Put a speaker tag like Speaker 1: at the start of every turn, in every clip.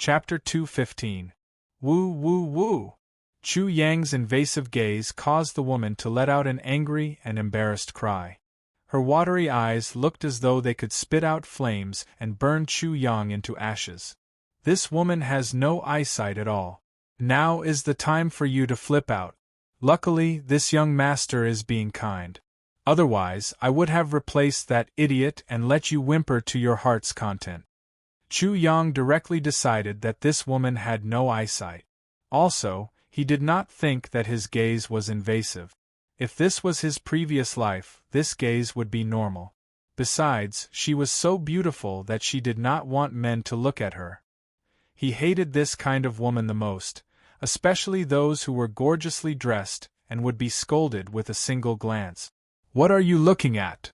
Speaker 1: Chapter 2:15. Woo woo woo! Chu Yang's invasive gaze caused the woman to let out an angry and embarrassed cry. Her watery eyes looked as though they could spit out flames and burn Chu Yang into ashes. This woman has no eyesight at all. Now is the time for you to flip out. Luckily, this young master is being kind. Otherwise, I would have replaced that idiot and let you whimper to your heart's content. Chu Yang directly decided that this woman had no eyesight. Also, he did not think that his gaze was invasive. If this was his previous life, this gaze would be normal. Besides, she was so beautiful that she did not want men to look at her. He hated this kind of woman the most, especially those who were gorgeously dressed and would be scolded with a single glance. What are you looking at?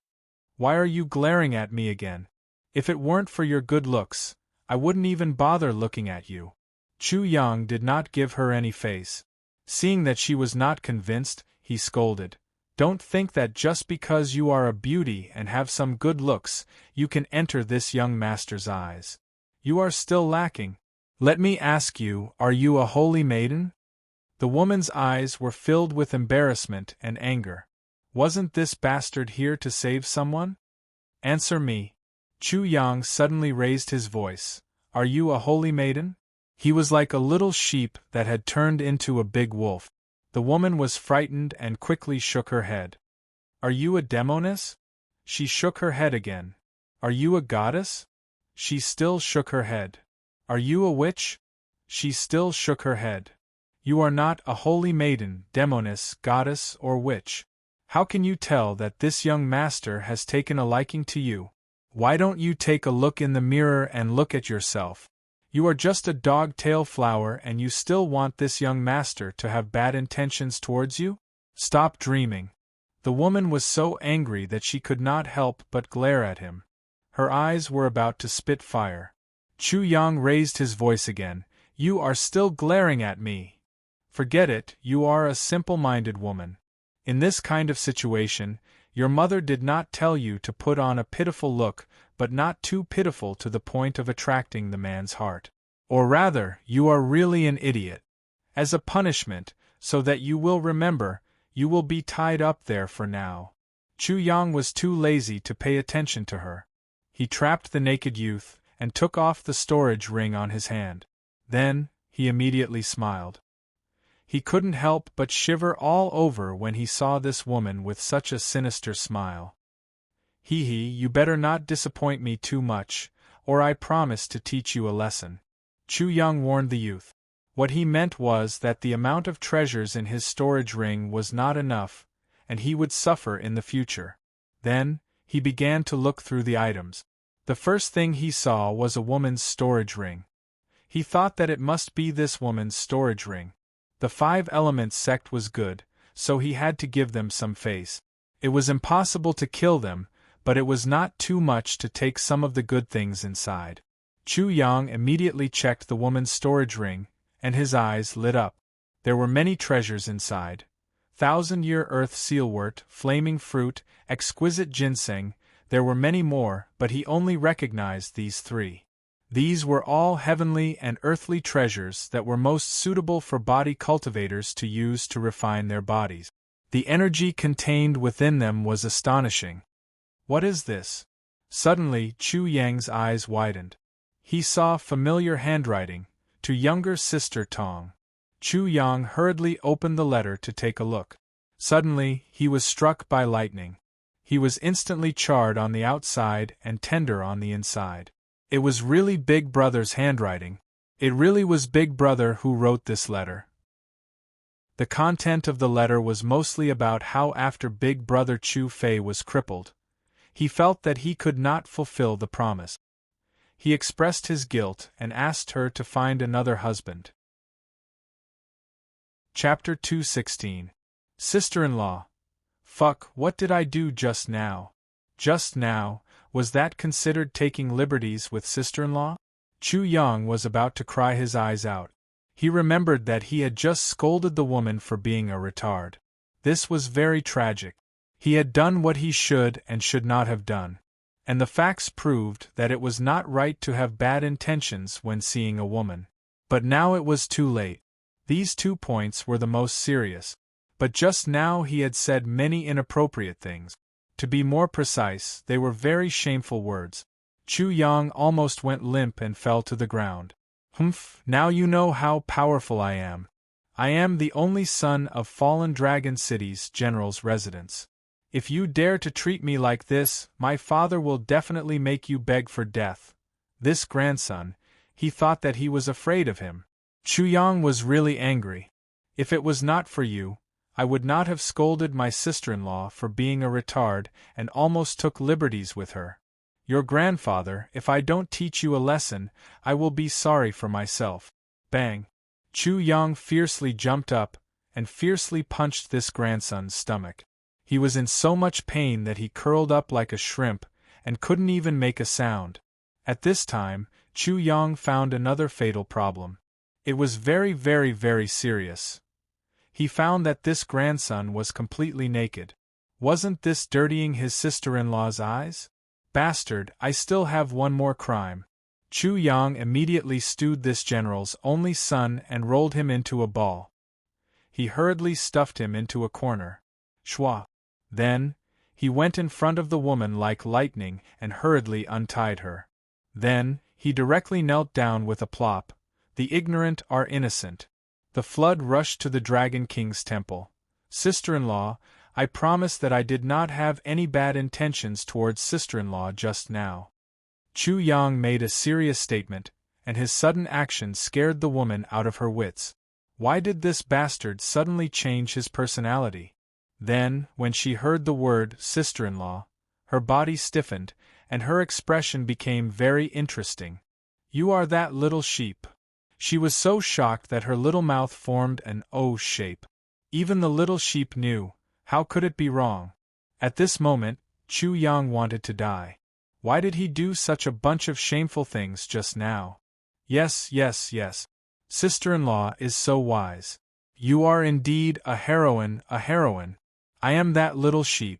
Speaker 1: Why are you glaring at me again? If it weren't for your good looks, I wouldn't even bother looking at you. Chu Yang did not give her any face. Seeing that she was not convinced, he scolded. Don't think that just because you are a beauty and have some good looks, you can enter this young master's eyes. You are still lacking. Let me ask you, are you a holy maiden? The woman's eyes were filled with embarrassment and anger. Wasn't this bastard here to save someone? Answer me. Chu Yang suddenly raised his voice. Are you a holy maiden? He was like a little sheep that had turned into a big wolf. The woman was frightened and quickly shook her head. Are you a demoness? She shook her head again. Are you a goddess? She still shook her head. Are you a witch? She still shook her head. You are not a holy maiden, demoness, goddess, or witch. How can you tell that this young master has taken a liking to you? Why don't you take a look in the mirror and look at yourself? You are just a dog-tail flower and you still want this young master to have bad intentions towards you? Stop dreaming. The woman was so angry that she could not help but glare at him. Her eyes were about to spit fire. Chu Yang raised his voice again. You are still glaring at me. Forget it, you are a simple-minded woman. In this kind of situation, your mother did not tell you to put on a pitiful look, but not too pitiful to the point of attracting the man's heart. Or rather, you are really an idiot. As a punishment, so that you will remember, you will be tied up there for now. Chu Yang was too lazy to pay attention to her. He trapped the naked youth, and took off the storage ring on his hand. Then, he immediately smiled. He couldn't help but shiver all over when he saw this woman with such a sinister smile. Hee, you better not disappoint me too much, or I promise to teach you a lesson. Chu Yang warned the youth. What he meant was that the amount of treasures in his storage ring was not enough, and he would suffer in the future. Then, he began to look through the items. The first thing he saw was a woman's storage ring. He thought that it must be this woman's storage ring. The 5 Elements sect was good, so he had to give them some face. It was impossible to kill them, but it was not too much to take some of the good things inside. Chu Yang immediately checked the woman's storage ring, and his eyes lit up. There were many treasures inside. 1,000-year earth sealwort, flaming fruit, exquisite ginseng, there were many more, but he only recognized these 3. These were all heavenly and earthly treasures that were most suitable for body cultivators to use to refine their bodies. The energy contained within them was astonishing. What is this? Suddenly, Chu Yang's eyes widened. He saw familiar handwriting, to younger sister Tong. Chu Yang hurriedly opened the letter to take a look. Suddenly, he was struck by lightning. He was instantly charred on the outside and tender on the inside. It was really Big Brother's handwriting. It really was Big Brother who wrote this letter. The content of the letter was mostly about how after Big Brother Chu Fei was crippled, he felt that he could not fulfill the promise. He expressed his guilt and asked her to find another husband. Chapter 2:16. Sister-in-law. Fuck, what did I do just now? Just now, was that considered taking liberties with sister-in-law? Chu Yang was about to cry his eyes out. He remembered that he had just scolded the woman for being a retard. This was very tragic. He had done what he should and should not have done. And the facts proved that it was not right to have bad intentions when seeing a woman. But now it was too late. These 2 points were the most serious. But just now he had said many inappropriate things. To be more precise, they were very shameful words. Chu Yang almost went limp and fell to the ground. Humph, now you know how powerful I am. I am the only son of Fallen Dragon City's general's residence. If you dare to treat me like this, my father will definitely make you beg for death. This grandson, he thought that he was afraid of him. Chu Yang was really angry. If it was not for you, I would not have scolded my sister-in-law for being a retard and almost took liberties with her. Your grandfather, if I don't teach you a lesson, I will be sorry for myself. Bang! Chu Yang fiercely jumped up and fiercely punched this grandson's stomach. He was in so much pain that he curled up like a shrimp and couldn't even make a sound. At this time, Chu Yang found another fatal problem. It was very, very, very serious. He found that this grandson was completely naked. Wasn't this dirtying his sister-in-law's eyes? Bastard, I still have one more crime. Chu Yang immediately stewed this general's only son and rolled him into a ball. He hurriedly stuffed him into a corner. Shwa. Then, he went in front of the woman like lightning and hurriedly untied her. Then, he directly knelt down with a plop. The ignorant are innocent. The flood rushed to the Dragon King's temple. Sister-in-law, I promise that I did not have any bad intentions towards sister-in-law just now. Chu Yang made a serious statement, and his sudden action scared the woman out of her wits. Why did this bastard suddenly change his personality? Then, when she heard the word sister-in-law, her body stiffened, and her expression became very interesting. You are that little sheep. She was so shocked that her little mouth formed an O shape. Even the little sheep knew. How could it be wrong? At this moment, Chu Yang wanted to die. Why did he do such a bunch of shameful things just now? Yes, yes, yes. Sister-in-law is so wise. You are indeed a heroine, a heroine. I am that little sheep.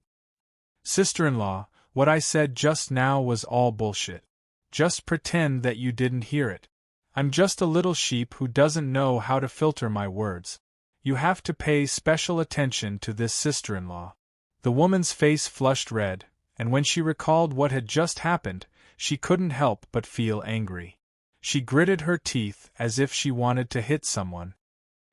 Speaker 1: Sister-in-law, what I said just now was all bullshit. Just pretend that you didn't hear it. I'm just a little sheep who doesn't know how to filter my words. You have to pay special attention to this sister-in-law. The woman's face flushed red, and when she recalled what had just happened, she couldn't help but feel angry. She gritted her teeth as if she wanted to hit someone.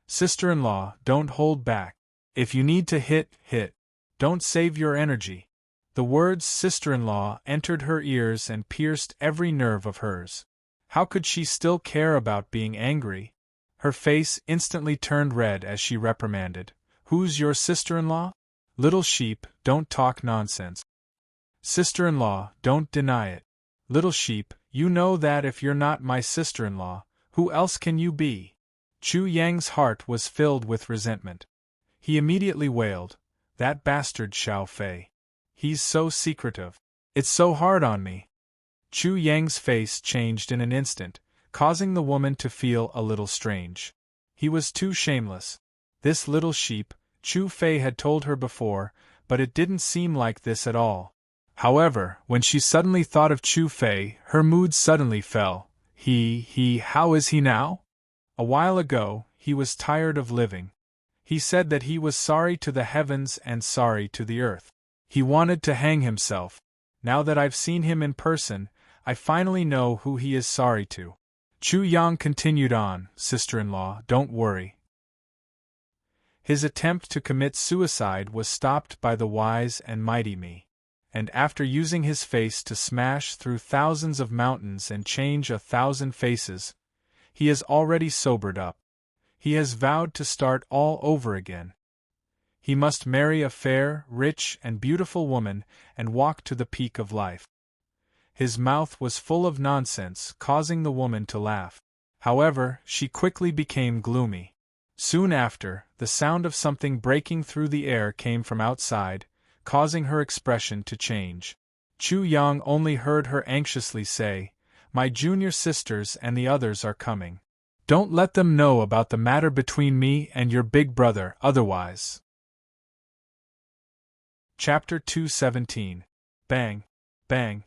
Speaker 1: Sister-in-law, don't hold back. If you need to hit, hit. Don't save your energy. The words sister-in-law entered her ears and pierced every nerve of hers. How could she still care about being angry? Her face instantly turned red as she reprimanded. Who's your sister-in-law? Little sheep, don't talk nonsense. Sister-in-law, don't deny it. Little sheep, you know that if you're not my sister-in-law, who else can you be? Chu Yang's heart was filled with resentment. He immediately wailed, that bastard Xiao Fei. He's so secretive. It's so hard on me. Chu Yang's face changed in an instant, causing the woman to feel a little strange. He was too shameless. This little sheep, Chu Fei had told her before, but it didn't seem like this at all. However, when she suddenly thought of Chu Fei, her mood suddenly fell. How is he now? A while ago, he was tired of living. He said that he was sorry to the heavens and sorry to the earth. He wanted to hang himself. Now that I've seen him in person, I finally know who he is sorry to. Chu Yang continued on, sister-in-law, don't worry. His attempt to commit suicide was stopped by the wise and mighty me. And after using his face to smash through thousands of mountains and change 1,000 faces, he has already sobered up. He has vowed to start all over again. He must marry a fair, rich, and beautiful woman and walk to the peak of life. His mouth was full of nonsense, causing the woman to laugh. However, she quickly became gloomy. Soon after, the sound of something breaking through the air came from outside, causing her expression to change. Chu Yang only heard her anxiously say, my junior sisters and the others are coming. Don't let them know about the matter between me and your big brother, otherwise. Chapter 217. Bang! Bang!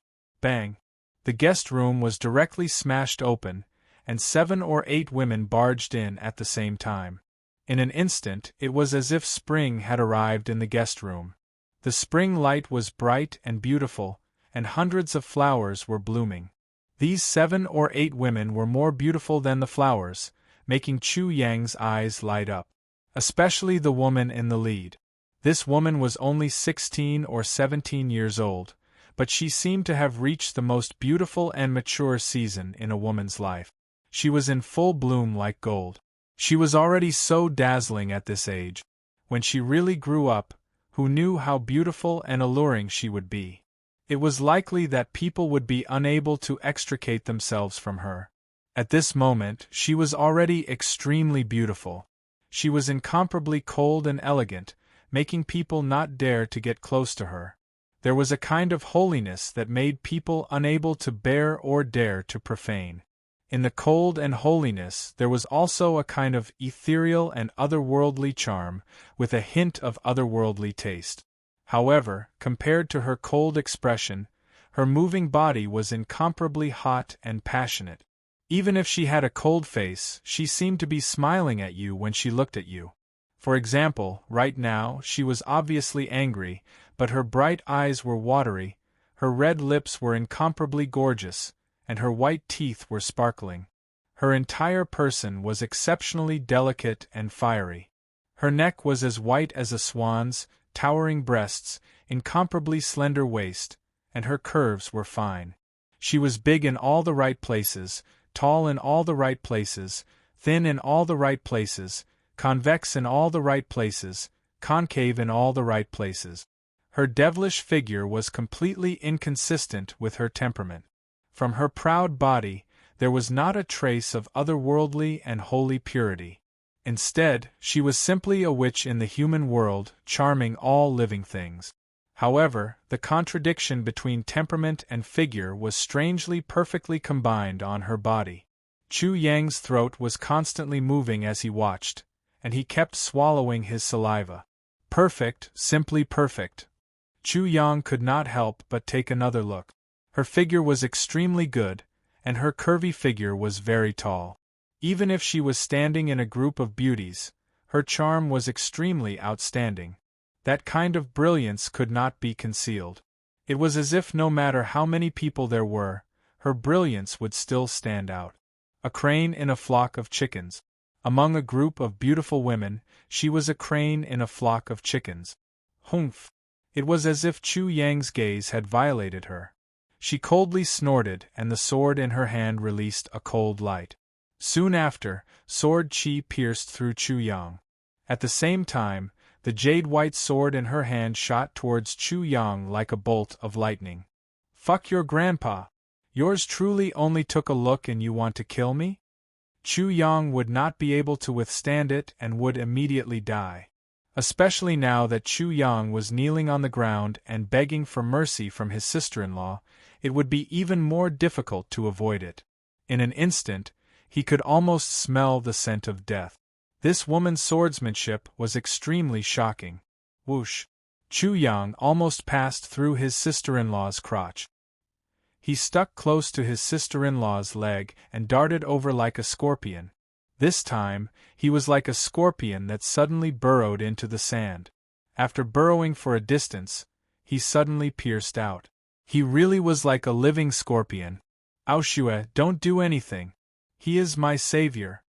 Speaker 1: Bang! The guest room was directly smashed open, and 7 or 8 women barged in at the same time. In an instant, it was as if spring had arrived in the guest room. The spring light was bright and beautiful, and hundreds of flowers were blooming. These 7 or 8 women were more beautiful than the flowers, making Chu Yang's eyes light up. Especially the woman in the lead. This woman was only 16 or 17 years old, but she seemed to have reached the most beautiful and mature season in a woman's life. She was in full bloom like gold. She was already so dazzling at this age. When she really grew up, who knew how beautiful and alluring she would be? It was likely that people would be unable to extricate themselves from her. At this moment, she was already extremely beautiful. She was incomparably cold and elegant, making people not dare to get close to her. There was a kind of holiness that made people unable to bear or dare to profane. In the cold and holiness there was also a kind of ethereal and otherworldly charm, with a hint of otherworldly taste. However, compared to her cold expression, her moving body was incomparably hot and passionate. Even if she had a cold face, she seemed to be smiling at you when she looked at you. For example, right now, she was obviously angry, but her bright eyes were watery, her red lips were incomparably gorgeous, and her white teeth were sparkling. Her entire person was exceptionally delicate and fiery. Her neck was as white as a swan's, towering breasts, incomparably slender waist, and her curves were fine. She was big in all the right places, tall in all the right places, thin in all the right places, convex in all the right places, concave in all the right places. Her devilish figure was completely inconsistent with her temperament. From her proud body, there was not a trace of otherworldly and holy purity. Instead, she was simply a witch in the human world, charming all living things. However, the contradiction between temperament and figure was strangely perfectly combined on her body. Chu Yang's throat was constantly moving as he watched, and he kept swallowing his saliva. Perfect, simply perfect. Chu Yang could not help but take another look. Her figure was extremely good, and her curvy figure was very tall. Even if she was standing in a group of beauties, her charm was extremely outstanding. That kind of brilliance could not be concealed. It was as if no matter how many people there were, her brilliance would still stand out. A crane in a flock of chickens. Among a group of beautiful women, she was a crane in a flock of chickens. Humph! It was as if Chu Yang's gaze had violated her. She coldly snorted, and the sword in her hand released a cold light. Soon after, sword chi pierced through Chu Yang. At the same time, the jade-white sword in her hand shot towards Chu Yang like a bolt of lightning. Fuck your grandpa! Yours truly only took a look and you want to kill me? Chu Yang would not be able to withstand it and would immediately die. Especially now that Chu Yang was kneeling on the ground and begging for mercy from his sister-in-law, it would be even more difficult to avoid it. In an instant, he could almost smell the scent of death. This woman's swordsmanship was extremely shocking. Whoosh! Chu Yang almost passed through his sister-in-law's crotch. He stuck close to his sister-in-law's leg and darted over like a scorpion. This time, he was like a scorpion that suddenly burrowed into the sand. After burrowing for a distance, he suddenly pierced out. He really was like a living scorpion. Aoshue, don't do anything. He is my savior.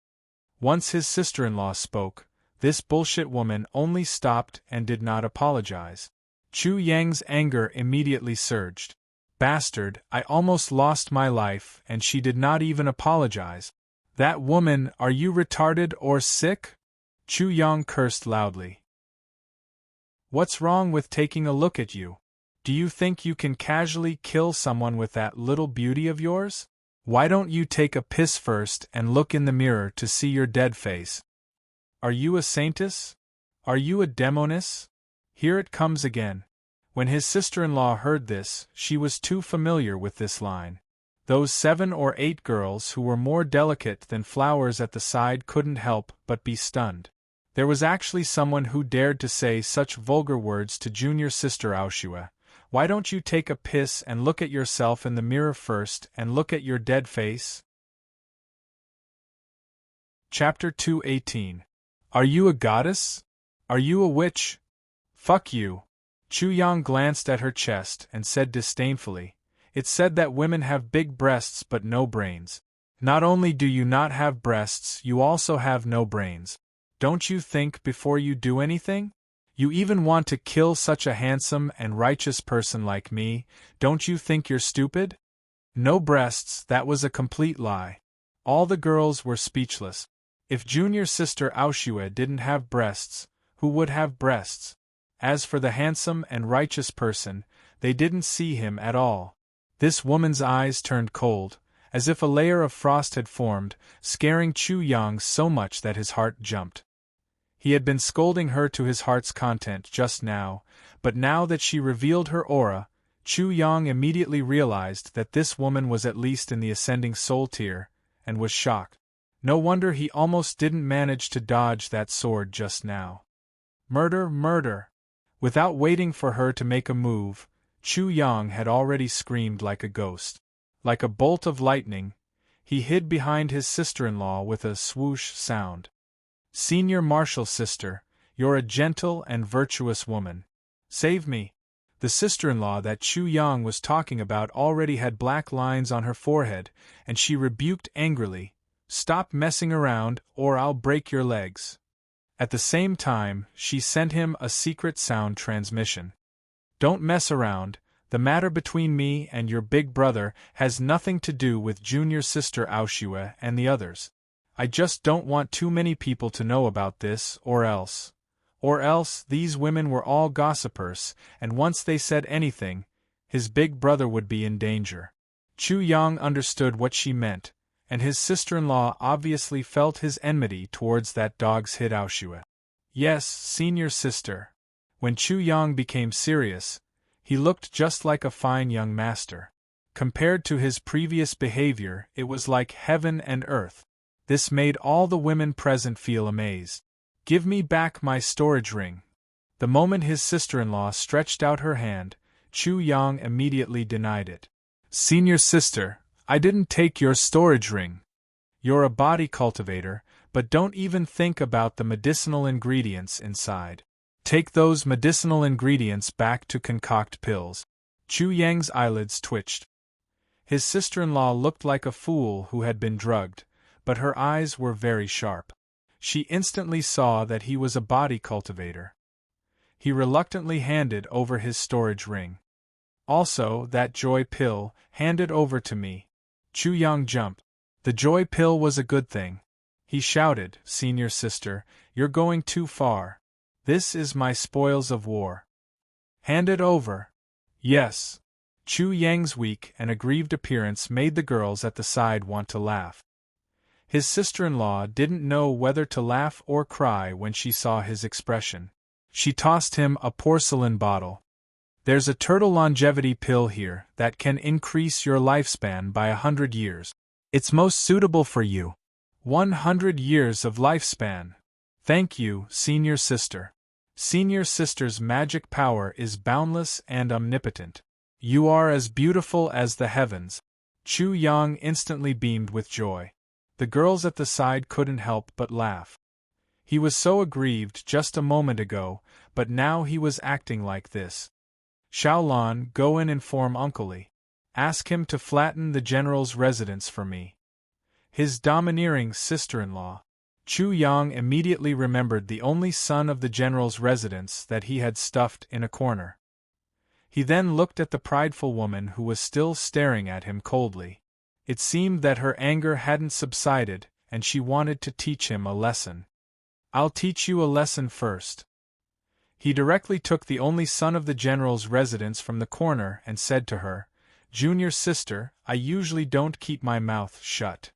Speaker 1: Once his sister-in-law spoke, this bullshit woman only stopped and did not apologize. Chu Yang's anger immediately surged. Bastard, I almost lost my life and she did not even apologize. That woman, are you retarded or sick? Chu Yang cursed loudly. What's wrong with taking a look at you? Do you think you can casually kill someone with that little beauty of yours? Why don't you take a piss first and look in the mirror to see your dead face? Are you a saintess? Are you a demoness? Here it comes again. When his sister-in-law heard this, she was too familiar with this line. Those 7 or 8 girls who were more delicate than flowers at the side couldn't help but be stunned. There was actually someone who dared to say such vulgar words to junior sister Aoshue. Why don't you take a piss and look at yourself in the mirror first and look at your dead face? Chapter 218. Are you a goddess? Are you a witch? Fuck you. Chu Yang glanced at her chest and said disdainfully, "It's said that women have big breasts but no brains. Not only do you not have breasts, you also have no brains. Don't you think before you do anything? You even want to kill such a handsome and righteous person like me, don't you think you're stupid?" No breasts, that was a complete lie. All the girls were speechless. If junior sister Aoshue didn't have breasts, who would have breasts? As for the handsome and righteous person, they didn't see him at all. This woman's eyes turned cold, as if a layer of frost had formed, scaring Chu Yang so much that his heart jumped. He had been scolding her to his heart's content just now, but now that she revealed her aura, Chu Yang immediately realized that this woman was at least in the ascending soul tier, and was shocked. No wonder he almost didn't manage to dodge that sword just now. Murder, murder! Without waiting for her to make a move, Chu Yang had already screamed like a ghost. Like a bolt of lightning, he hid behind his sister-in-law with a swoosh sound. "Senior Marshal Sister, you're a gentle and virtuous woman. Save me." The sister-in-law that Chu Yang was talking about already had black lines on her forehead, and she rebuked angrily, "Stop messing around, or I'll break your legs." At the same time, she sent him a secret sound transmission. "Don't mess around. The matter between me and your big brother has nothing to do with junior sister Aoshue and the others. I just don't want too many people to know about this, or else these women were all gossipers, and once they said anything, his big brother would be in danger." Chu Yang understood what she meant, and his sister-in-law obviously felt his enmity towards that dog's hit Aoshue. "Yes, senior sister." When Chu Yang became serious, he looked just like a fine young master. Compared to his previous behavior, it was like heaven and earth. This made all the women present feel amazed. "Give me back my storage ring." The moment his sister-in-law stretched out her hand, Chu Yang immediately denied it. "Senior sister, I didn't take your storage ring. You're a body cultivator, but don't even think about the medicinal ingredients inside. Take those medicinal ingredients back to concoct pills." Chu Yang's eyelids twitched. His sister-in-law looked like a fool who had been drugged, but her eyes were very sharp. She instantly saw that he was a body cultivator. He reluctantly handed over his storage ring. "Also, that joy pill, hand it over to me." Chu Yang jumped. The joy pill was a good thing. He shouted, "Senior sister, you're going too far. This is my spoils of war. Hand it over." "Yes." Chu Yang's weak and aggrieved appearance made the girls at the side want to laugh. His sister-in-law didn't know whether to laugh or cry when she saw his expression. She tossed him a porcelain bottle. "There's a turtle longevity pill here that can increase your lifespan by 100 years. It's most suitable for you. 100 years of lifespan. Thank you, senior sister. Senior sister's magic power is boundless and omnipotent. You are as beautiful as the heavens." Chu Yang instantly beamed with joy. The girls at the side couldn't help but laugh. He was so aggrieved just a moment ago, but now he was acting like this. "Xiaolan, go and inform Uncle Li. Ask him to flatten the general's residence for me." His domineering sister-in-law. Chu Yang immediately remembered the only son of the general's residence that he had stuffed in a corner. He then looked at the prideful woman who was still staring at him coldly. It seemed that her anger hadn't subsided, and she wanted to teach him a lesson. "I'll teach you a lesson first." He directly took the only son of the general's residence from the corner and said to her, "Junior sister, I usually don't keep my mouth shut.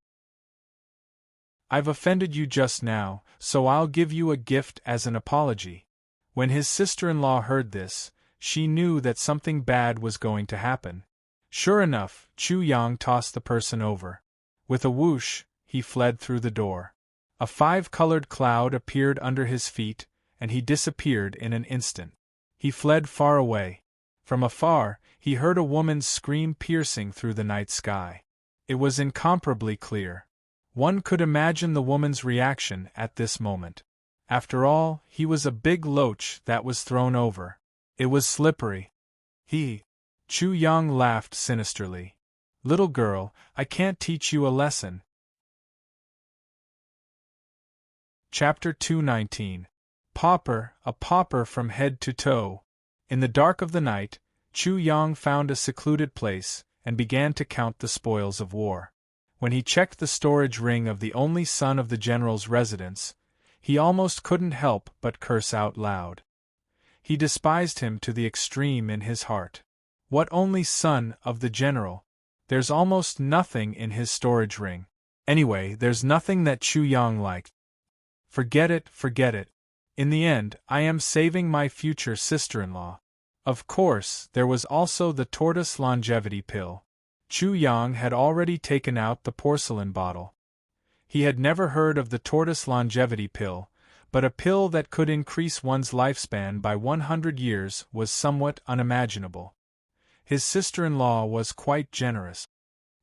Speaker 1: I've offended you just now, so I'll give you a gift as an apology." When his sister-in-law heard this, she knew that something bad was going to happen. Sure enough, Chu Yang tossed the person over. With a whoosh, he fled through the door. A 5-colored cloud appeared under his feet, and he disappeared in an instant. He fled far away. From afar, he heard a woman's scream piercing through the night sky. It was incomparably clear. One could imagine the woman's reaction at this moment. After all, he was a big loach that was thrown over. It was slippery. Chu Yang laughed sinisterly. Little girl, I can't teach you a lesson. Chapter 219. Pauper, a pauper from head to toe. In the dark of the night, Chu Yang found a secluded place, and began to count the spoils of war. When he checked the storage ring of the only son of the general's residence, he almost couldn't help but curse out loud. He despised him to the extreme in his heart. What only son of the general? There's almost nothing in his storage ring. Anyway, there's nothing that Chu Yang liked. Forget it, forget it. In the end, I am saving my future sister-in-law. Of course, there was also the tortoise longevity pill. Chu Yang had already taken out the porcelain bottle. He had never heard of the tortoise longevity pill, but a pill that could increase one's lifespan by 100 years was somewhat unimaginable. His sister-in-law was quite generous.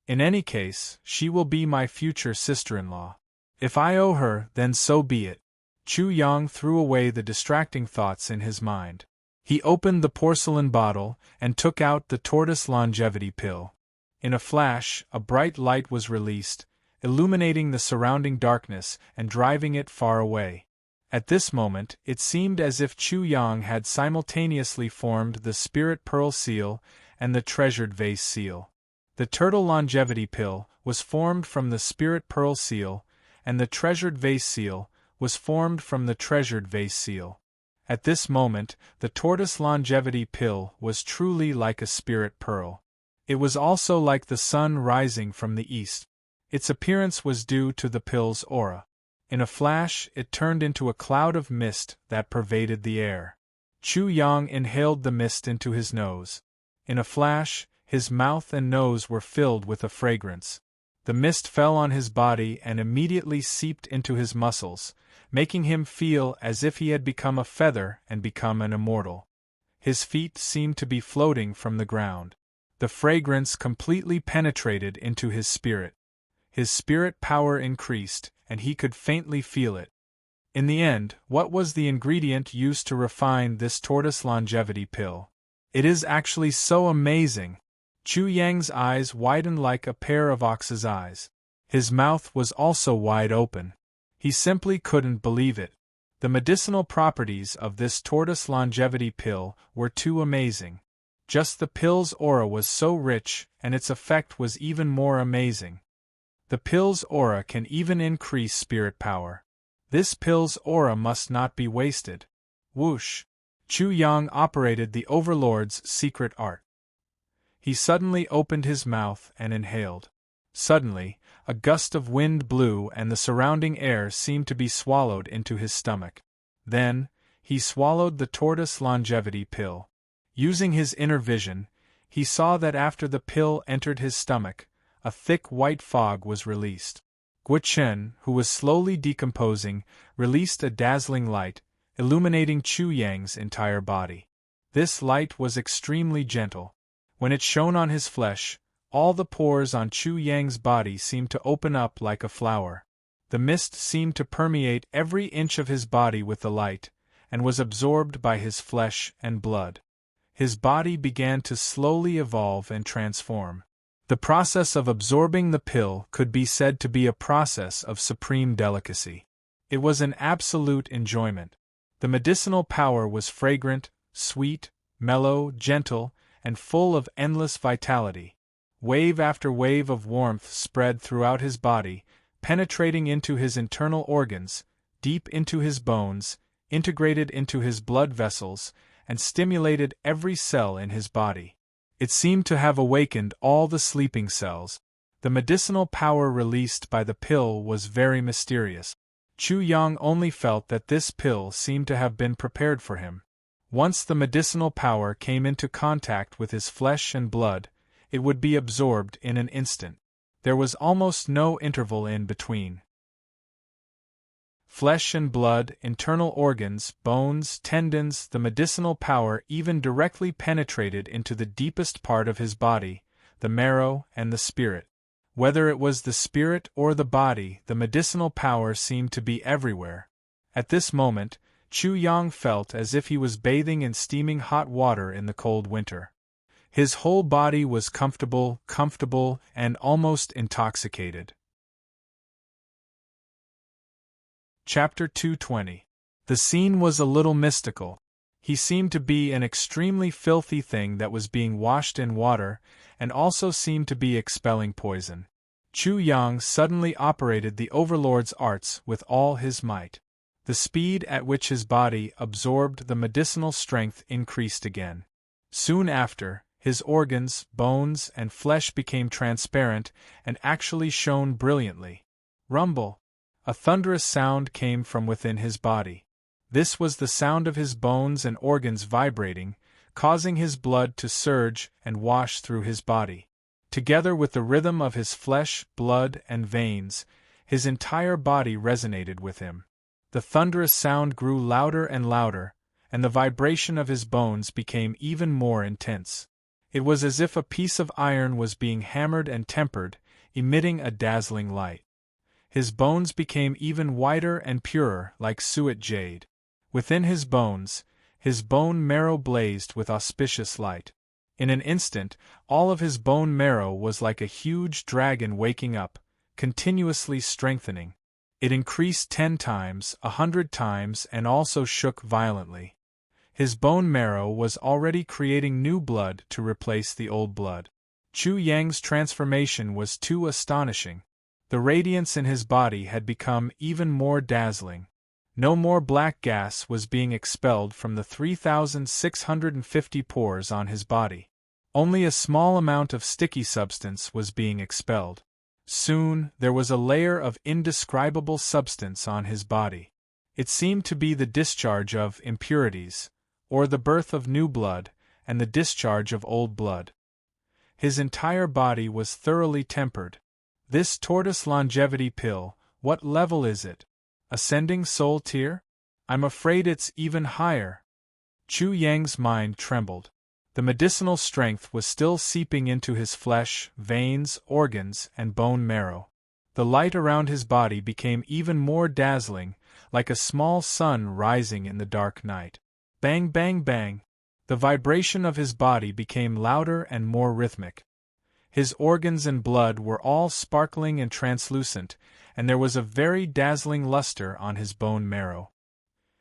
Speaker 1: In any case, she will be my future sister-in-law. If I owe her, then so be it. Chu Yang threw away the distracting thoughts in his mind. He opened the porcelain bottle and took out the tortoise longevity pill. In a flash, a bright light was released, illuminating the surrounding darkness and driving it far away. At this moment, it seemed as if Chu Yang had simultaneously formed the spirit pearl seal and the treasured vase seal. The turtle longevity pill was formed from the spirit pearl seal, and the treasured vase seal was formed from the treasured vase seal. At this moment, the tortoise longevity pill was truly like a spirit pearl. It was also like the sun rising from the east. Its appearance was due to the pill's aura. In a flash, it turned into a cloud of mist that pervaded the air. Chu Yang inhaled the mist into his nose. In a flash, his mouth and nose were filled with a fragrance. The mist fell on his body and immediately seeped into his muscles, making him feel as if he had become a feather and become an immortal. His feet seemed to be floating from the ground. The fragrance completely penetrated into his spirit. His spirit power increased, and he could faintly feel it. In the end, what was the ingredient used to refine this tortoise longevity pill? It is actually so amazing. Chu Yang's eyes widened like a pair of ox's eyes. His mouth was also wide open. He simply couldn't believe it. The medicinal properties of this tortoise longevity pill were too amazing. Just the pill's aura was so rich, and its effect was even more amazing. The pill's aura can even increase spirit power. This pill's aura must not be wasted. Whoosh! Chu Yang operated the Overlord's secret art. He suddenly opened his mouth and inhaled. Suddenly, a gust of wind blew and the surrounding air seemed to be swallowed into his stomach. Then, he swallowed the tortoise longevity pill. Using his inner vision, he saw that after the pill entered his stomach, a thick white fog was released. Guo Chen, who was slowly decomposing, released a dazzling light, illuminating Chu Yang's entire body. This light was extremely gentle. When it shone on his flesh, all the pores on Chu Yang's body seemed to open up like a flower. The mist seemed to permeate every inch of his body with the light, and was absorbed by his flesh and blood. His body began to slowly evolve and transform. The process of absorbing the pill could be said to be a process of supreme delicacy. It was an absolute enjoyment. The medicinal power was fragrant, sweet, mellow, gentle, and full of endless vitality. Wave after wave of warmth spread throughout his body, penetrating into his internal organs, deep into his bones, integrated into his blood vessels, and stimulated every cell in his body. It seemed to have awakened all the sleeping cells. The medicinal power released by the pill was very mysterious. Chu Yang only felt that this pill seemed to have been prepared for him. Once the medicinal power came into contact with his flesh and blood, it would be absorbed in an instant. There was almost no interval in between. Flesh and blood, internal organs, bones, tendons, the medicinal power even directly penetrated into the deepest part of his body, the marrow and the spirit. Whether it was the spirit or the body, the medicinal power seemed to be everywhere. At this moment, Chu Yang felt as if he was bathing in steaming hot water in the cold winter. His whole body was comfortable, and almost intoxicated. Chapter 220. The scene was a little mystical. He seemed to be an extremely filthy thing that was being washed in water, and also seemed to be expelling poison. Chu Yang suddenly operated the Overlord's arts with all his might. The speed at which his body absorbed the medicinal strength increased again. Soon after, his organs, bones, and flesh became transparent and actually shone brilliantly. Rumble! A thunderous sound came from within his body. This was the sound of his bones and organs vibrating, causing his blood to surge and wash through his body. Together with the rhythm of his flesh, blood, and veins, his entire body resonated with him. The thunderous sound grew louder and louder, and the vibration of his bones became even more intense. It was as if a piece of iron was being hammered and tempered, emitting a dazzling light. His bones became even whiter and purer, like suet jade. Within his bones, his bone marrow blazed with auspicious light. In an instant, all of his bone marrow was like a huge dragon waking up, continuously strengthening. It increased 10 times, 100 times, and also shook violently. His bone marrow was already creating new blood to replace the old blood. Chu Yang's transformation was too astonishing. The radiance in his body had become even more dazzling. No more black gas was being expelled from the 3,650 pores on his body. Only a small amount of sticky substance was being expelled. Soon, there was a layer of indescribable substance on his body. It seemed to be the discharge of impurities, or the birth of new blood, and the discharge of old blood. His entire body was thoroughly tempered. This tortoise longevity pill, what level is it? Ascending soul tier? I'm afraid it's even higher. Chu Yang's mind trembled. The medicinal strength was still seeping into his flesh, veins, organs, and bone marrow. The light around his body became even more dazzling, like a small sun rising in the dark night. Bang, bang, bang! The vibration of his body became louder and more rhythmic. His organs and blood were all sparkling and translucent, and there was a very dazzling luster on his bone marrow.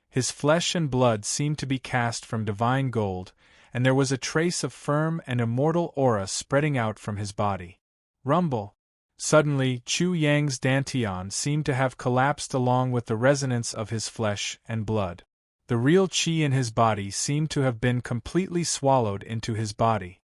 Speaker 1: His flesh and blood seemed to be cast from divine gold, and there was a trace of firm and immortal aura spreading out from his body. Rumble! Suddenly, Chu Yang's dantian seemed to have collapsed along with the resonance of his flesh and blood. The real qi in his body seemed to have been completely swallowed into his body.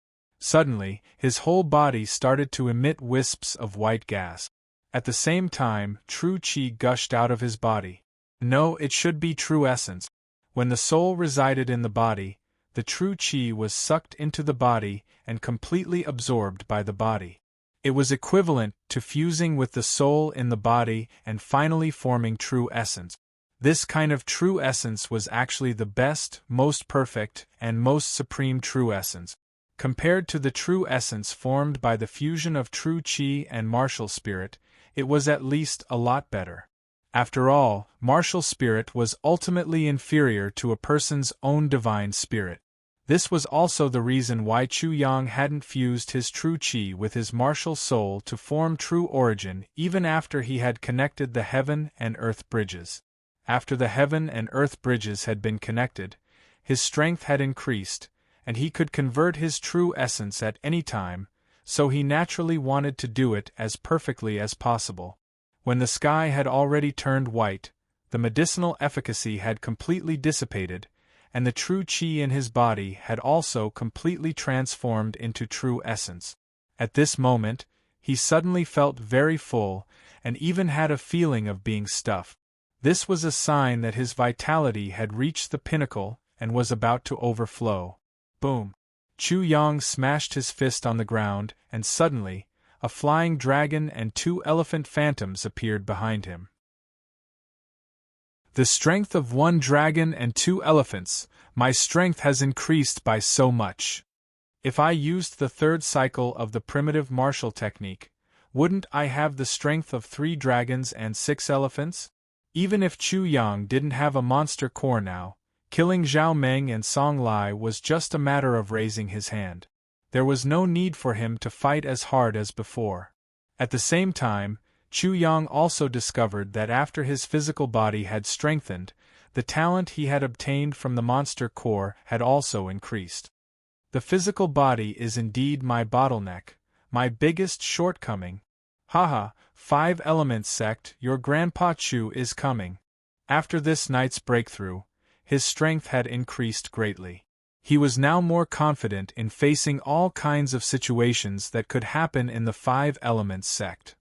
Speaker 1: Suddenly, his whole body started to emit wisps of white gas. At the same time, true qi gushed out of his body. No, it should be true essence. When the soul resided in the body, the true qi was sucked into the body and completely absorbed by the body. It was equivalent to fusing with the soul in the body and finally forming true essence. This kind of true essence was actually the best, most perfect, and most supreme true essence. Compared to the true essence formed by the fusion of true qi and martial spirit, it was at least a lot better. After all, martial spirit was ultimately inferior to a person's own divine spirit. This was also the reason why Chu Yang hadn't fused his true qi with his martial soul to form true origin even after he had connected the heaven and earth bridges. After the heaven and earth bridges had been connected, his strength had increased, and he could convert his true essence at any time, so he naturally wanted to do it as perfectly as possible. When the sky had already turned white, the medicinal efficacy had completely dissipated, and the true qi in his body had also completely transformed into true essence. At this moment, he suddenly felt very full, and even had a feeling of being stuffed. This was a sign that his vitality had reached the pinnacle and was about to overflow. Boom! Chu Yang smashed his fist on the ground, and suddenly, a flying dragon and 2 elephant phantoms appeared behind him. The strength of 1 dragon and 2 elephants, my strength has increased by so much. If I used the 3rd cycle of the primitive martial technique, wouldn't I have the strength of 3 dragons and 6 elephants? Even if Chu Yang didn't have a monster core now, killing Zhao Meng and Song Lai was just a matter of raising his hand. There was no need for him to fight as hard as before. At the same time, Chu Yang also discovered that after his physical body had strengthened, the talent he had obtained from the monster core had also increased. The physical body is indeed my bottleneck, my biggest shortcoming. Haha, 5 Elements sect, your Grandpa Chu is coming. After this night's breakthrough, his strength had increased greatly. He was now more confident in facing all kinds of situations that could happen in the 5 Elements sect.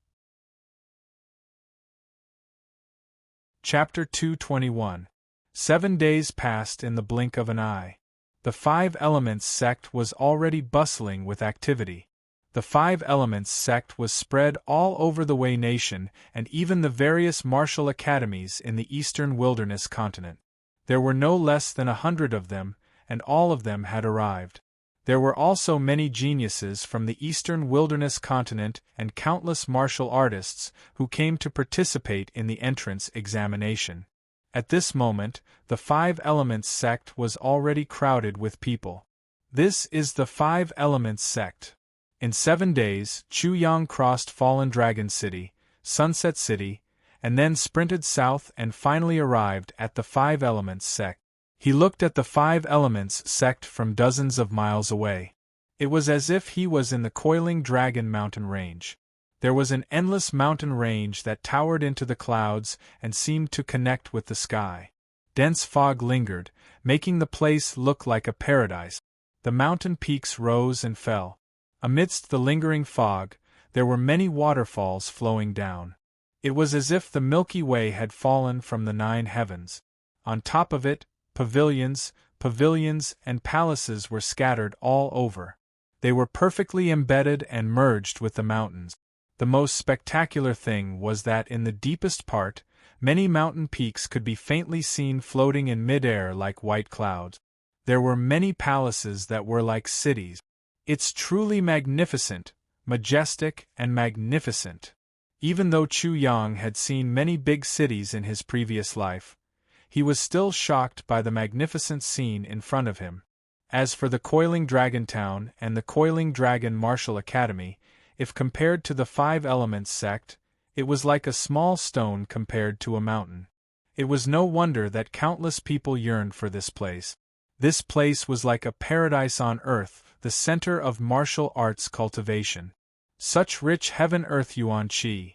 Speaker 1: Chapter 221. 7 days passed in the blink of an eye. The 5 Elements sect was already bustling with activity. The 5 Elements sect was spread all over the Wei nation and even the various martial academies in the eastern wilderness continent. There were no less than 100 of them, and all of them had arrived. There were also many geniuses from the eastern wilderness continent and countless martial artists who came to participate in the entrance examination. At this moment, the 5 Elements sect was already crowded with people. This is the 5 Elements sect. In 7 days, Chu Yang crossed Fallen Dragon City, Sunset City, and then sprinted south and finally arrived at the 5 Elements sect. He looked at the 5 Elements sect from dozens of miles away. It was as if he was in the Coiling Dragon mountain range. There was an endless mountain range that towered into the clouds and seemed to connect with the sky. Dense fog lingered, making the place look like a paradise. The mountain peaks rose and fell. Amidst the lingering fog, there were many waterfalls flowing down. It was as if the Milky Way had fallen from the 9 heavens. On top of it, pavilions, and palaces were scattered all over. They were perfectly embedded and merged with the mountains. The most spectacular thing was that in the deepest part, many mountain peaks could be faintly seen floating in mid-air like white clouds. There were many palaces that were like cities. It's truly magnificent, majestic and magnificent. Even though Chu Yang had seen many big cities in his previous life, he was still shocked by the magnificent scene in front of him. As for the Coiling Dragon Town and the Coiling Dragon Martial Academy, if compared to the 5 Elements sect, it was like a small stone compared to a mountain. It was no wonder that countless people yearned for this place. This place was like a paradise on earth, the center of martial arts cultivation. Such rich heaven-earth yuan qi.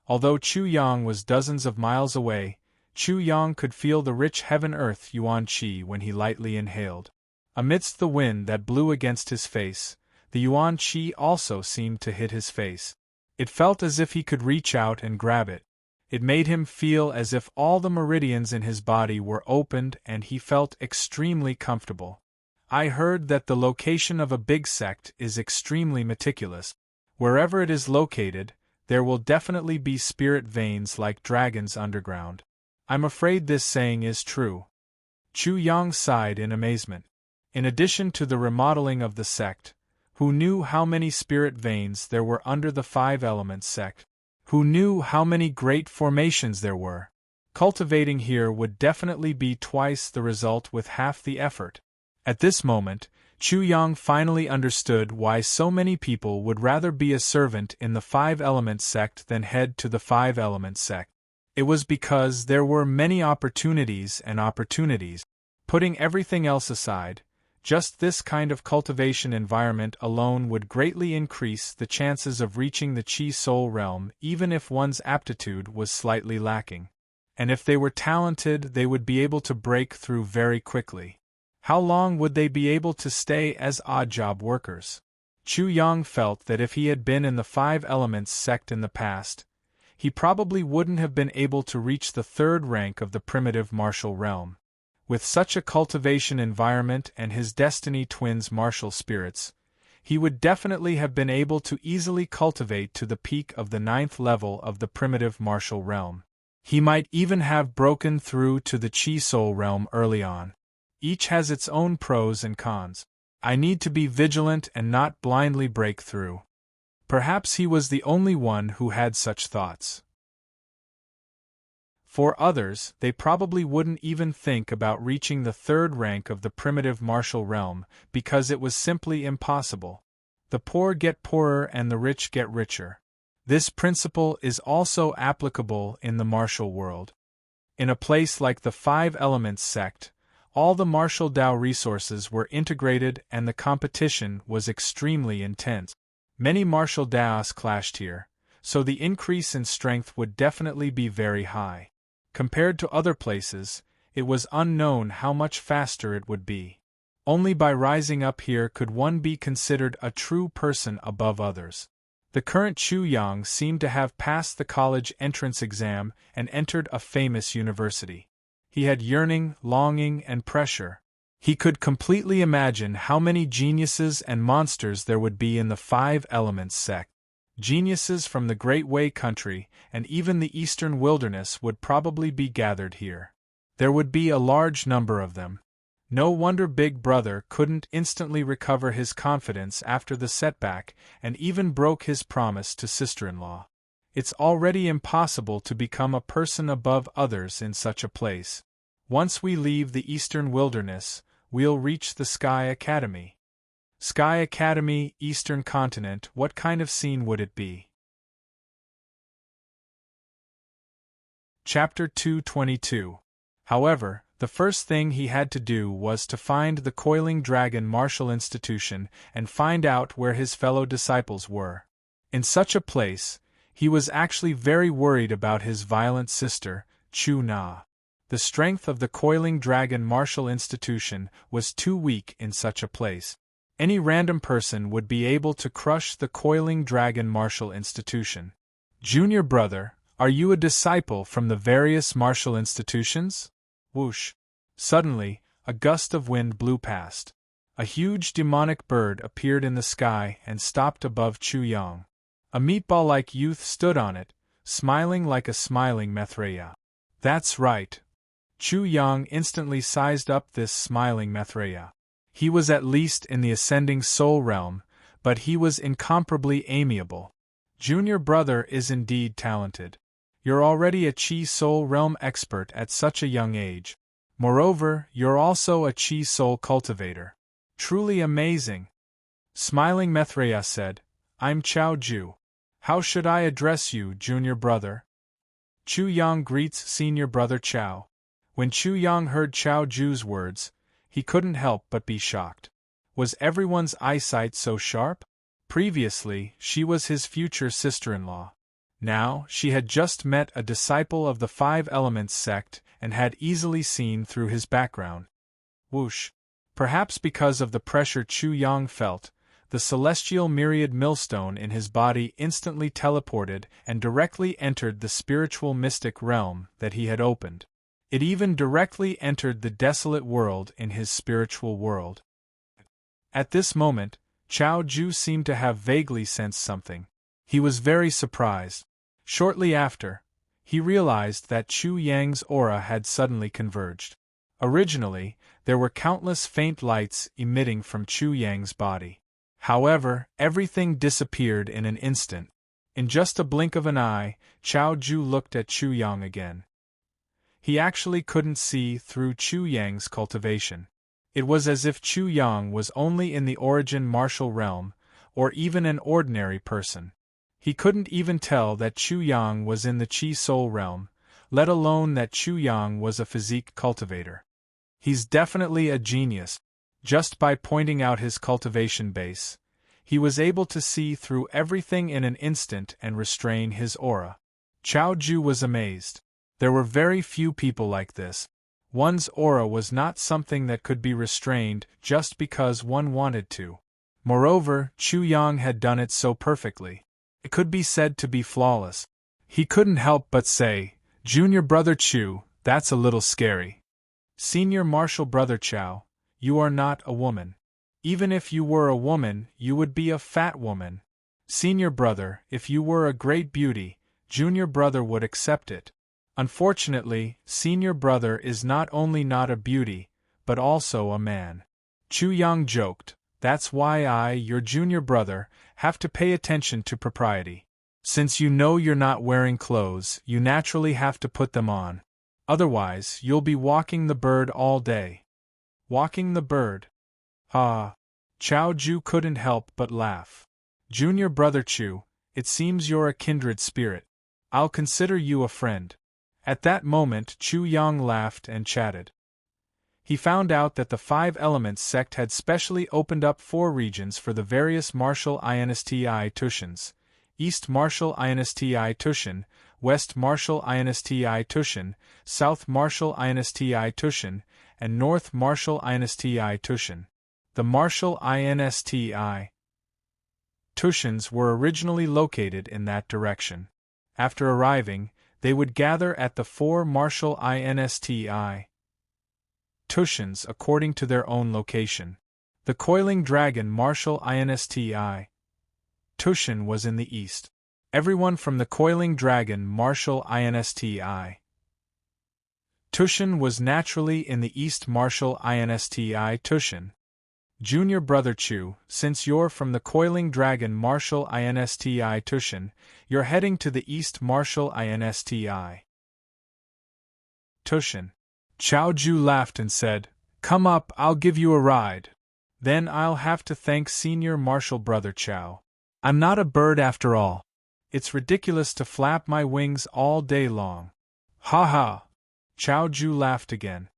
Speaker 1: Although Chu Yang was dozens of miles away, Chu Yang could feel the rich heaven-earth yuan qi when he lightly inhaled. Amidst the wind that blew against his face, the yuan qi also seemed to hit his face. It felt as if he could reach out and grab it. It made him feel as if all the meridians in his body were opened and he felt extremely comfortable. I heard that the location of a big sect is extremely meticulous. Wherever it is located, there will definitely be spirit veins like dragons underground. I'm afraid this saying is true. Chu Yang sighed in amazement. In addition to the remodeling of the sect, who knew how many spirit veins there were under the 5 Elements sect? Who knew how many great formations there were? Cultivating here would definitely be twice the result with half the effort. At this moment, Chu Yang finally understood why so many people would rather be a servant in the 5 Elements sect than head to the 5 Elements sect. It was because there were many opportunities and opportunities. Putting everything else aside, just this kind of cultivation environment alone would greatly increase the chances of reaching the Qi Soul realm even if one's aptitude was slightly lacking. And if they were talented, they would be able to break through very quickly. How long would they be able to stay as odd job workers? Chu Yang felt that if he had been in the 5 Elements sect in the past, he probably wouldn't have been able to reach the 3rd rank of the primitive martial realm. With such a cultivation environment and his Destiny Twins martial spirits, he would definitely have been able to easily cultivate to the peak of the 9th level of the primitive martial realm. He might even have broken through to the Chi Soul realm early on. Each has its own pros and cons. I need to be vigilant and not blindly break through. Perhaps he was the only one who had such thoughts. For others, they probably wouldn't even think about reaching the third rank of the primitive martial realm, because it was simply impossible. The poor get poorer and the rich get richer. This principle is also applicable in the martial world. In a place like the Five Elements sect, all the martial Dao resources were integrated and the competition was extremely intense. Many martial Daos clashed here, so the increase in strength would definitely be very high. Compared to other places, it was unknown how much faster it would be. Only by rising up here could one be considered a true person above others. The current Chu Yang seemed to have passed the college entrance exam and entered a famous university. He had yearning, longing, and pressure. He could completely imagine how many geniuses and monsters there would be in the Five Elements sect. Geniuses from the Great Way country and even the Eastern Wilderness would probably be gathered here. There would be a large number of them. No wonder Big Brother couldn't instantly recover his confidence after the setback and even broke his promise to sister-in-law. It's already impossible to become a person above others in such a place. Once we leave the Eastern Wilderness, we'll reach the Sky Academy. Sky Academy, Eastern Continent, what kind of scene would it be? Chapter 222. However, the first thing he had to do was to find the Coiling Dragon Martial Institution and find out where his fellow disciples were. In such a place, he was actually very worried about his violent sister, Chu Na. The strength of the Coiling Dragon Martial Institution was too weak in such a place. Any random person would be able to crush the Coiling Dragon Martial Institution. Junior brother, are you a disciple from the various martial institutions? Whoosh! Suddenly, a gust of wind blew past. A huge demonic bird appeared in the sky and stopped above Chu Yang. A meatball-like youth stood on it, smiling like a smiling Maitreya. That's right. Chu Yang instantly sized up this smiling Maitreya. He was at least in the ascending soul realm, but he was incomparably amiable. Junior brother is indeed talented. You're already a Chi Soul realm expert at such a young age. Moreover, you're also a Chi Soul cultivator. Truly amazing. Smiling Maitreya said, I'm Chao Ju. How should I address you, junior brother? Chu Yang greets senior brother Chao. When Chu Yang heard Chao Ju's words, he couldn't help but be shocked. Was everyone's eyesight so sharp? Previously, she was his future sister-in-law. Now, she had just met a disciple of the Five Elements sect and had easily seen through his background. Whoosh! Perhaps because of the pressure Chu Yang felt, the celestial myriad millstone in his body instantly teleported and directly entered the spiritual mystic realm that he had opened. It even directly entered the desolate world in his spiritual world. At this moment, Chao Ju seemed to have vaguely sensed something. He was very surprised. Shortly after, he realized that Chu Yang's aura had suddenly converged. Originally, there were countless faint lights emitting from Chu Yang's body. However, everything disappeared in an instant. In just a blink of an eye, Chao Ju looked at Chu Yang again. He actually couldn't see through Chu Yang's cultivation. It was as if Chu Yang was only in the origin martial realm, or even an ordinary person. He couldn't even tell that Chu Yang was in the Chi Soul realm, let alone that Chu Yang was a physique cultivator. He's definitely a genius. Just by pointing out his cultivation base, he was able to see through everything in an instant and restrain his aura. Chao Ju was amazed. There were very few people like this. One's aura was not something that could be restrained just because one wanted to. Moreover, Chu Yang had done it so perfectly. It could be said to be flawless. He couldn't help but say, Junior brother Chu, that's a little scary. Senior martial brother Chao, you are not a woman. Even if you were a woman, you would be a fat woman. Senior brother, if you were a great beauty, junior brother would accept it. Unfortunately, senior brother is not only not a beauty, but also a man. Chu Yang joked, that's why I, your junior brother, have to pay attention to propriety. Since you know you're not wearing clothes, you naturally have to put them on. Otherwise, you'll be walking the bird all day. Walking the bird? Ah. Chao Ju couldn't help but laugh. Junior brother Chu, it seems you're a kindred spirit. I'll consider you a friend. At that moment Chu Yang laughed and chatted. He found out that the Five Elements sect had specially opened up 4 regions for the various martial insti Tushens: East Martial Insti Tushen, West Martial Insti Tushen, South Martial Insti Tushen, and North Martial Insti Tushen. The Martial Insti Tushens were originally located in that direction. After arriving, they would gather at the 4 Martial Insti Tushens according to their own location. The Coiling Dragon Martial Insti Tushen was in the east. Everyone from the Coiling Dragon Martial Insti Tushen was naturally in the East Martial Insti Tushen. Junior brother Chu, since you're from the Coiling Dragon Martial Insti Tushen, you're heading to the East Martial Insti Tushen. Chao Ju laughed and said, "Come up, I'll give you a ride. Then I'll have to thank senior martial brother Chao. I'm not a bird after all. It's ridiculous to flap my wings all day long." Ha ha! Chao Ju laughed again.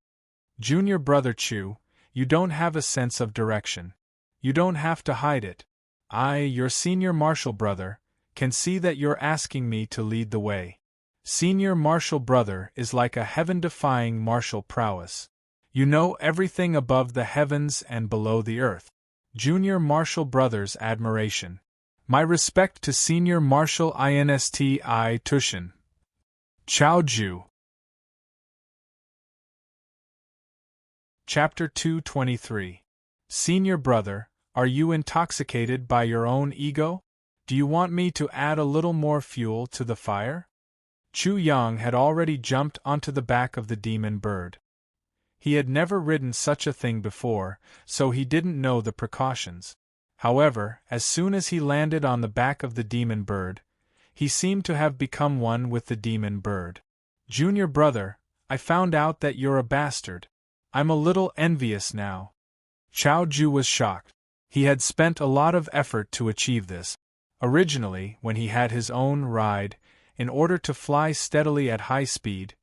Speaker 1: Junior brother Chu, you don't have a sense of direction. You don't have to hide it. I, your senior martial brother, can see that you're asking me to lead the way. Senior martial brother is like a heaven-defying martial prowess. You know everything above the heavens and below the earth. Junior martial brother's admiration. My respect to senior martial Insti Tushen. Chao Ju. Chapter 223. Senior brother, are you intoxicated by your own ego? Do you want me to add a little more fuel to the fire? Chu Yang had already jumped onto the back of the demon bird. He had never ridden such a thing before, so he didn't know the precautions. However, as soon as he landed on the back of the demon bird, he seemed to have become one with the demon bird. Junior brother, I found out that you're a bastard. I'm a little envious now. Chao Ju was shocked. He had spent a lot of effort to achieve this. Originally, when he had his own ride, in order to fly steadily at high speed,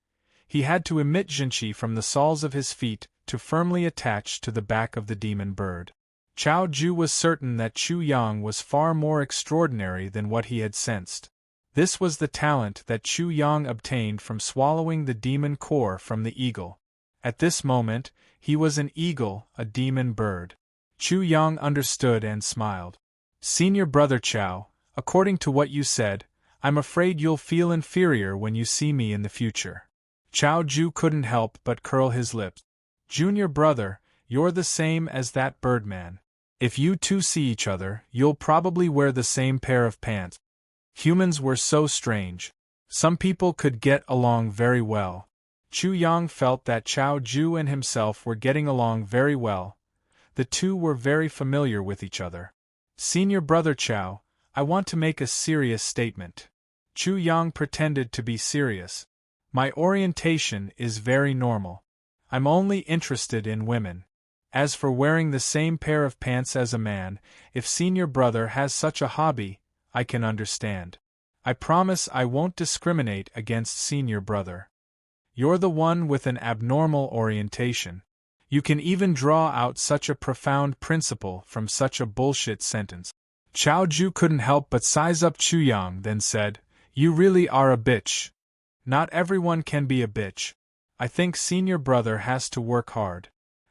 Speaker 1: he had to emit Jinqi from the soles of his feet to firmly attach to the back of the demon bird. Chao Ju was certain that Chu Yang was far more extraordinary than what he had sensed. This was the talent that Chu Yang obtained from swallowing the demon core from the eagle. At this moment, he was an eagle, a demon bird. Chu Yang understood and smiled. Senior brother Chao, according to what you said, I'm afraid you'll feel inferior when you see me in the future. Chao Ju couldn't help but curl his lips. Junior brother, you're the same as that birdman. If you two see each other, you'll probably wear the same pair of pants. Humans were so strange. Some people could get along very well. Chu Yang felt that Chao Ju and himself were getting along very well. The two were very familiar with each other. Senior brother Chao, I want to make a serious statement. Chu Yang pretended to be serious. My orientation is very normal. I'm only interested in women. As for wearing the same pair of pants as a man, if senior brother has such a hobby, I can understand. I promise I won't discriminate against senior brother. You're the one with an abnormal orientation. You can even draw out such a profound principle from such a bullshit sentence. Chao Ju couldn't help but size up Chu Yang, then said, You really are a bitch. Not everyone can be a bitch. I think senior brother has to work hard.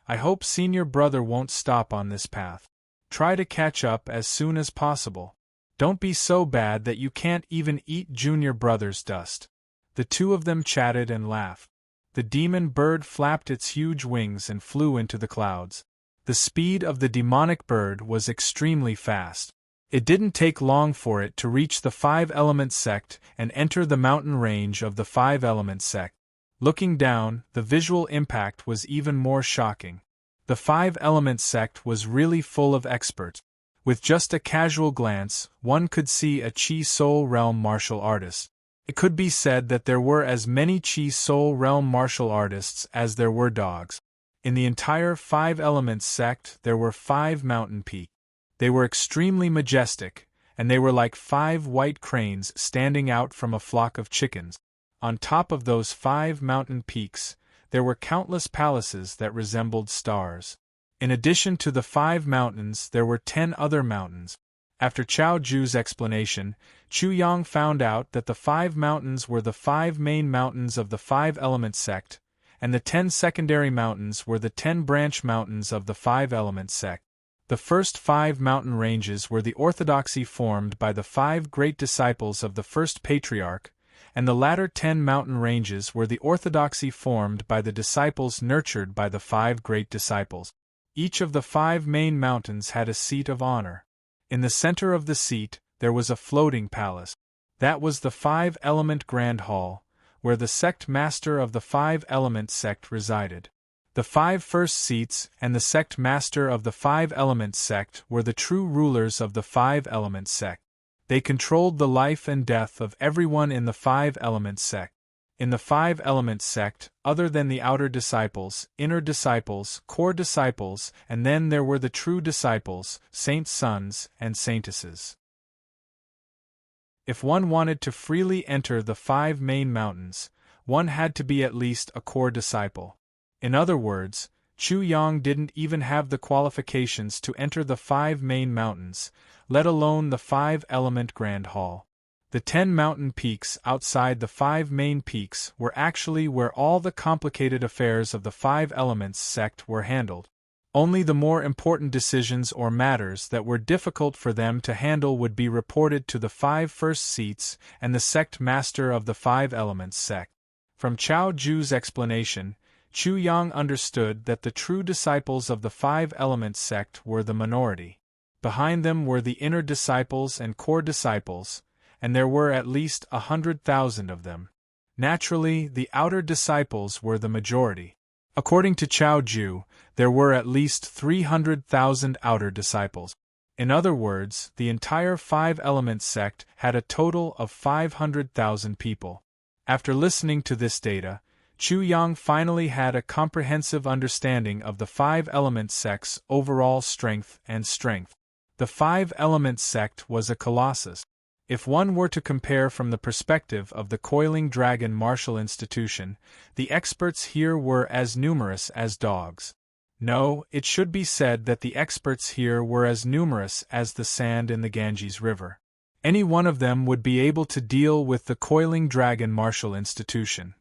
Speaker 1: I hope senior brother won't stop on this path. Try to catch up as soon as possible. Don't be so bad that you can't even eat junior brother's dust. The two of them chatted and laughed. The demon bird flapped its huge wings and flew into the clouds. The speed of the demonic bird was extremely fast. It didn't take long for it to reach the five-element sect and enter the mountain range of the five-element sect. Looking down, the visual impact was even more shocking. The five-element sect was really full of experts. With just a casual glance, one could see a Chi Soul Realm martial artist. It could be said that there were as many Chi Soul Realm martial artists as there were dogs. In the entire Five Elements sect there were 5 mountain peaks. They were extremely majestic, and they were like 5 white cranes standing out from a flock of chickens. On top of those 5 mountain peaks, there were countless palaces that resembled stars. In addition to the 5 mountains there were 10 other mountains. After Chao Ju's explanation, Chu Yang found out that the 5 mountains were the 5 main mountains of the Five-Element sect, and the 10 secondary mountains were the 10 branch mountains of the Five-Element sect. The first 5 mountain ranges were the orthodoxy formed by the 5 great disciples of the first patriarch, and the latter 10 mountain ranges were the orthodoxy formed by the disciples nurtured by the 5 great disciples. Each of the 5 main mountains had a seat of honor. In the center of the seat, there was a floating palace. That was the Five-Element Grand Hall, where the sect master of the Five-Element sect resided. The 5 first seats and the sect master of the Five-Element sect were the true rulers of the Five-Element sect. They controlled the life and death of everyone in the Five-Element sect. In the Five-Element sect, other than the outer disciples, inner disciples, core disciples, and then there were the true disciples, saints' sons, and saintesses. If one wanted to freely enter the 5 main mountains, one had to be at least a core disciple. In other words, Chu Yang didn't even have the qualifications to enter the 5 main mountains, let alone the Five-Element Grand Hall. The 10 mountain peaks outside the 5 main peaks were actually where all the complicated affairs of the Five Elements sect were handled. Only the more important decisions or matters that were difficult for them to handle would be reported to the 5 first seats and the sect master of the Five Elements sect. From Chao Ju's explanation, Chu Yang understood that the true disciples of the Five Elements sect were the minority. Behind them were the inner disciples and core disciples, and there were at least 100,000 of them. Naturally, the outer disciples were the majority. According to Chao Ju, there were at least 300,000 outer disciples. In other words, the entire Five-Element sect had a total of 500,000 people. After listening to this data, Chu Yang finally had a comprehensive understanding of the Five-Element sect's overall strength and strength. The Five-Element sect was a colossus. If one were to compare from the perspective of the Coiling Dragon Martial Institution, the experts here were as numerous as dogs. No, it should be said that the experts here were as numerous as the sand in the Ganges River. Any one of them would be able to deal with the Coiling Dragon Martial Institution.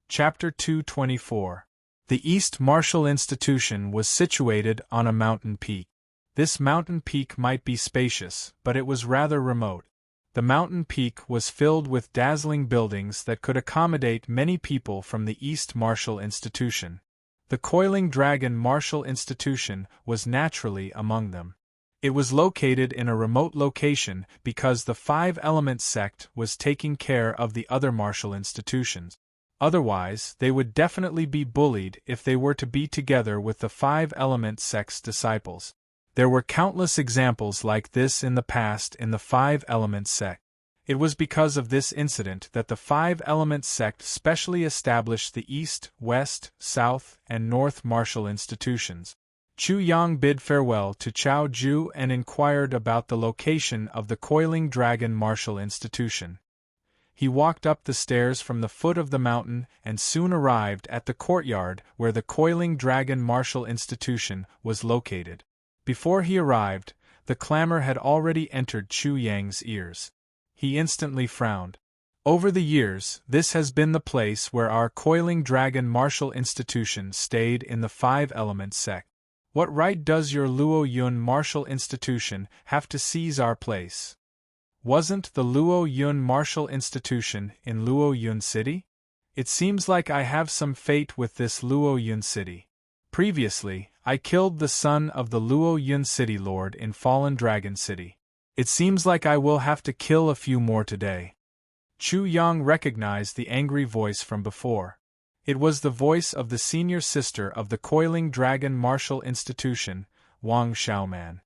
Speaker 1: Chapter 224. The East Martial Institution was situated on a mountain peak. This mountain peak might be spacious, but it was rather remote. The mountain peak was filled with dazzling buildings that could accommodate many people from the East Martial Institution. The Coiling Dragon Martial Institution was naturally among them. It was located in a remote location because the Five-Element sect was taking care of the other martial institutions. Otherwise, they would definitely be bullied if they were to be together with the Five-Element sect's disciples. There were countless examples like this in the past in the Five-Element sect. It was because of this incident that the Five-Element sect specially established the East, West, South, and North martial institutions. Chu Yang bid farewell to Chao Ju and inquired about the location of the Coiling Dragon Martial Institution. He walked up the stairs from the foot of the mountain and soon arrived at the courtyard where the Coiling Dragon Martial Institution was located. Before he arrived, the clamor had already entered Chu Yang's ears. He instantly frowned. Over the years, this has been the place where our Coiling Dragon Martial Institution stayed in the Five-Element sect. What right does your Luo Yun Martial Institution have to seize our place? Wasn't the Luo Yun Martial Institution in Luo Yun City? It seems like I have some fate with this Luo Yun City. Previously, I killed the son of the Luo Yun City Lord in Fallen Dragon City. It seems like I will have to kill a few more today. Chu Yang recognized the angry voice from before. It was the voice of the senior sister of the Coiling Dragon Martial Institution, Wang Xiaoman.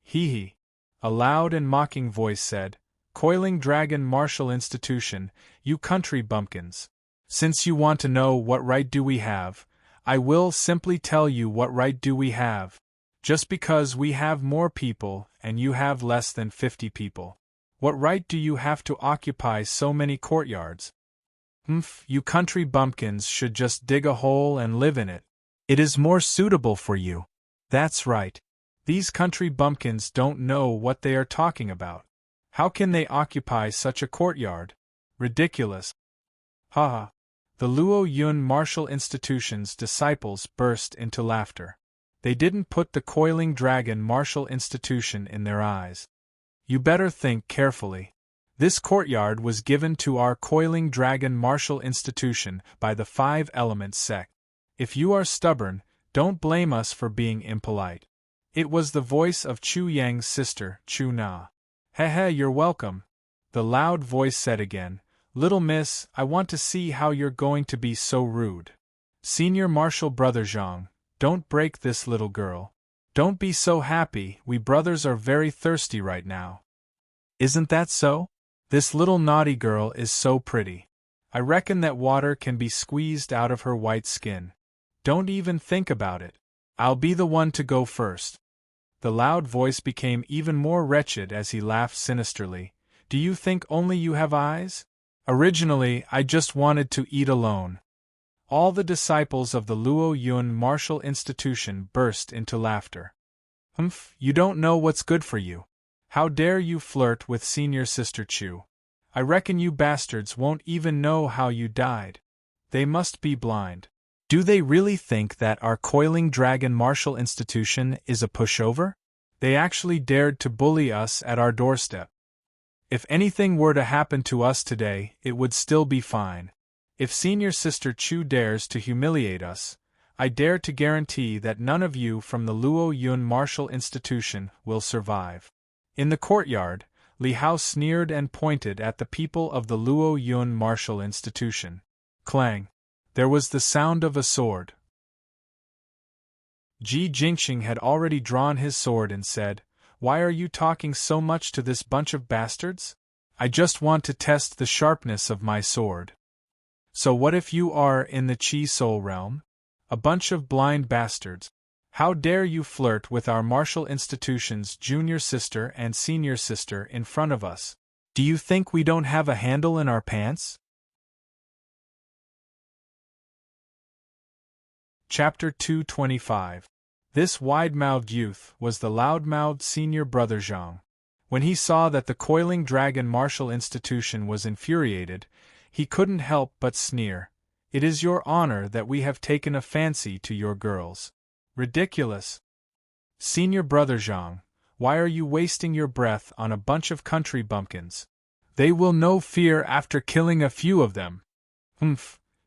Speaker 1: Hee. A loud and mocking voice said, Coiling Dragon Martial Institution, you country bumpkins. Since you want to know what right do we have, I will simply tell you what right do we have. Just because we have more people and you have less than 50 people. What right do you have to occupy so many courtyards? You country bumpkins should just dig a hole and live in it. It is more suitable for you. That's right. These country bumpkins don't know what they are talking about. How can they occupy such a courtyard? Ridiculous. Haha. The Luo Yun Martial Institution's disciples burst into laughter. They didn't put the Coiling Dragon Martial Institution in their eyes. You better think carefully. This courtyard was given to our Coiling Dragon Martial Institution by the Five Elements sect. If you are stubborn, don't blame us for being impolite. It was the voice of Chu Yang's sister, Chu Na. Hehe, you're welcome. The loud voice said again, Little miss, I want to see how you're going to be so rude. Senior Martial Brother Zhang, don't break this little girl. Don't be so happy, we brothers are very thirsty right now. Isn't that so? This little naughty girl is so pretty. I reckon that water can be squeezed out of her white skin. Don't even think about it. I'll be the one to go first. The loud voice became even more wretched as he laughed sinisterly. Do you think only you have eyes? Originally, I just wanted to eat alone. All the disciples of the Luo Yun Martial Institution burst into laughter. You don't know what's good for you. How dare you flirt with Senior Sister Chu? I reckon you bastards won't even know how you died. They must be blind. Do they really think that our Coiling Dragon Martial Institution is a pushover? They actually dared to bully us at our doorstep. If anything were to happen to us today, it would still be fine. If Senior Sister Chu dares to humiliate us, I dare to guarantee that none of you from the Luo Yun Martial Institution will survive. In the courtyard, Li Hao sneered and pointed at the people of the Luo Yun Martial Institution. Clang! There was the sound of a sword. Ji Jingxing had already drawn his sword and said, Why are you talking so much to this bunch of bastards? I just want to test the sharpness of my sword. So what if you are in the Chi Soul realm? A bunch of blind bastards. How dare you flirt with our martial institution's junior sister and senior sister in front of us? Do you think we don't have a handle in our pants? Chapter 225. This wide-mouthed youth was the loud-mouthed senior brother Zhang. When he saw that the Coiling Dragon Martial Institution was infuriated, he couldn't help but sneer. It is your honor that we have taken a fancy to your girls. Ridiculous. Senior brother Zhang, why are you wasting your breath on a bunch of country bumpkins? They will know fear after killing a few of them.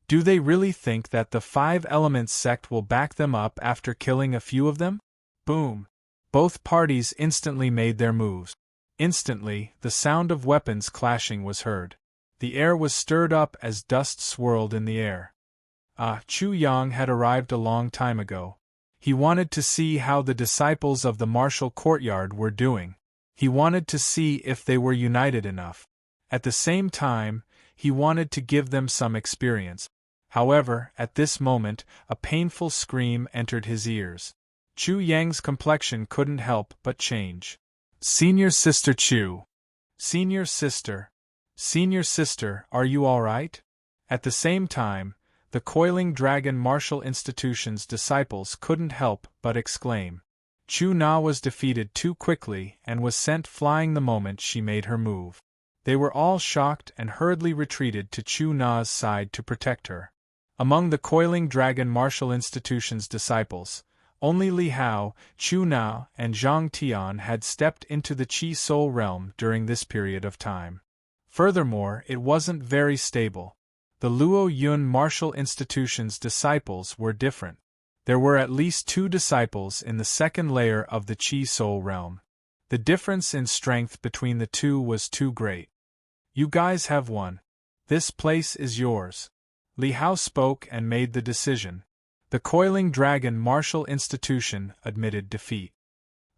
Speaker 1: Do they really think that the Five Elements sect will back them up after killing a few of them? Boom! Both parties instantly made their moves. Instantly, the sound of weapons clashing was heard. The air was stirred up as dust swirled in the air. Chu Yang had arrived a long time ago. He wanted to see how the disciples of the martial courtyard were doing. He wanted to see if they were united enough. At the same time, he wanted to give them some experience. However, at this moment, a painful scream entered his ears. Chu Yang's complexion couldn't help but change. Senior Sister Chu! Senior Sister! Senior Sister, are you all right? At the same time, the Coiling Dragon Martial Institution's disciples couldn't help but exclaim. Chu Na was defeated too quickly and was sent flying the moment she made her move. They were all shocked and hurriedly retreated to Chu Na's side to protect her. Among the Coiling Dragon Martial Institution's disciples, only Li Hao, Chu Na, and Zhang Tian had stepped into the Chi Soul realm during this period of time. Furthermore, it wasn't very stable. The Luo Yun Martial Institution's disciples were different. There were at least 2 disciples in the second layer of the Chi Soul realm. The difference in strength between the two was too great. You guys have won. This place is yours. Li Hao spoke and made the decision. The Coiling Dragon Martial Institution admitted defeat.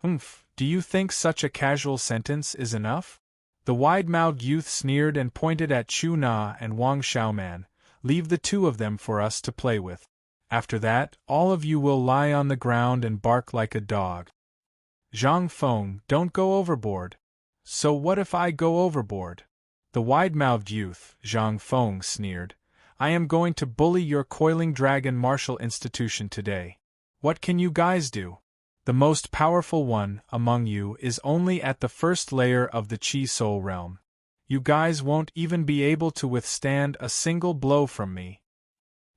Speaker 1: Do you think such a casual sentence is enough? The wide-mouthed youth sneered and pointed at Chu Na and Wang Xiaoman. Leave the 2 of them for us to play with. After that, all of you will lie on the ground and bark like a dog. Zhang Feng, don't go overboard. So what if I go overboard? The wide-mouthed youth, Zhang Feng, sneered. I am going to bully your Coiling Dragon Martial Institution today. What can you guys do? The most powerful one among you is only at the first layer of the Chi Soul realm. You guys won't even be able to withstand a single blow from me.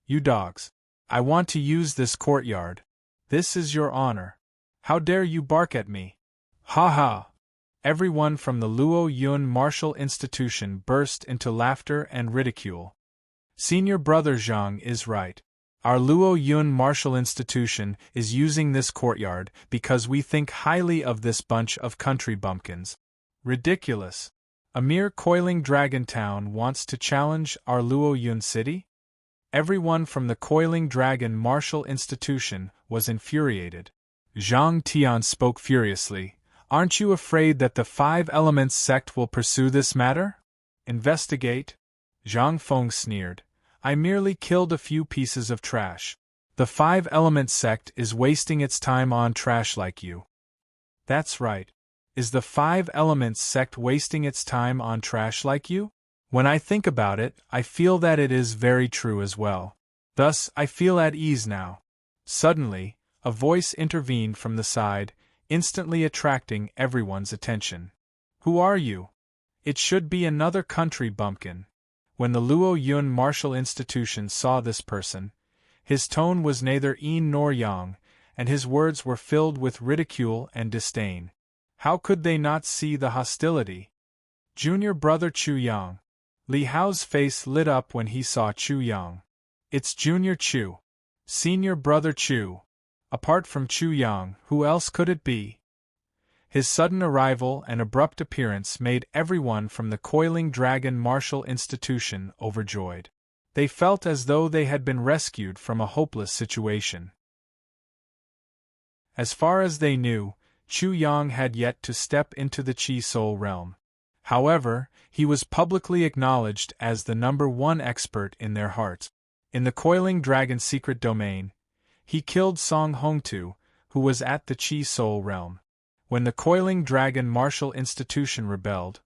Speaker 1: You dogs. I want to use this courtyard. This is your honor. How dare you bark at me? Ha ha! Everyone from the Luo Yun Martial Institution burst into laughter and ridicule. Senior brother Zhang is right. Our Luo Yun Martial Institution is using this courtyard because we think highly of this bunch of country bumpkins. Ridiculous. A mere Coiling Dragon town wants to challenge our Luo Yun city? Everyone from the Coiling Dragon Martial Institution was infuriated. Zhang Tian spoke furiously. Aren't you afraid that the 5 Elements sect will pursue this matter? Investigate? Zhang Feng sneered. I merely killed a few pieces of trash. The 5 Elements sect is wasting its time on trash like you. That's right. Is the 5 Elements sect wasting its time on trash like you? When I think about it, I feel that it is very true as well. Thus, I feel at ease now. Suddenly, a voice intervened from the side, instantly attracting everyone's attention. Who are you? It should be another country bumpkin. When the Luo Yun Martial Institution saw this person, his tone was neither yin nor yang, and his words were filled with ridicule and disdain. How could they not see the hostility? Junior brother Chu Yang. Li Hao's face lit up when he saw Chu Yang. It's Junior Chu. Senior brother Chu. Apart from Chu Yang, who else could it be? His sudden arrival and abrupt appearance made everyone from the Coiling Dragon Martial Institution overjoyed. They felt as though they had been rescued from a hopeless situation. As far as they knew, Chu Yang had yet to step into the Chi Soul realm. However, he was publicly acknowledged as the #1 expert in their hearts. In the Coiling Dragon secret domain, he killed Song Hongtu, who was at the Chi Soul realm. When the Coiling Dragon Martial Institution rebelled,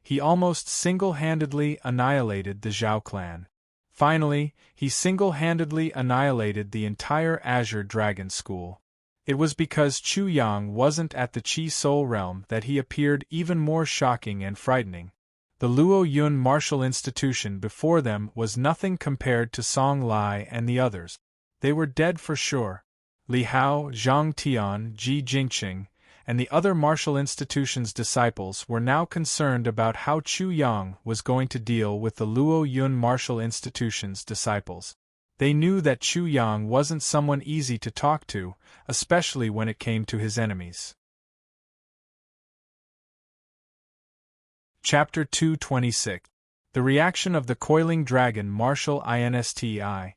Speaker 1: he almost single-handedly annihilated the Zhao clan. Finally, he single-handedly annihilated the entire Azure Dragon School. It was because Chu Yang wasn't at the Chi Soul realm that he appeared even more shocking and frightening. The Luo Yun Martial Institution before them was nothing compared to Song Lai and the others. They were dead for sure. Li Hao, Zhang Tian, Ji Jingqing, and the other martial institution's disciples were now concerned about how Chu Yang was going to deal with the Luo Yun Martial Institution's disciples. They knew that Chu Yang wasn't someone easy to talk to, especially when it came to his enemies. Chapter 226. The Reaction of the Coiling Dragon Martial Insti.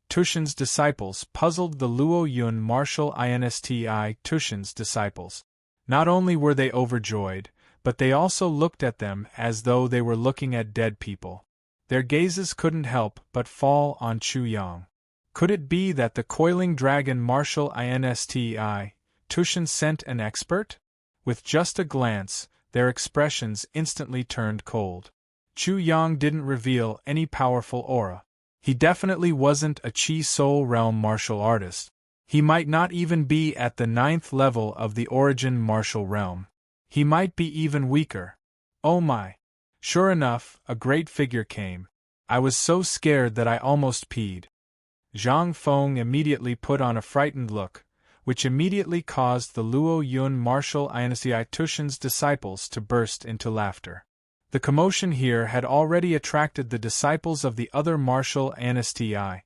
Speaker 1: Tushan's disciples puzzled the Luo Yun Martial Insti. Tushan's disciples. Not only were they overjoyed, but they also looked at them as though they were looking at dead people. Their gazes couldn't help but fall on Chu Yang. Could it be that the Coiling Dragon Martial Insti. Tushan sent an expert? With just a glance, their expressions instantly turned cold. Chu Yang didn't reveal any powerful aura. He definitely wasn't a Chi Soul realm martial artist. He might not even be at the 9th level of the Origin martial realm. He might be even weaker. Oh my! Sure enough, a great figure came. I was so scared that I almost peed. Zhang Feng immediately put on a frightened look, which immediately caused the Luo Yun Martial Insti. Tushan's disciples to burst into laughter. The commotion here had already attracted the disciples of the other martial Insti.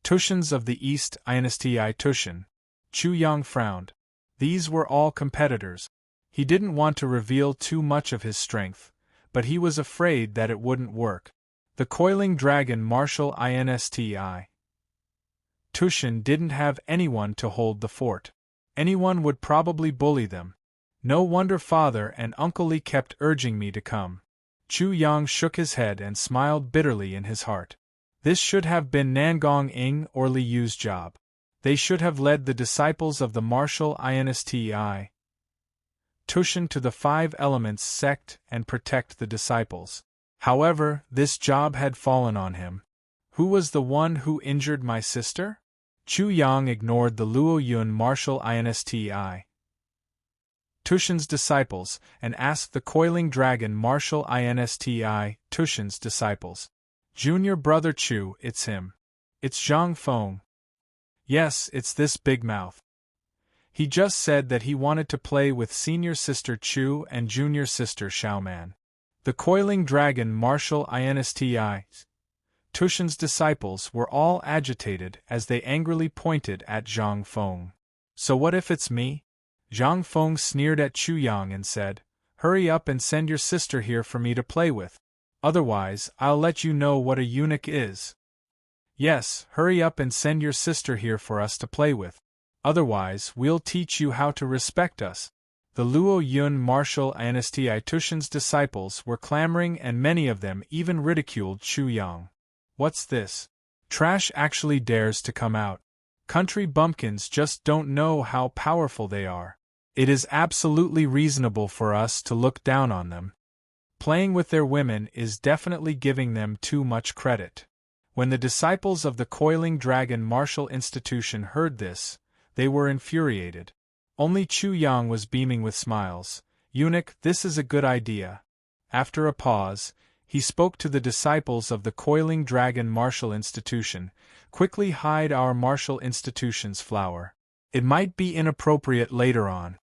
Speaker 1: Tushens of the East Insti Tushen. Chu Yang frowned. These were all competitors. He didn't want to reveal too much of his strength, but he was afraid that it wouldn't work. The coiling dragon martial Insti Tushen didn't have anyone to hold the fort. Anyone would probably bully them. No wonder father and Uncle Li kept urging me to come. Chu Yang shook his head and smiled bitterly in his heart. This should have been Nangong Ing or Li Yu's job. They should have led the disciples of the martial Insti Tushen to the Five Elements sect and protect the disciples. However, this job had fallen on him. Who was the one who injured my sister? Chu Yang ignored the Luo Yun martial Insti Tushen's disciples and asked the coiling dragon martial Insti Tushen's disciples. Junior brother Chu, it's him. It's Zhang Feng. Yes, it's this big mouth. He just said that he wanted to play with senior sister Chu and junior sister Xiaoman. The coiling dragon martial Insti Tushen's disciples were all agitated as they angrily pointed at Zhang Feng. So what if it's me? Zhang Feng sneered at Chu Yang and said, "Hurry up and send your sister here for me to play with. Otherwise, I'll let you know what a eunuch is." Yes, hurry up and send your sister here for us to play with. Otherwise, we'll teach you how to respect us. The Luo Yun martial Insti Tushen's disciples were clamoring and many of them even ridiculed Chu Yang. What's this? Trash actually dares to come out. Country bumpkins just don't know how powerful they are. It is absolutely reasonable for us to look down on them. Playing with their women is definitely giving them too much credit. When the disciples of the coiling dragon martial institution heard this, they were infuriated. Only Chu Yang was beaming with smiles. "Eunuch, this is a good idea." After a pause, he spoke to the disciples of the coiling dragon martial institution. "Quickly hide our martial institution's flower. It might be inappropriate later on."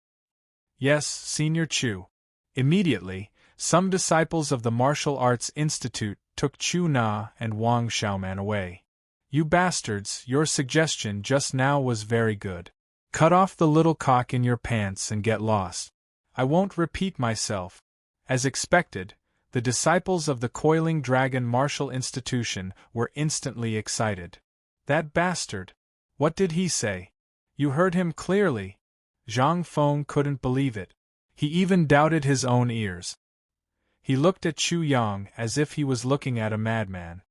Speaker 1: "Yes, Senior Chu." Immediately, some disciples of the Martial Arts Institute took Chu Na and Wang Xiaoman away. "You bastards, your suggestion just now was very good. Cut off the little cock in your pants and get lost. I won't repeat myself." As expected, the disciples of the coiling dragon martial institution were instantly excited. "That bastard! What did he say?" "You heard him clearly." Zhang Feng couldn't believe it. He even doubted his own ears. He looked at Chu Yang as if he was looking at a madman.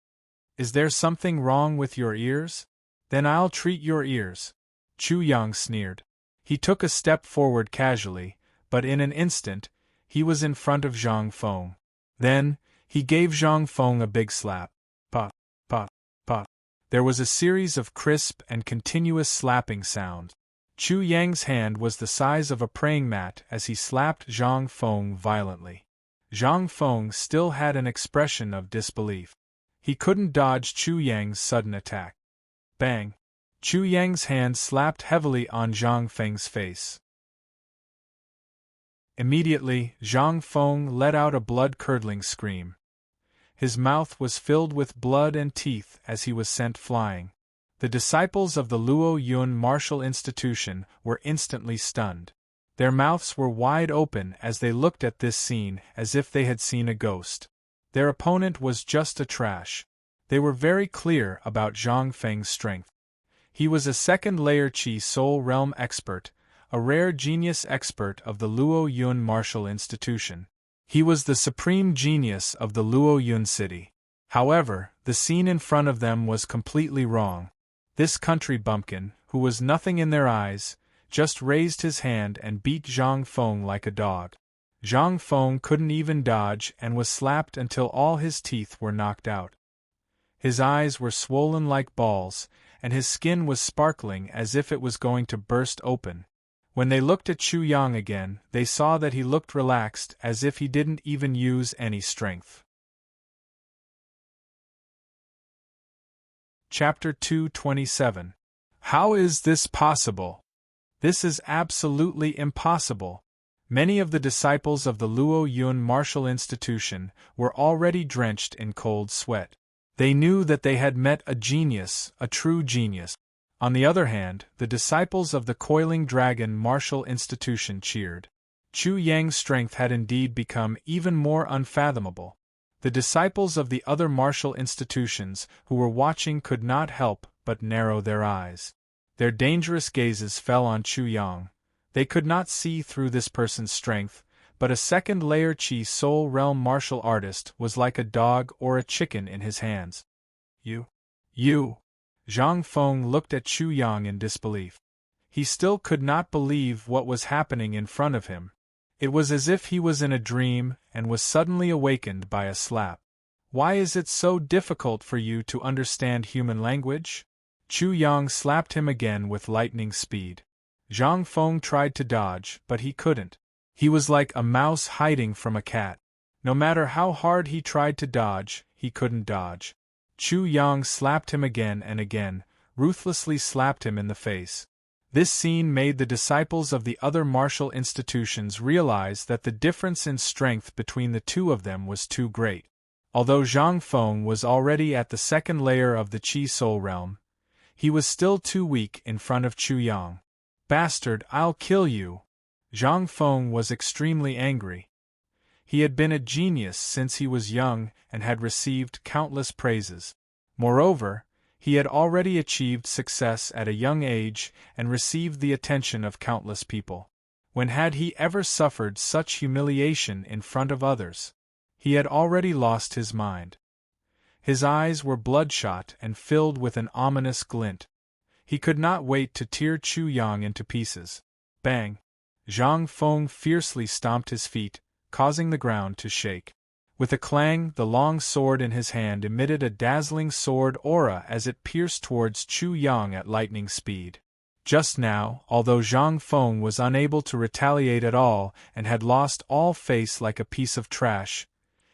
Speaker 1: "Is there something wrong with your ears? Then I'll treat your ears." Chu Yang sneered. He took a step forward casually, but in an instant, he was in front of Zhang Feng. Then, he gave Zhang Feng a big slap. Pa, pa, pa. There was a series of crisp and continuous slapping sounds. Chu Yang's hand was the size of a praying mat as he slapped Zhang Feng violently. Zhang Feng still had an expression of disbelief. He couldn't dodge Chu Yang's sudden attack. Bang! Chu Yang's hand slapped heavily on Zhang Feng's face. Immediately, Zhang Feng let out a blood-curdling scream. His mouth was filled with blood and teeth as he was sent flying. The disciples of the Luo Yun martial institution were instantly stunned. Their mouths were wide open as they looked at this scene as if they had seen a ghost. Their opponent was just a trash. They were very clear about Zhang Feng's strength. He was a second-layer Qi Soul Realm expert, a rare genius expert of the Luo Yun martial institution. He was the supreme genius of the Luo Yun city. However, the scene in front of them was completely wrong. This country bumpkin, who was nothing in their eyes, just raised his hand and beat Zhang Feng like a dog. Zhang Feng couldn't even dodge and was slapped until all his teeth were knocked out. His eyes were swollen like balls, and his skin was sparkling as if it was going to burst open. When they looked at Chu Yang again, they saw that he looked relaxed as if he didn't even use any strength. Chapter 227. How is this possible? This is absolutely impossible. Many of the disciples of the Luo Yun martial institution were already drenched in cold sweat. They knew that they had met a genius, a true genius. On the other hand, the disciples of the Coiling Dragon Martial Institution cheered. Chu Yang's strength had indeed become even more unfathomable. The disciples of the other martial institutions who were watching could not help but narrow their eyes. Their dangerous gazes fell on Chu Yang. They could not see through this person's strength, but a second-layer Chi Soul Realm martial artist was like a dog or a chicken in his hands. You. Zhang Feng looked at Chu Yang in disbelief. He still could not believe what was happening in front of him. It was as if he was in a dream and was suddenly awakened by a slap. Why is it so difficult for you to understand human language? Chu Yang slapped him again with lightning speed. Zhang Feng tried to dodge, but he couldn't. He was like a mouse hiding from a cat. No matter how hard he tried to dodge, he couldn't dodge. Chu Yang slapped him again and again, ruthlessly slapped him in the face. This scene made the disciples of the other martial institutions realize that the difference in strength between the two of them was too great. Although Zhang Feng was already at the second layer of the Chi Soul Realm, he was still too weak in front of Chu Yang. Bastard, I'll kill you! Zhang Feng was extremely angry. He had been a genius since he was young and had received countless praises. Moreover, he had already achieved success at a young age and received the attention of countless people. When had he ever suffered such humiliation in front of others? He had already lost his mind. His eyes were bloodshot and filled with an ominous glint. He could not wait to tear Chu Yang into pieces. Bang! Zhang Feng fiercely stomped his feet, causing the ground to shake. With a clang, the long sword in his hand emitted a dazzling sword aura as it pierced towards Chu Yang at lightning speed. Just now, although Zhang Feng was unable to retaliate at all and had lost all face like a piece of trash,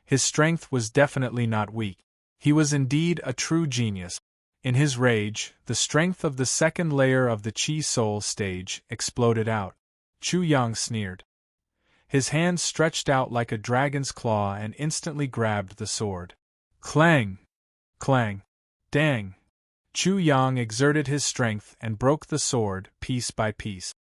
Speaker 1: his strength was definitely not weak. He was indeed a true genius. In his rage, the strength of the second layer of the Chi Soul stage exploded out. Chu Yang sneered. His hand stretched out like a dragon's claw and instantly grabbed the sword. Clang! Clang! Dang! Chu Yang exerted his strength and broke the sword, piece by piece.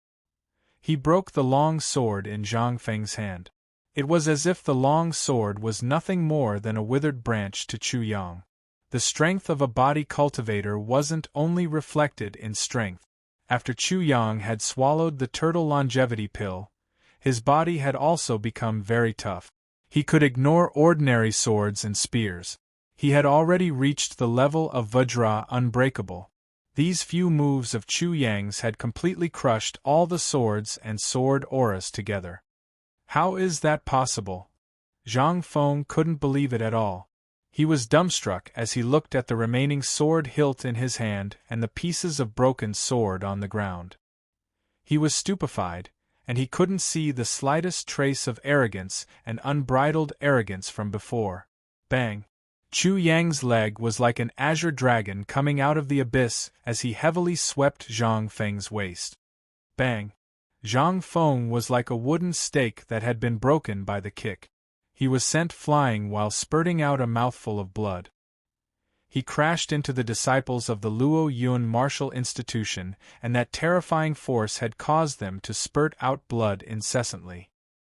Speaker 1: He broke the long sword in Zhang Feng's hand. It was as if the long sword was nothing more than a withered branch to Chu Yang. The strength of a body cultivator wasn't only reflected in strength. After Chu Yang had swallowed the turtle longevity pill, his body had also become very tough. He could ignore ordinary swords and spears. He had already reached the level of Vajra unbreakable. These few moves of Chu Yang's had completely crushed all the swords and sword auras together. How is that possible? Zhang Feng couldn't believe it at all. He was dumbstruck as he looked at the remaining sword hilt in his hand and the pieces of broken sword on the ground. He was stupefied, and he couldn't see the slightest trace of arrogance and unbridled arrogance from before. Bang! Chu Yang's leg was like an azure dragon coming out of the abyss as he heavily swept Zhang Feng's waist. Bang! Zhang Feng was like a wooden stake that had been broken by the kick. He was sent flying while spurting out a mouthful of blood. He crashed into the disciples of the Luo Yun Martial Institution, and that terrifying force had caused them to spurt out blood incessantly.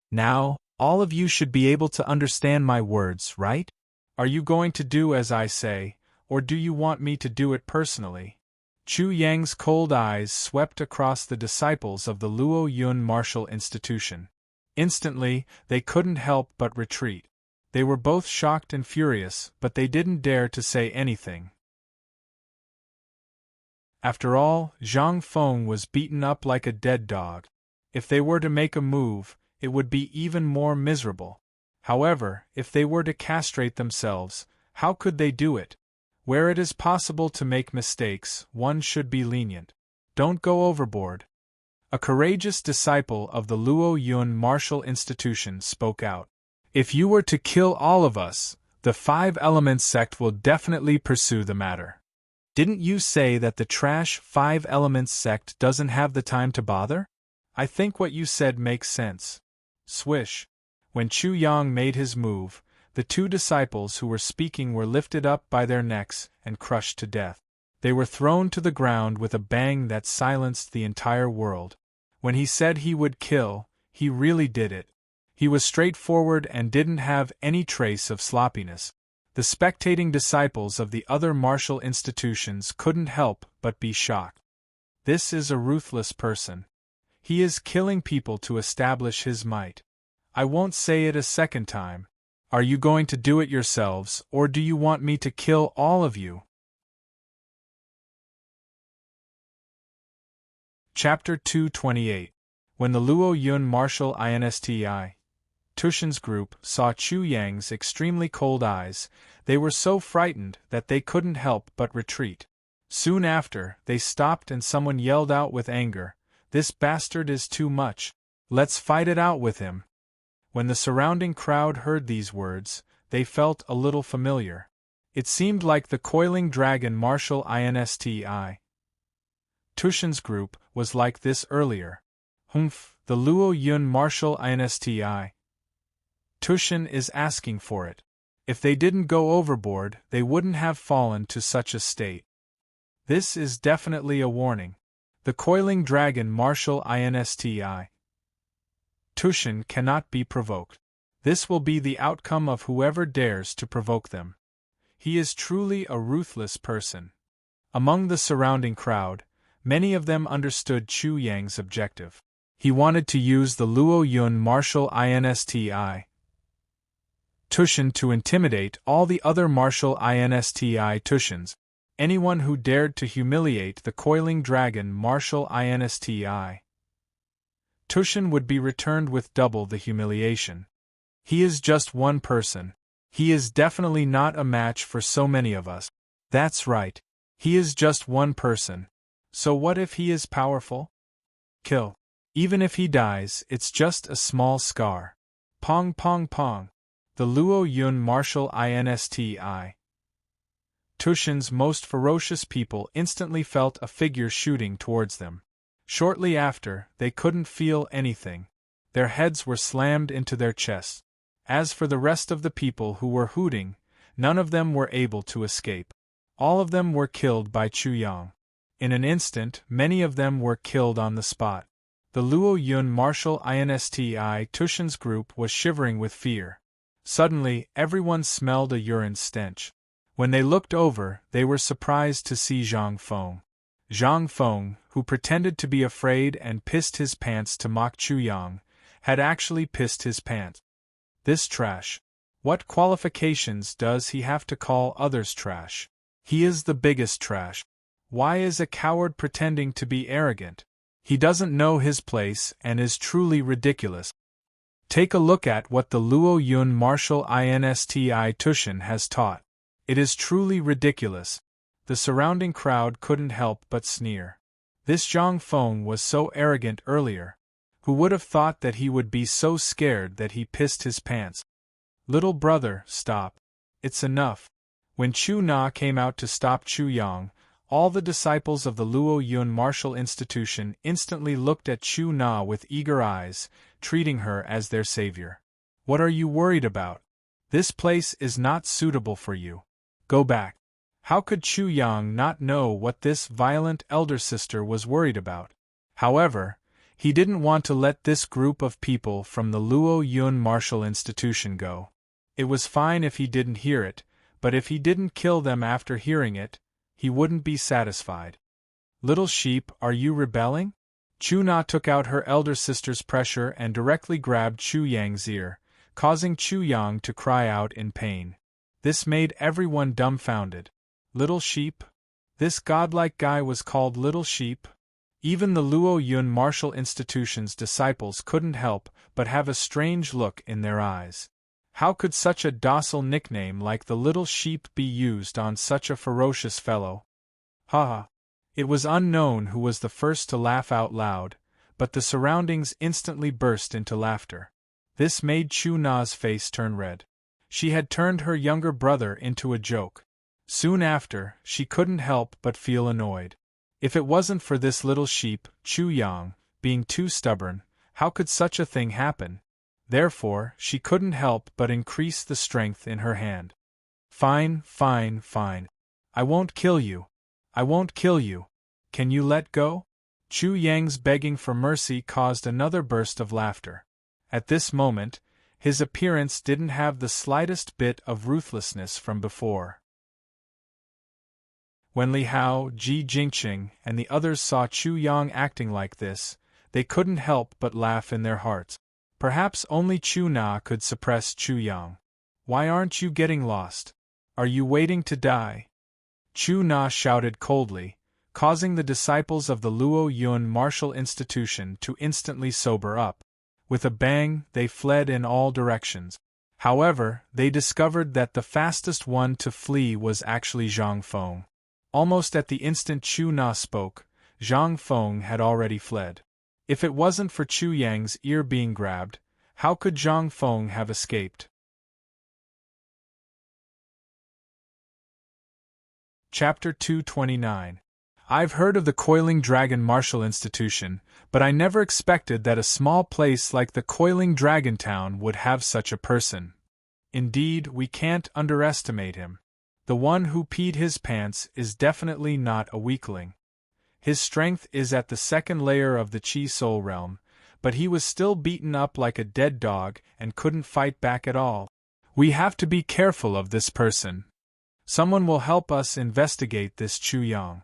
Speaker 1: Now, all of you should be able to understand my words, right? Are you going to do as I say, or do you want me to do it personally? Chu Yang's cold eyes swept across the disciples of the Luo Yun Martial Institution. Instantly, they couldn't help but retreat. They were both shocked and furious, but they didn't dare to say anything. After all, Zhang Feng was beaten up like a dead dog. If they were to make a move, it would be even more miserable. However, if they were to castrate themselves, how could they do it? Where it is possible to make mistakes, one should be lenient. Don't go overboard. A courageous disciple of the Luo Yun Martial Institution spoke out. If you were to kill all of us, the Five Elements sect will definitely pursue the matter. Didn't you say that the trash Five Elements sect doesn't have the time to bother? I think what you said makes sense. Swish. When Chu Yang made his move, The 2 disciples who were speaking were lifted up by their necks and crushed to death. They were thrown to the ground with a bang that silenced the entire world. When he said he would kill, he really did it. He was straightforward and didn't have any trace of sloppiness. The spectating disciples of the other martial institutions couldn't help but be shocked. This is a ruthless person. He is killing people to establish his might. I won't say it a second time. Are you going to do it yourselves, or do you want me to kill all of you? Chapter 228. When the Luo Yun martial insti Tushan's group saw Chu Yang's extremely cold eyes, they were so frightened that they couldn't help but retreat. Soon after, they stopped and someone yelled out with anger, "This bastard is too much. Let's fight it out with him." When the surrounding crowd heard these words, they felt a little familiar. It seemed like the coiling dragon martial insti Tushan's group was like this earlier. Humph, the Luo Yun martial insti Tushan is asking for it. If they didn't go overboard, they wouldn't have fallen to such a state. This is definitely a warning. The coiling dragon martial insti Tushan cannot be provoked. This will be the outcome of whoever dares to provoke them. He is truly a ruthless person. Among the surrounding crowd, many of them understood Chu Yang's objective. He wanted to use the Luo Yun martial insti Tushan to intimidate all the other martial insti Tushans. Anyone who dared to humiliate the coiling dragon martial insti Tushan would be returned with double the humiliation. He is just one person. He is definitely not a match for so many of us. That's right. He is just one person. So what if he is powerful? Kill. Even if he dies, it's just a small scar. Pong pong pong. The Luo Yun martial insti Tushan's most ferocious people instantly felt a figure shooting towards them. Shortly after, they couldn't feel anything. Their heads were slammed into their chests. As for the rest of the people who were hooting, none of them were able to escape. All of them were killed by Chu Yang. In an instant, many of them were killed on the spot. The Luo Yun martial insti Tushan's group was shivering with fear. Suddenly, everyone smelled a urine stench. When they looked over, they were surprised to see Zhang Feng. Zhang Feng, who pretended to be afraid and pissed his pants to mock Chu Yang, had actually pissed his pants. This trash. What qualifications does he have to call others trash? He is the biggest trash. Why is a coward pretending to be arrogant? He doesn't know his place and is truly ridiculous. Take a look at what the Luo Yun martial insti Tushan has taught. It is truly ridiculous. The surrounding crowd couldn't help but sneer. This Zhang Feng was so arrogant earlier. Who would have thought that he would be so scared that he pissed his pants? Little brother, stop. It's enough. When Chu Na came out to stop Chu Yang, all the disciples of the Luo Yun martial institution instantly looked at Chu Na with eager eyes, treating her as their savior. What are you worried about? This place is not suitable for you. Go back. How could Chu Yang not know what this violent elder sister was worried about? However, he didn't want to let this group of people from the Luo Yun martial institution go. It was fine if he didn't hear it, but if he didn't kill them after hearing it, he wouldn't be satisfied. Little sheep, are you rebelling? Chu Na took out her elder sister's pressure and directly grabbed Chu Yang's ear, causing Chu Yang to cry out in pain. This made everyone dumbfounded. Little sheep? This godlike guy was called Little Sheep? Even the Luo Yun martial institution's disciples couldn't help but have a strange look in their eyes. How could such a docile nickname like the Little Sheep be used on such a ferocious fellow? Ha ha! It was unknown who was the first to laugh out loud, but the surroundings instantly burst into laughter. This made Chu Na's face turn red. She had turned her younger brother into a joke. Soon after, she couldn't help but feel annoyed. If it wasn't for this little sheep, Chu Yang, being too stubborn, how could such a thing happen? Therefore, she couldn't help but increase the strength in her hand. Fine, fine, fine. I won't kill you. I won't kill you. Can you let go? Chu Yang's begging for mercy caused another burst of laughter. At this moment, his appearance didn't have the slightest bit of ruthlessness from before. When Li Hao, Ji Jingqing, and the others saw Chu Yang acting like this, they couldn't help but laugh in their hearts. Perhaps only Chu Na could suppress Chu Yang. Why aren't you getting lost? Are you waiting to die? Chu Na shouted coldly, causing the disciples of the Luo Yun martial institution to instantly sober up. With a bang, they fled in all directions. However, they discovered that the fastest one to flee was actually Zhang Feng. Almost at the instant Chu Na spoke, Zhang Feng had already fled. If it wasn't for Chu Yang's ear being grabbed, how could Zhang Feng have escaped? Chapter 229. I've heard of the Coiling Dragon Martial Institution, but I never expected that a small place like the Coiling Dragon Town would have such a person. Indeed, we can't underestimate him. The one who peed his pants is definitely not a weakling. His strength is at the second layer of the Chi Soul realm, but he was still beaten up like a dead dog and couldn't fight back at all. We have to be careful of this person. Someone will help us investigate this Chu Yang.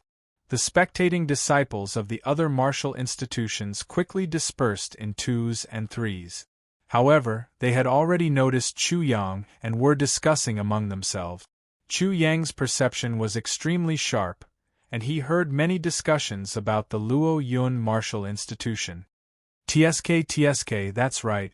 Speaker 1: The spectating disciples of the other martial institutions quickly dispersed in twos and threes. However, they had already noticed Chu Yang and were discussing among themselves. Chu Yang's perception was extremely sharp, and he heard many discussions about the Luo Yun martial institution. TSK, that's right.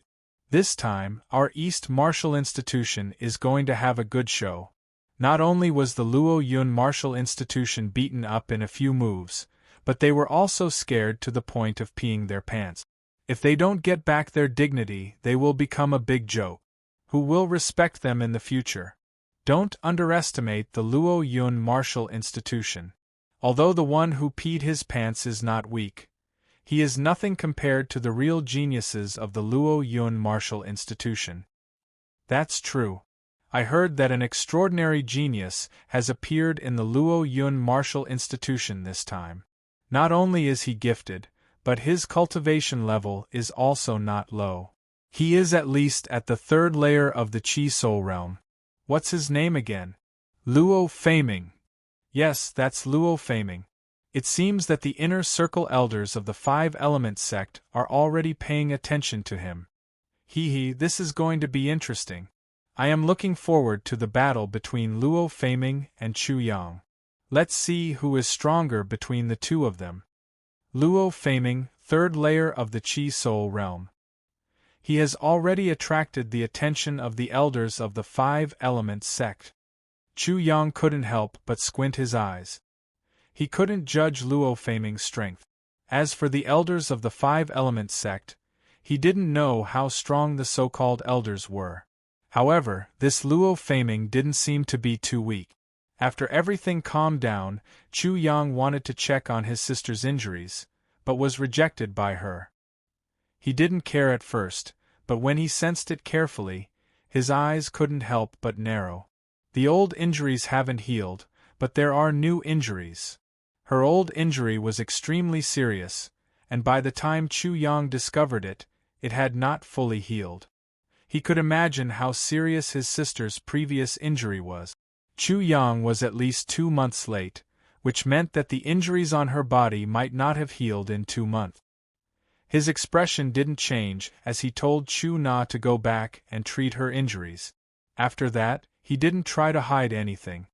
Speaker 1: This time, our East Martial Institution is going to have a good show. Not only was the Luo Yun martial institution beaten up in a few moves, but they were also scared to the point of peeing their pants. If they don't get back their dignity, they will become a big joke. Who will respect them in the future? Don't underestimate the Luo Yun martial institution. Although the one who peed his pants is not weak, he is nothing compared to the real geniuses of the Luo Yun martial institution. That's true. I heard that an extraordinary genius has appeared in the Luo Yun martial institution this time. Not only is he gifted, but his cultivation level is also not low. He is at least at the third layer of the Chi Soul realm. What's his name again? Luo Faming. Yes, that's Luo Faming. It seems that the inner circle elders of the Five Elements sect are already paying attention to him. This is going to be interesting. I am looking forward to the battle between Luo Faming and Chu Yang. Let's see who is stronger between the two of them. Luo Faming, third layer of the Chi Soul realm. He has already attracted the attention of the elders of the Five Elements sect. Chu Yang couldn't help but squint his eyes. He couldn't judge Luo Faming's strength. As for the elders of the Five Elements sect, he didn't know how strong the so-called elders were. However, this Luo Faming didn't seem to be too weak. After everything calmed down, Chu Yang wanted to check on his sister's injuries, but was rejected by her. He didn't care at first, but when he sensed it carefully, his eyes couldn't help but narrow. The old injuries haven't healed, but there are new injuries. Her old injury was extremely serious, and by the time Chu Yang discovered it, it had not fully healed. He could imagine how serious his sister's previous injury was. Chu Yang was at least 2 months late, which meant that the injuries on her body might not have healed in 2 months. His expression didn't change as he told Chu Na to go back and treat her injuries. After that, he didn't try to hide anything.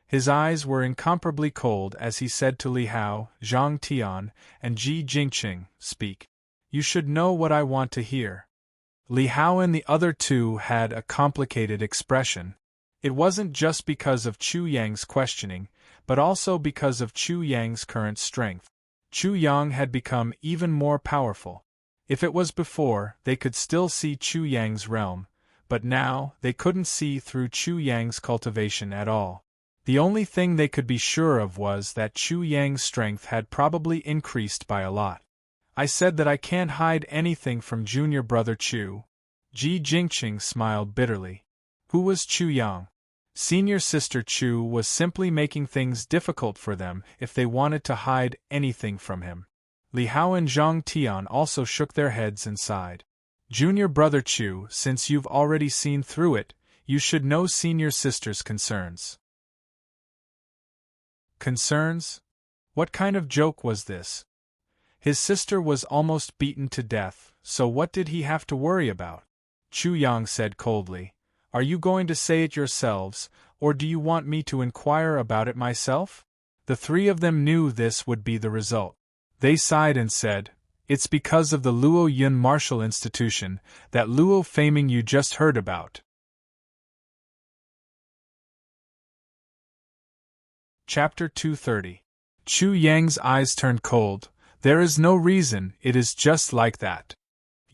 Speaker 1: His eyes were incomparably cold as he said to Li Hao, Zhang Tian, and Ji Jingqing, "Speak. You should know what I want to hear." Li Hao and the other two had a complicated expression. It wasn't just because of Chu Yang's questioning, but also because of Chu Yang's current strength. Chu Yang had become even more powerful. If it was before, they could still see Chu Yang's realm, but now they couldn't see through Chu Yang's cultivation at all. The only thing they could be sure of was that Chu Yang's strength had probably increased by a lot. I said that I can't hide anything from junior brother Chu. Ji Jingqing smiled bitterly. Who was Chu Yang? Senior Sister Chu was simply making things difficult for them if they wanted to hide anything from him. Li Hao and Zhang Tian also shook their heads and sighed. Junior Brother Chu, since you've already seen through it, you should know Senior Sister's concerns. Concerns? What kind of joke was this? His sister was almost beaten to death, so what did he have to worry about? Chu Yang said coldly. Are you going to say it yourselves, or do you want me to inquire about it myself? The three of them knew this would be the result. They sighed and said, It's because of the Luo Yun Martial Institution, that Luo Faming you just heard about. Chapter 230. Chu Yang's eyes turned cold. There is no reason, it is just like that.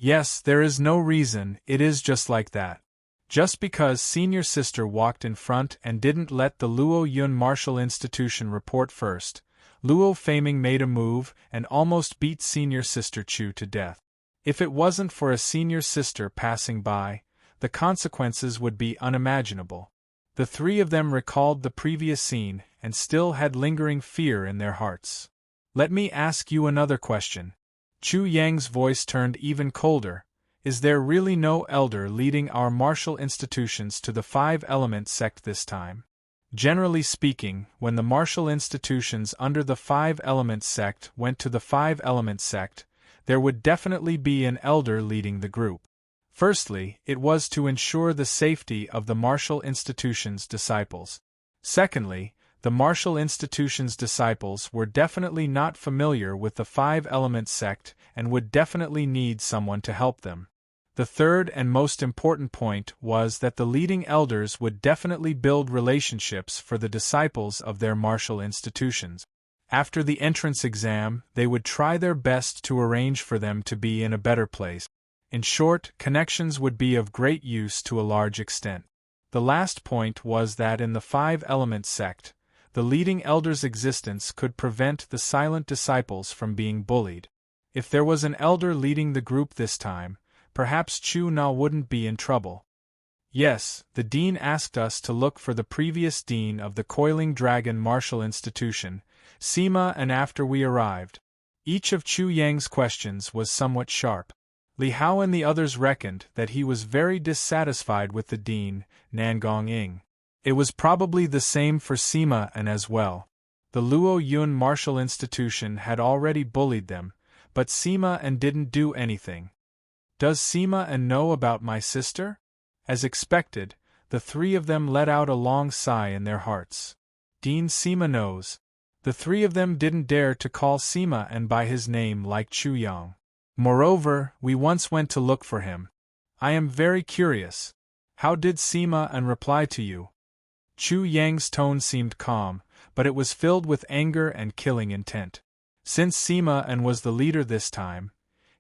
Speaker 1: Yes, there is no reason, it is just like that. Just because Senior Sister walked in front and didn't let the Luo Yun Martial Institution report first, Luo Faming made a move and almost beat Senior Sister Chu to death. If it wasn't for a Senior Sister passing by, the consequences would be unimaginable. The three of them recalled the previous scene and still had lingering fear in their hearts. Let me ask you another question. Chu Yang's voice turned even colder. Is there really no elder leading our martial institutions to the five-element sect this time? Generally speaking, when the martial institutions under the five-element sect went to the five-element sect, there would definitely be an elder leading the group. Firstly, it was to ensure the safety of the martial institution's disciples. Secondly, the martial institution's disciples were definitely not familiar with the five-element sect and would definitely need someone to help them. The third and most important point was that the leading elders would definitely build relationships for the disciples of their martial institutions. After the entrance exam, they would try their best to arrange for them to be in a better place. In short, connections would be of great use to a large extent. The last point was that in the five-element sect, the leading elder's existence could prevent the silent disciples from being bullied. If there was an elder leading the group this time, perhaps Chu Na wouldn't be in trouble. Yes, the dean asked us to look for the previous dean of the Coiling Dragon Martial Institution, Sima, and after we arrived. Each of Chu Yang's questions was somewhat sharp. Li Hao and the others reckoned that he was very dissatisfied with the dean, Nangong Ying. It was probably the same for Sima and as well. The Luo Yun Martial Institution had already bullied them, but Sima and didn't do anything. Does Sima and know about my sister? As expected, the three of them let out a long sigh in their hearts. Dean Sima knows. The three of them didn't dare to call Sima and by his name like Chu Yang. Moreover, we once went to look for him. I am very curious. How did Sima and reply to you? Chu Yang's tone seemed calm, but it was filled with anger and killing intent. Since Sima and was the leader this time,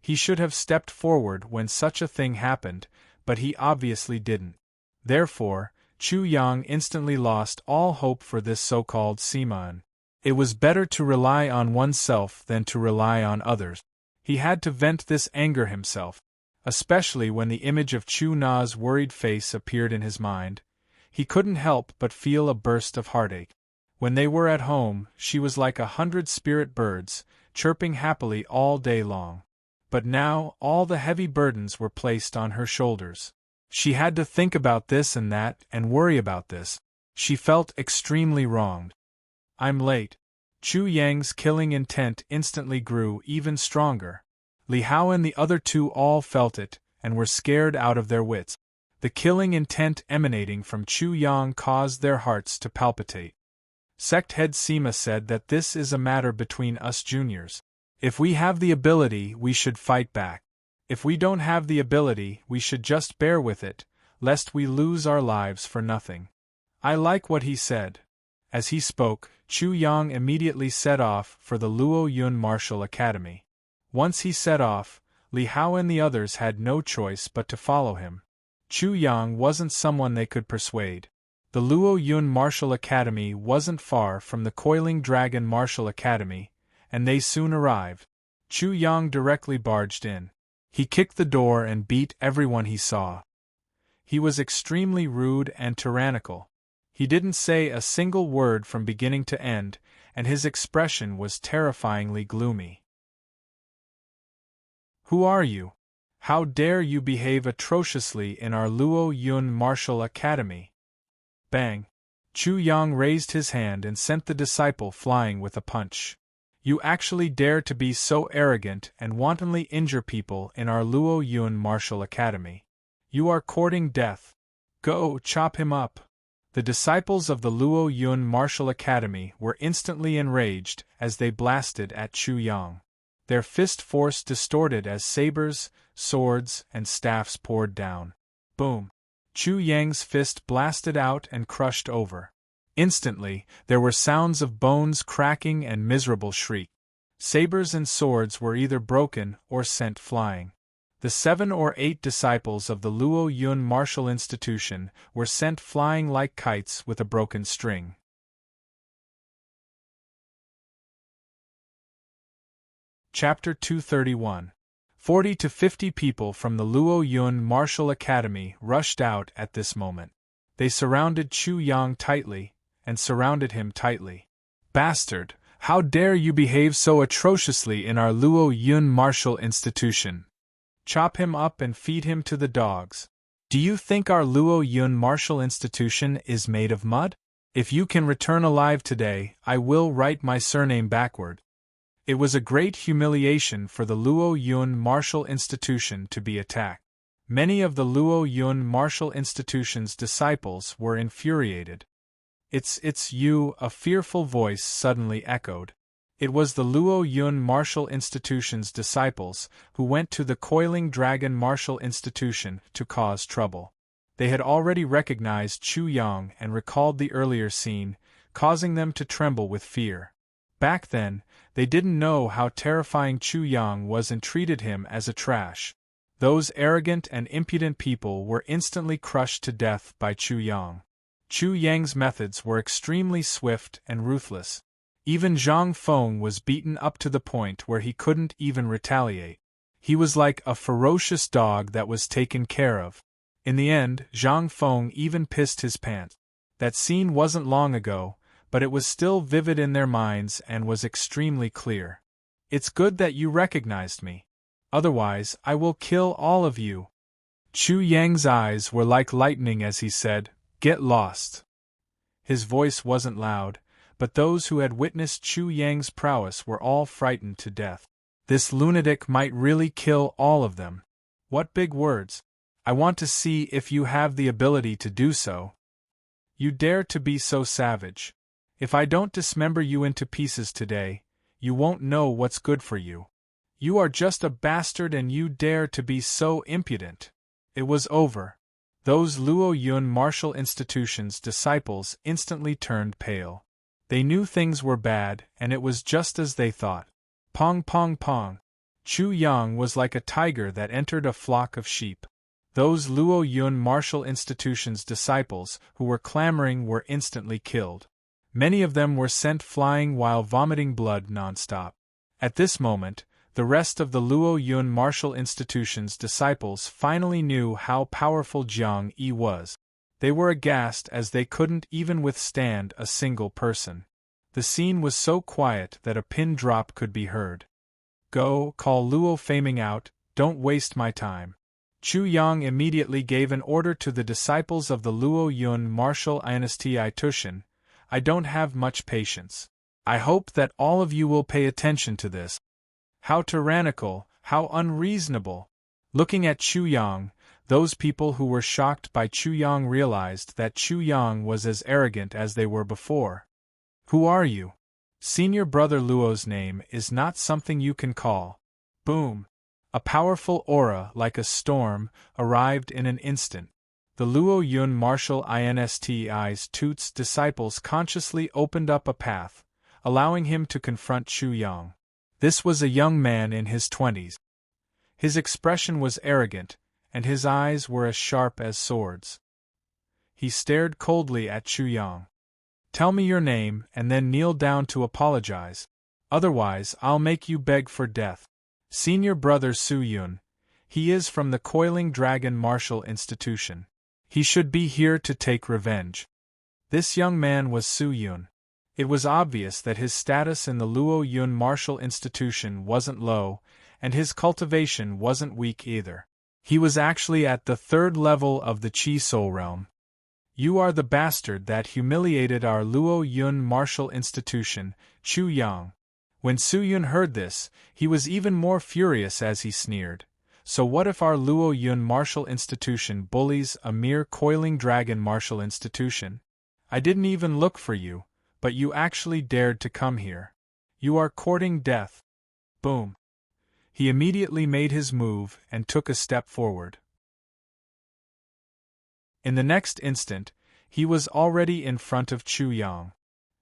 Speaker 1: he should have stepped forward when such a thing happened, but he obviously didn't. Therefore, Chu Yang instantly lost all hope for this so-called Sima. It was better to rely on oneself than to rely on others. He had to vent this anger himself, especially when the image of Chu Na's worried face appeared in his mind. He couldn't help but feel a burst of heartache. When they were at home, she was like 100 spirit birds, chirping happily all day long. But now, all the heavy burdens were placed on her shoulders. She had to think about this and that, and worry about this. She felt extremely wronged. I'm late. Chu Yang's killing intent instantly grew even stronger. Li Hao and the other two all felt it, and were scared out of their wits. The killing intent emanating from Chu Yang caused their hearts to palpitate. Sect head Sima said that this is a matter between us juniors. If we have the ability, we should fight back. If we don't have the ability, we should just bear with it, lest we lose our lives for nothing. I like what he said. As he spoke, Chu Yang immediately set off for the Luo Yun Martial Academy. Once he set off, Li Hao and the others had no choice but to follow him. Chu Yang wasn't someone they could persuade. The Luo Yun Martial Academy wasn't far from the Coiling Dragon Martial Academy, and they soon arrived. Chu Yang directly barged in. He kicked the door and beat everyone he saw. He was extremely rude and tyrannical. He didn't say a single word from beginning to end, and his expression was terrifyingly gloomy. Who are you? How dare you behave atrociously in our Luo Yun Martial Academy? Bang! Chu Yang raised his hand and sent the disciple flying with a punch. You actually dare to be so arrogant and wantonly injure people in our Luo Yun Martial Academy. You are courting death. Go, chop him up. The disciples of the Luo Yun Martial Academy were instantly enraged as they blasted at Chu Yang. Their fist force distorted as sabers, swords, and staffs poured down. Boom! Chu Yang's fist blasted out and crushed over. Instantly, there were sounds of bones cracking and miserable shriek. Sabers and swords were either broken or sent flying. The 7 or 8 disciples of the Luo Yun Martial Institution were sent flying like kites with a broken string. Chapter 231. 40 to 50 people from the Luo Yun Martial Academy rushed out at this moment. They surrounded Chu Yang tightly, and surrounded him tightly. Bastard! How dare you behave so atrociously in our Luo Yun Martial Institution? Chop him up and feed him to the dogs. Do you think our Luo Yun Martial Institution is made of mud? If you can return alive today, I will write my surname backward. It was a great humiliation for the Luo Yun Martial Institution to be attacked. Many of the Luo Yun Martial Institution's disciples were infuriated. It's you, a fearful voice suddenly echoed. It was the Luo Yun Martial Institution's disciples who went to the Coiling Dragon Martial Institution to cause trouble. They had already recognized Chu Yang and recalled the earlier scene, causing them to tremble with fear. Back then, they didn't know how terrifying Chu Yang was and treated him as a trash. Those arrogant and impudent people were instantly crushed to death by Chu Yang. Chu Yang's methods were extremely swift and ruthless. Even Zhang Feng was beaten up to the point where he couldn't even retaliate. He was like a ferocious dog that was taken care of. In the end, Zhang Feng even pissed his pants. That scene wasn't long ago, but it was still vivid in their minds and was extremely clear. It's good that you recognized me. Otherwise, I will kill all of you. Chu Yang's eyes were like lightning as he said, "Get lost." His voice wasn't loud, but those who had witnessed Chu Yang's prowess were all frightened to death. This lunatic might really kill all of them. What big words! I want to see if you have the ability to do so. You dare to be so savage. If I don't dismember you into pieces today, you won't know what's good for you. You are just a bastard and you dare to be so impudent. It was over. Those Luo Yun Martial Institution's disciples instantly turned pale. They knew things were bad, and it was just as they thought. Pong pong pong. Chu Yang was like a tiger that entered a flock of sheep. Those Luo Yun Martial Institution's disciples who were clamoring were instantly killed. Many of them were sent flying while vomiting blood nonstop. At this moment, the rest of the Luo Yun Martial Institution's disciples finally knew how powerful Jiang Yi was. They were aghast as they couldn't even withstand a single person. The scene was so quiet that a pin drop could be heard. Go, call Luo Faming out, don't waste my time. Chu Yang immediately gave an order to the disciples of the Luo Yun Martial Institution. I don't have much patience. I hope that all of you will pay attention to this. How tyrannical, how unreasonable. Looking at Chu Yang, those people who were shocked by Chu Yang realized that Chu Yang was as arrogant as they were before. Who are you? Senior Brother Luo's name is not something you can call. Boom! A powerful aura like a storm arrived in an instant. The Luo Yun Martial Institute's disciples consciously opened up a path, allowing him to confront Chu Yang. This was a young man in his 20s. His expression was arrogant, and his eyes were as sharp as swords. He stared coldly at Chu Yang. Tell me your name and then kneel down to apologize. Otherwise, I'll make you beg for death. Senior Brother Su Yun, He is from the Coiling Dragon Martial Institution. He should be here to take revenge. This young man was Su Yun. It was obvious that his status in the Luo Yun Martial Institution wasn't low, and his cultivation wasn't weak either. He was actually at the 3rd level of the Chi Soul Realm. You are the bastard that humiliated our Luo Yun Martial Institution, Chu Yang. When Su Yun heard this, he was even more furious as he sneered. So what if our Luo Yun Martial Institution bullies a mere Coiling Dragon Martial Institution? I didn't even look for you, but you actually dared to come here. You are courting death. Boom. He immediately made his move and took a step forward. In the next instant, he was already in front of Chu Yang.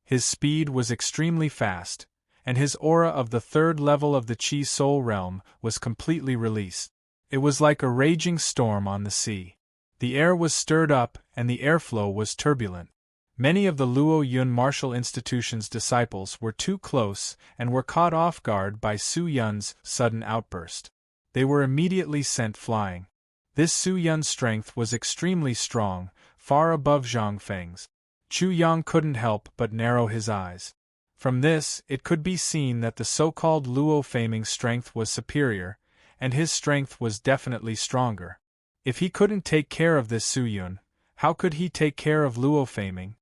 Speaker 1: His speed was extremely fast, and his aura of the 3rd level of the Chi Soul Realm was completely released. It was like a raging storm on the sea. The air was stirred up and the airflow was turbulent. Many of the Luo Yun Martial Institution's disciples were too close and were caught off guard by Su Yun's sudden outburst. They were immediately sent flying. This Su Yun's strength was extremely strong, far above Zhang Feng's. Chu Yang couldn't help but narrow his eyes. From this, it could be seen that the so-called Luo Faming's strength was superior, and his strength was definitely stronger. If he couldn't take care of this Su Yun, how could he take care of Luo Faming?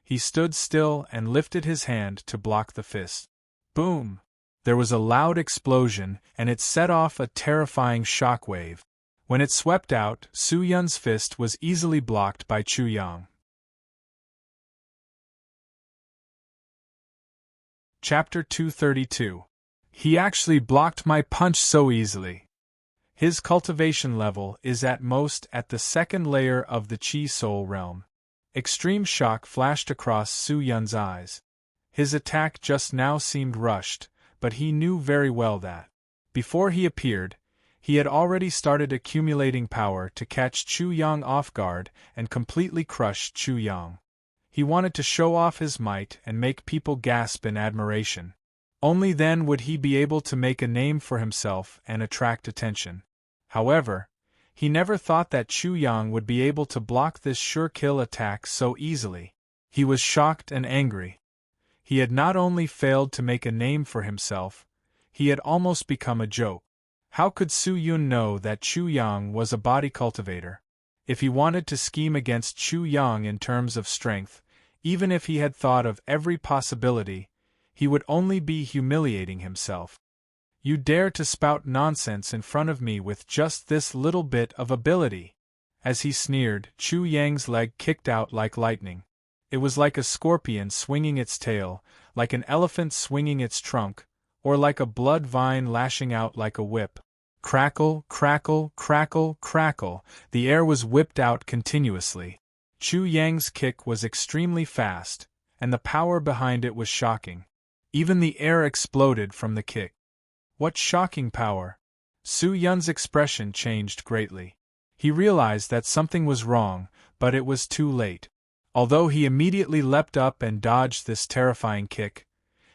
Speaker 1: He stood still and lifted his hand to block the fist. Boom! There was a loud explosion, and it set off a terrifying shockwave. When it swept out, Su Yun's fist was easily blocked by Chu Yang. Chapter 232. He actually blocked my punch so easily. His cultivation level is at most at the 2nd layer of the Chi Soul Realm. Extreme shock flashed across Su Yun's eyes. His attack just now seemed rushed, but he knew very well that, before he appeared, he had already started accumulating power to catch Chu Yang off guard and completely crush Chu Yang. He wanted to show off his might and make people gasp in admiration. Only then would he be able to make a name for himself and attract attention. However, he never thought that Chu Yang would be able to block this sure-kill attack so easily. He was shocked and angry. He had not only failed to make a name for himself, he had almost become a joke. How could Su Yun know that Chu Yang was a body cultivator? If he wanted to scheme against Chu Yang in terms of strength, even if he had thought of every possibility, he would only be humiliating himself. You dare to spout nonsense in front of me with just this little bit of ability? As he sneered, Chu Yang's leg kicked out like lightning. It was like a scorpion swinging its tail, like an elephant swinging its trunk, or like a blood vine lashing out like a whip. Crackle, crackle, crackle, crackle, the air was whipped out continuously. Chu Yang's kick was extremely fast, and the power behind it was shocking. Even the air exploded from the kick. What shocking power! Su Yun's expression changed greatly. He realized that something was wrong, but it was too late. Although he immediately leapt up and dodged this terrifying kick,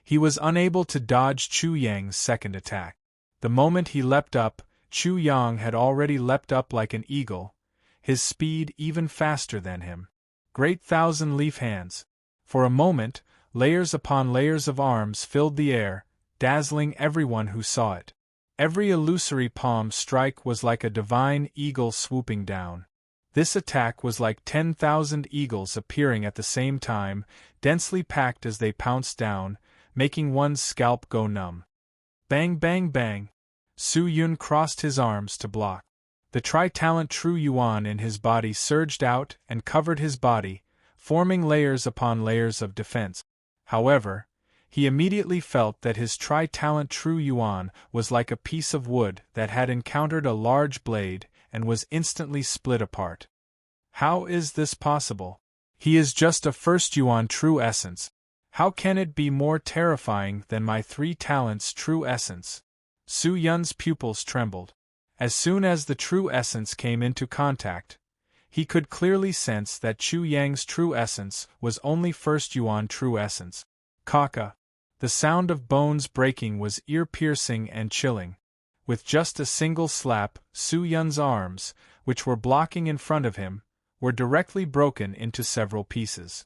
Speaker 1: he was unable to dodge Chu Yang's second attack. The moment he leapt up, Chu Yang had already leapt up like an eagle, his speed even faster than him. Great thousand-leaf hands! For a moment, layers upon layers of arms filled the air, dazzling everyone who saw it. Every illusory palm strike was like a divine eagle swooping down. This attack was like 10,000 eagles appearing at the same time, densely packed as they pounced down, making one's scalp go numb. Bang bang bang! Su Yun crossed his arms to block. The tri-talent True Yuan in his body surged out and covered his body, forming layers upon layers of defense. However, he immediately felt that his tri-talent True Yuan was like a piece of wood that had encountered a large blade and was instantly split apart. How is this possible? He is just a first Yuan true essence. How can it be more terrifying than my 3 talents true essence? Su Yun's pupils trembled. As soon as the true essence came into contact, he could clearly sense that Chu Yang's true essence was only first Yuan true essence. Kaka. The sound of bones breaking was ear-piercing and chilling. With just a single slap, Su Yun's arms, which were blocking in front of him, were directly broken into several pieces.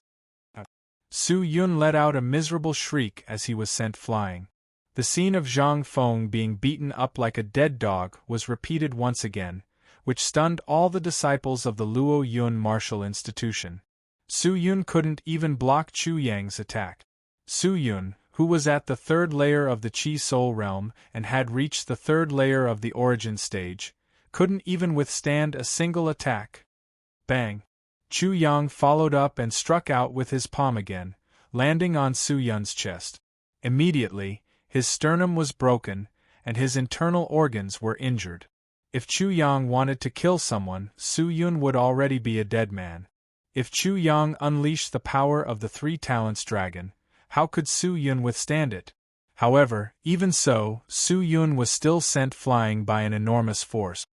Speaker 1: Su Yun let out a miserable shriek as he was sent flying. The scene of Zhang Feng being beaten up like a dead dog was repeated once again, which stunned all the disciples of the Luo Yun martial institution. Su Yun couldn't even block Chu Yang's attack. Su Yun, who was at the third layer of the Qi Soul realm and had reached the third layer of the origin stage, couldn't even withstand a single attack. Bang! Chu Yang followed up and struck out with his palm again, landing on Su Yun's chest. Immediately, his sternum was broken, and his internal organs were injured. If Chu Yang wanted to kill someone, Su Yun would already be a dead man. If Chu Yang unleashed the power of the Three Talents Dragon, how could Su Yun withstand it? However, even so, Su Yun was still sent flying by an enormous force.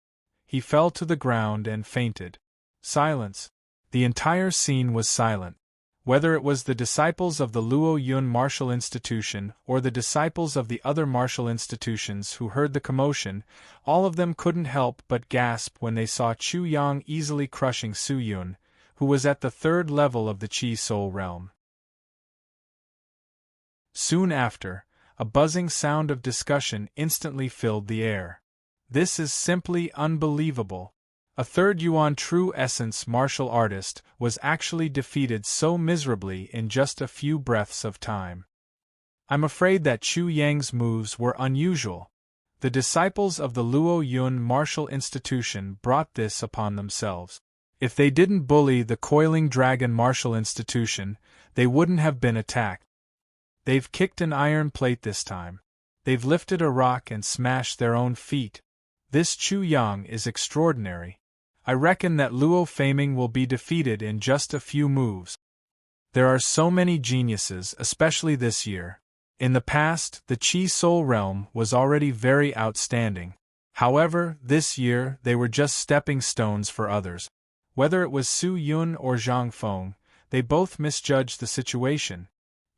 Speaker 1: He fell to the ground and fainted. Silence. The entire scene was silent. Whether it was the disciples of the Luo Yun martial institution or the disciples of the other martial institutions who heard the commotion, all of them couldn't help but gasp when they saw Chu Yang easily crushing Su Yun, who was at the third level of the Qi Soul realm. Soon after, a buzzing sound of discussion instantly filled the air. This is simply unbelievable. A third Yuan true essence martial artist was actually defeated so miserably in just a few breaths of time. I'm afraid that Chu Yang's moves were unusual. The disciples of the Luo Yun martial institution brought this upon themselves. If they didn't bully the Coiling Dragon martial institution, they wouldn't have been attacked. They've kicked an iron plate this time. They've lifted a rock and smashed their own feet. This Chu Yang is extraordinary. I reckon that Luo Faming will be defeated in just a few moves. There are so many geniuses, especially this year. In the past, the Qi Soul realm was already very outstanding. However, this year they were just stepping stones for others. Whether it was Su Yun or Zhang Feng, they both misjudged the situation.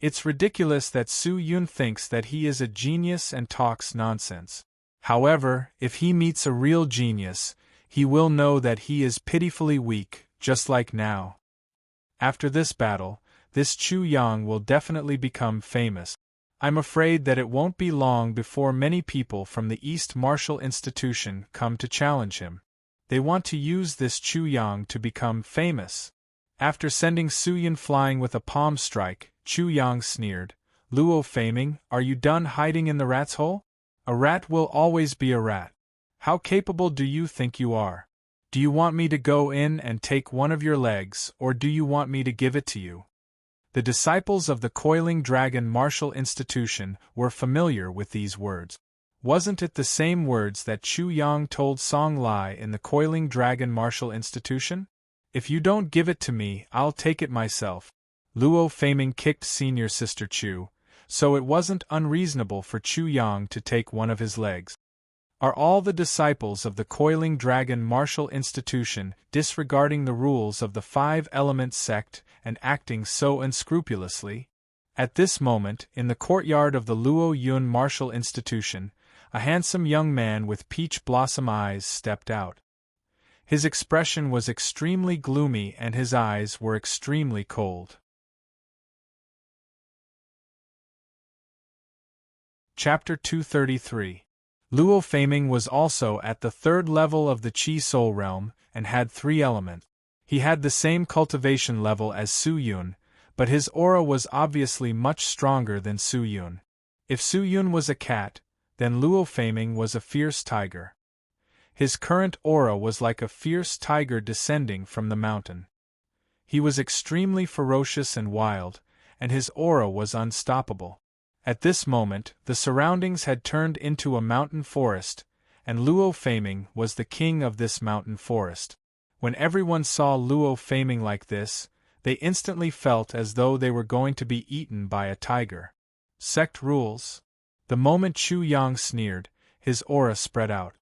Speaker 1: It's ridiculous that Su Yun thinks that he is a genius and talks nonsense. However, if he meets a real genius, he will know that he is pitifully weak, just like now. After this battle, this Chu Yang will definitely become famous. I'm afraid that it won't be long before many people from the East Martial Institution come to challenge him. They want to use this Chu Yang to become famous. After sending Su Yun flying with a palm strike, Chu Yang sneered, "Luo Faming, are you done hiding in the rat's hole? A rat will always be a rat. How capable do you think you are? Do you want me to go in and take one of your legs, or do you want me to give it to you?" The disciples of the Coiling Dragon martial institution were familiar with these words. Wasn't it the same words that Chu Yang told Song Lai in the Coiling Dragon martial institution? "If you don't give it to me, I'll take it myself." Luo Faming kicked senior sister Chu, so it wasn't unreasonable for Chu Yang to take one of his legs. Are all the disciples of the Coiling Dragon martial institution disregarding the rules of the Five Elements sect and acting so unscrupulously? At this moment, in the courtyard of the Luo Yun martial institution, a handsome young man with peach blossom eyes stepped out. His expression was extremely gloomy and his eyes were extremely cold. Chapter 233. Luo Faming was also at the third level of the Qi Soul realm and had 3 elements. He had the same cultivation level as Su Yun, but his aura was obviously much stronger than Su Yun. If Su Yun was a cat, then Luo Faming was a fierce tiger. His current aura was like a fierce tiger descending from the mountain. He was extremely ferocious and wild, and his aura was unstoppable. At this moment, the surroundings had turned into a mountain forest, and Luo Faming was the king of this mountain forest. When everyone saw Luo Faming like this, they instantly felt as though they were going to be eaten by a tiger. Sect rules. The moment Chu Yang sneered, his aura spread out.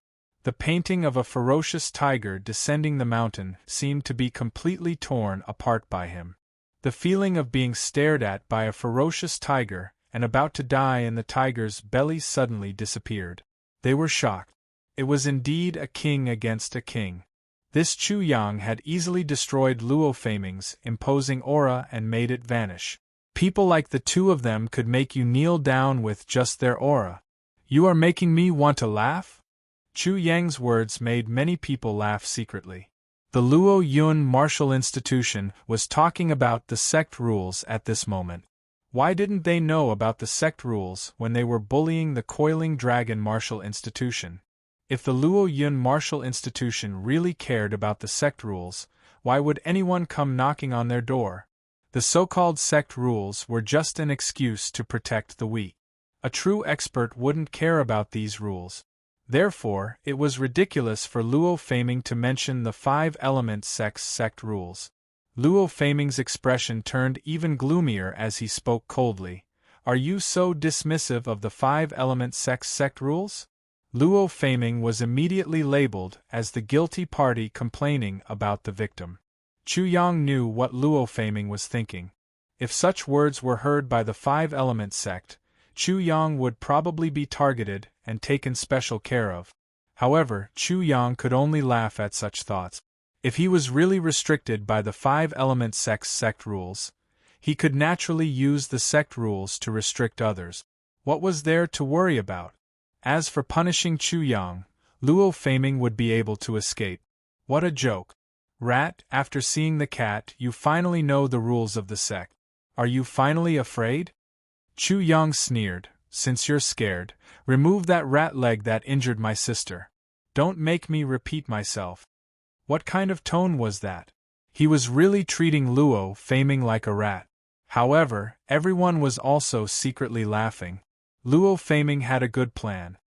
Speaker 1: The painting of a ferocious tiger descending the mountain seemed to be completely torn apart by him. The feeling of being stared at by a ferocious tiger and about to die in the tiger's belly suddenly disappeared. They were shocked. It was indeed a king against a king. This Chu Yang had easily destroyed Luo Feiming's imposing aura and made it vanish. People like the two of them could make you kneel down with just their aura. You are making me want to laugh? Chu Yang's words made many people laugh secretly. The Luo Yun martial institution was talking about the sect rules at this moment. Why didn't they know about the sect rules when they were bullying the Coiling Dragon martial institution? If the Luo Yun martial institution really cared about the sect rules, why would anyone come knocking on their door? The so-called sect rules were just an excuse to protect the weak. A true expert wouldn't care about these rules. Therefore, it was ridiculous for Luo Feiming to mention the 5-element sect rules. Luo Feiming's expression turned even gloomier as he spoke coldly. Are you so dismissive of the 5-element sect rules? Luo Feiming was immediately labeled as the guilty party complaining about the victim. Chu Yang knew what Luo Feiming was thinking. If such words were heard by the 5-element sect, Chu Yang would probably be targeted and taken special care of. However, Chu Yang could only laugh at such thoughts. If he was really restricted by the 5-element sect rules, he could naturally use the sect rules to restrict others. What was there to worry about? As for punishing Chu Yang, Luo Feiming would be able to escape. What a joke. Rat, after seeing the cat, you finally know the rules of the sect. Are you finally afraid? Chu Yang sneered. Since you're scared, remove that rat leg that injured my sister. Don't make me repeat myself. What kind of tone was that? He was really treating Luo Feiming like a rat. However, everyone was also secretly laughing. Luo Feiming had a good plan.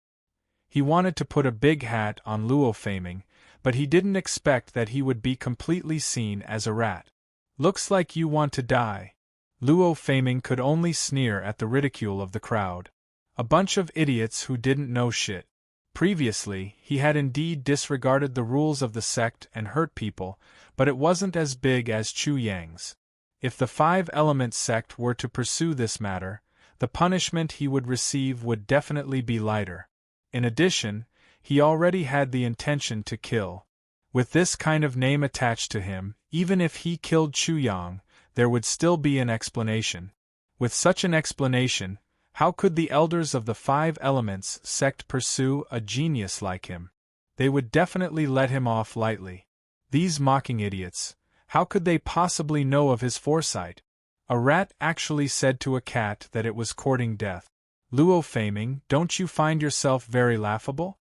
Speaker 1: He wanted to put a big hat on Luo Feiming, but he didn't expect that he would be completely seen as a rat. Looks like you want to die. Luo Feiming could only sneer at the ridicule of the crowd. A bunch of idiots who didn't know shit. Previously, he had indeed disregarded the rules of the sect and hurt people, but it wasn't as big as Chu Yang's. If the 5-element sect were to pursue this matter, the punishment he would receive would definitely be lighter. In addition, he already had the intention to kill. With this kind of name attached to him, even if he killed Chu Yang, there would still be an explanation. With such an explanation, how could the elders of the 5 elements sect pursue a genius like him? They would definitely let him off lightly. These mocking idiots, how could they possibly know of his foresight? A rat actually said to a cat that it was courting death. Luo Feiming, don't you find yourself very laughable?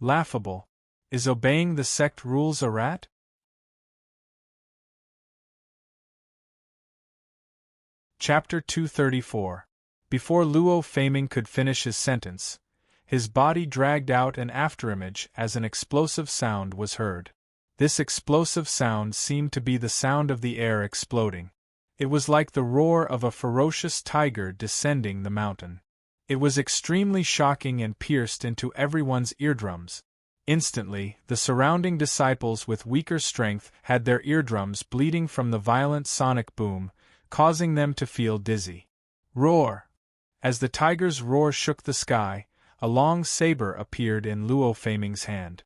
Speaker 1: Laughable? Is obeying the sect rules a rat? Chapter 234. Before Luo Feiming could finish his sentence, his body dragged out an afterimage as an explosive sound was heard. This explosive sound seemed to be the sound of the air exploding. It was like the roar of a ferocious tiger descending the mountain. It was extremely shocking and pierced into everyone's eardrums. Instantly, the surrounding disciples with weaker strength had their eardrums bleeding from the violent sonic boom, causing them to feel dizzy. Roar! As the tiger's roar shook the sky, a long saber appeared in Luo Feiming's hand.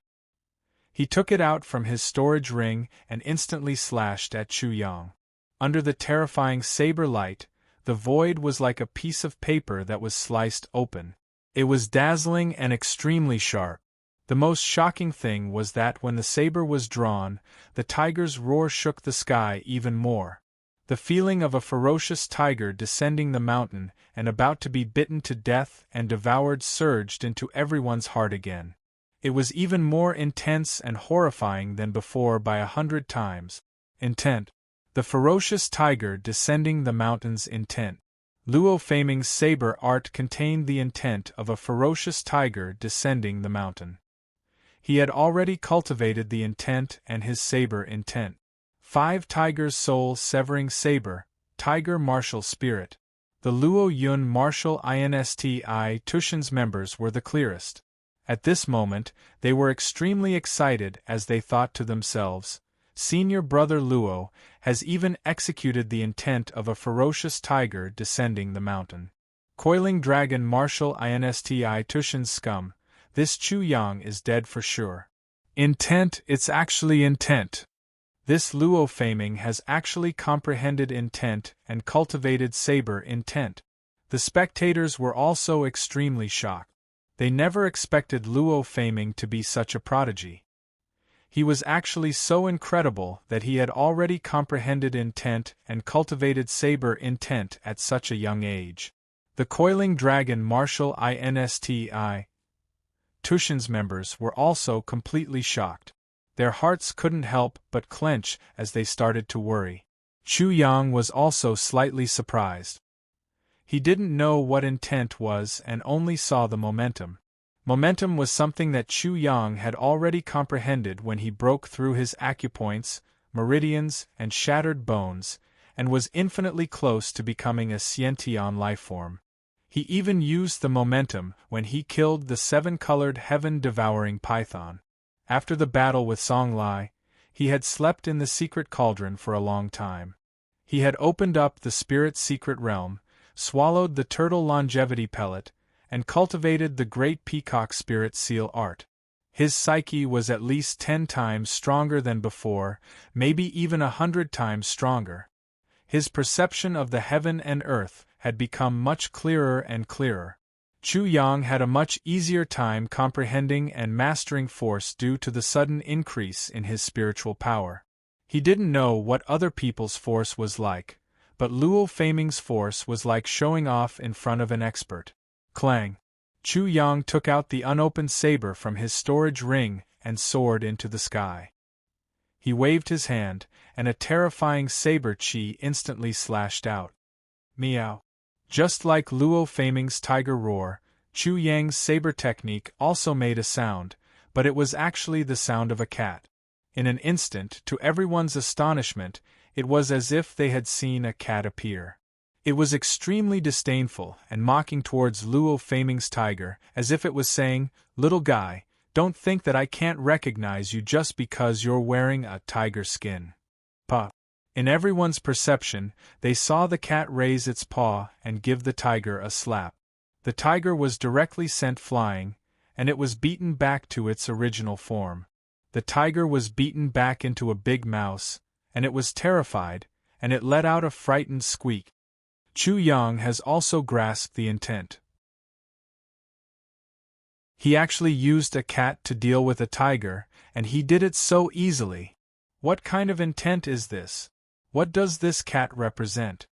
Speaker 1: He took it out from his storage ring and instantly slashed at Chu Yang. Under the terrifying saber light, the void was like a piece of paper that was sliced open. It was dazzling and extremely sharp. The most shocking thing was that when the saber was drawn, the tiger's roar shook the sky even more. The feeling of a ferocious tiger descending the mountain and about to be bitten to death and devoured surged into everyone's heart again. It was even more intense and horrifying than before by 100 times. Intent. The ferocious tiger descending the mountain's intent. Luo Feiming's saber art contained the intent of a ferocious tiger descending the mountain. He had already cultivated the intent and his saber intent. 5 Tiger's Soul Severing Saber, Tiger Martial Spirit. The Luo Yun Martial Institution's members were the clearest. At this moment, they were extremely excited as they thought to themselves, Senior Brother Luo has even executed the intent of a ferocious tiger descending the mountain. Coiling Dragon Martial Institution's scum, This Chu Yang is dead for sure. Intent, it's actually intent. This Luo Faming has actually comprehended intent and cultivated saber intent. The spectators were also extremely shocked. They never expected Luo Faming to be such a prodigy. He was actually so incredible that he had already comprehended intent and cultivated saber intent at such a young age. The Coiling Dragon Martial INSTI Tushin's members were also completely shocked. Their hearts couldn't help but clench as they started to worry. Chu Yang was also slightly surprised. He didn't know what intent was and only saw the momentum. Momentum was something that Chu Yang had already comprehended when he broke through his acupoints, meridians, and shattered bones, and was infinitely close to becoming a sentient lifeform. He even used the momentum when he killed the seven-colored heaven-devouring python. After the battle with Song Lai, he had slept in the secret cauldron for a long time. He had opened up the spirit's secret realm, swallowed the turtle longevity pellet, and cultivated the great peacock spirit seal art. His psyche was at least 10 times stronger than before, maybe even 100 times stronger. His perception of the heaven and earth had become much clearer and clearer. Chu Yang had a much easier time comprehending and mastering force due to the sudden increase in his spiritual power. He didn't know what other people's force was like, but Luo Faming's force was like showing off in front of an expert. Clang! Chu Yang took out the unopened saber from his storage ring and soared into the sky. He waved his hand, and a terrifying saber chi instantly slashed out. Meow! Just like Luo Faming's tiger roar, Chu Yang's saber technique also made a sound, but it was actually the sound of a cat. In an instant, to everyone's astonishment, it was as if they had seen a cat appear. It was extremely disdainful and mocking towards Luo Faming's tiger, as if it was saying, "Little guy, don't think that I can't recognize you just because you're wearing a tiger skin." Puh! In everyone's perception, they saw the cat raise its paw and give the tiger a slap. The tiger was directly sent flying, and it was beaten back to its original form. The tiger was beaten back into a big mouse, and it was terrified, and it let out a frightened squeak. Chu Yang has also grasped the intent. He actually used a cat to deal with a tiger, and he did it so easily. What kind of intent is this? What does this cat represent?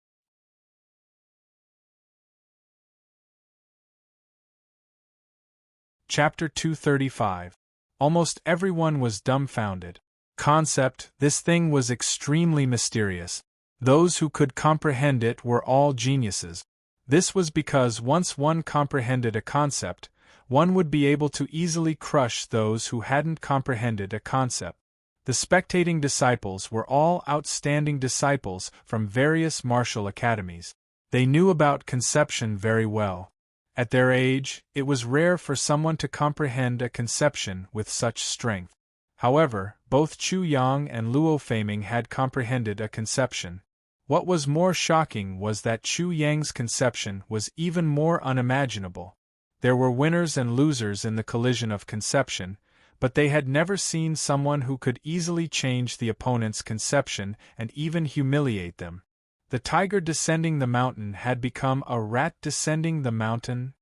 Speaker 1: Chapter 235. Almost everyone was dumbfounded. Concept, this thing was extremely mysterious. Those who could comprehend it were all geniuses. This was because once one comprehended a concept, one would be able to easily crush those who hadn't comprehended a concept. The spectating disciples were all outstanding disciples from various martial academies. They knew about conception very well. At their age, it was rare for someone to comprehend a conception with such strength. However, both Chu Yang and Luo Faming had comprehended a conception. What was more shocking was that Chu Yang's conception was even more unimaginable. There were winners and losers in the collision of conception, but they had never seen someone who could easily change the opponent's conception and even humiliate them. The tiger descending the mountain had become a rat descending the mountain.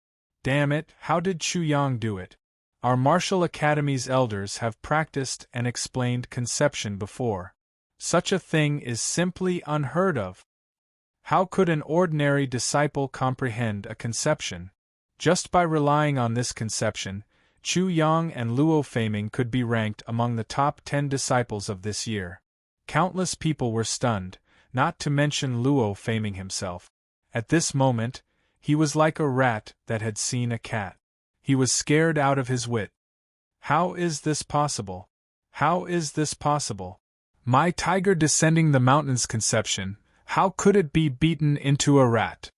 Speaker 1: Damn it, how did Chu Yang do it? Our martial academy's elders have practiced and explained conception before. Such a thing is simply unheard of. How could an ordinary disciple comprehend a conception? Just by relying on this conception, Chu Yang and Luo Faming could be ranked among the top 10 disciples of this year. Countless people were stunned, not to mention Luo Faming himself. At this moment, he was like a rat that had seen a cat. He was scared out of his wit. How is this possible? How is this possible? My tiger descending the mountains conception, how could it be beaten into a rat?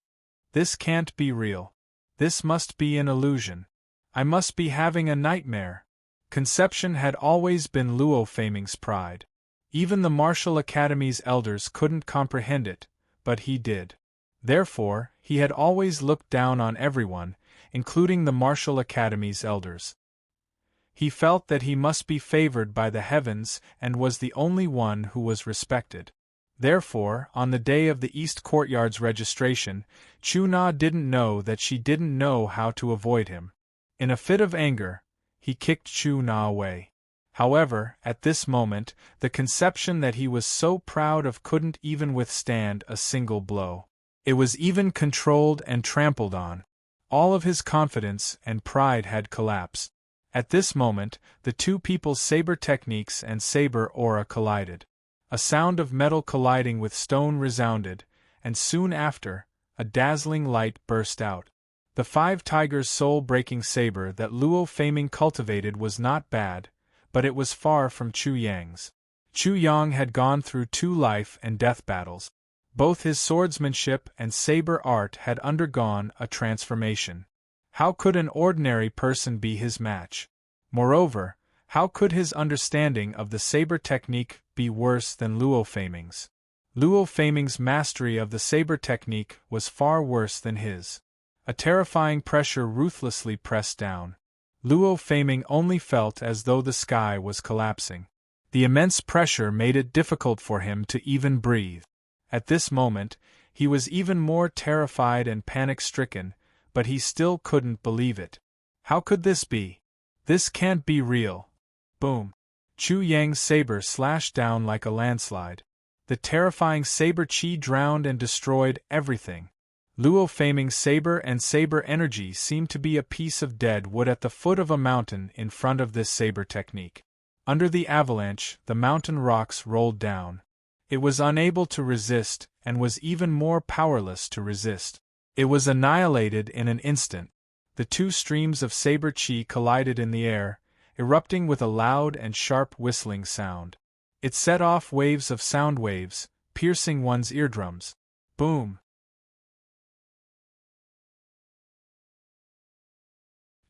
Speaker 1: This can't be real. This must be an illusion. I must be having a nightmare. Conception had always been Luo Faming's pride. Even the Martial Academy's elders couldn't comprehend it, but he did. Therefore, he had always looked down on everyone, including the Martial Academy's elders. He felt that he must be favored by the heavens and was the only one who was respected. Therefore, on the day of the East Courtyard's registration, Chu-na didn't know that she didn't know how to avoid him. In a fit of anger, he kicked Chu-na away. However, at this moment, the conception that he was so proud of couldn't even withstand a single blow. It was even controlled and trampled on. All of his confidence and pride had collapsed. At this moment, the two people's saber techniques and saber aura collided. A sound of metal colliding with stone resounded, and soon after, a dazzling light burst out. The Five Tigers' soul-breaking saber that Luo Feiming cultivated was not bad, but it was far from Chu Yang's. Chu Yang had gone through 2 life and death battles. Both his swordsmanship and saber art had undergone a transformation. How could an ordinary person be his match? Moreover, how could his understanding of the saber technique be worse than Luo Feiming's? Luo Feiming's mastery of the saber technique was far worse than his. A terrifying pressure ruthlessly pressed down. Luo Feiming only felt as though the sky was collapsing. The immense pressure made it difficult for him to even breathe. At this moment, he was even more terrified and panic-stricken, but he still couldn't believe it. How could this be? This can't be real. Boom. Chu Yang's saber slashed down like a landslide. The terrifying saber chi drowned and destroyed everything. Luo Feiming's saber and saber energy seemed to be a piece of dead wood at the foot of a mountain in front of this saber technique. Under the avalanche, the mountain rocks rolled down. It was unable to resist, and was even more powerless to resist. It was annihilated in an instant. The 2 streams of saber chi collided in the air, erupting with a loud and sharp whistling sound. It set off waves of sound waves, piercing one's eardrums. Boom!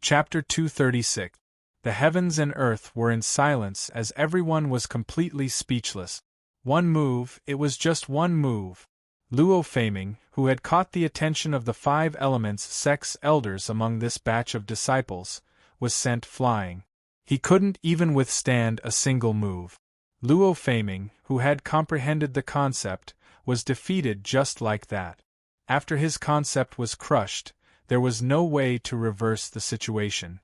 Speaker 1: Chapter 236. The heavens and earth were in silence as everyone was completely speechless. One move, it was just one move. Luo Feiming, who had caught the attention of the 5 elements sect's elders among this batch of disciples, was sent flying. He couldn't even withstand a single move. Luo Feiming, who had comprehended the concept, was defeated just like that. After his concept was crushed, there was no way to reverse the situation.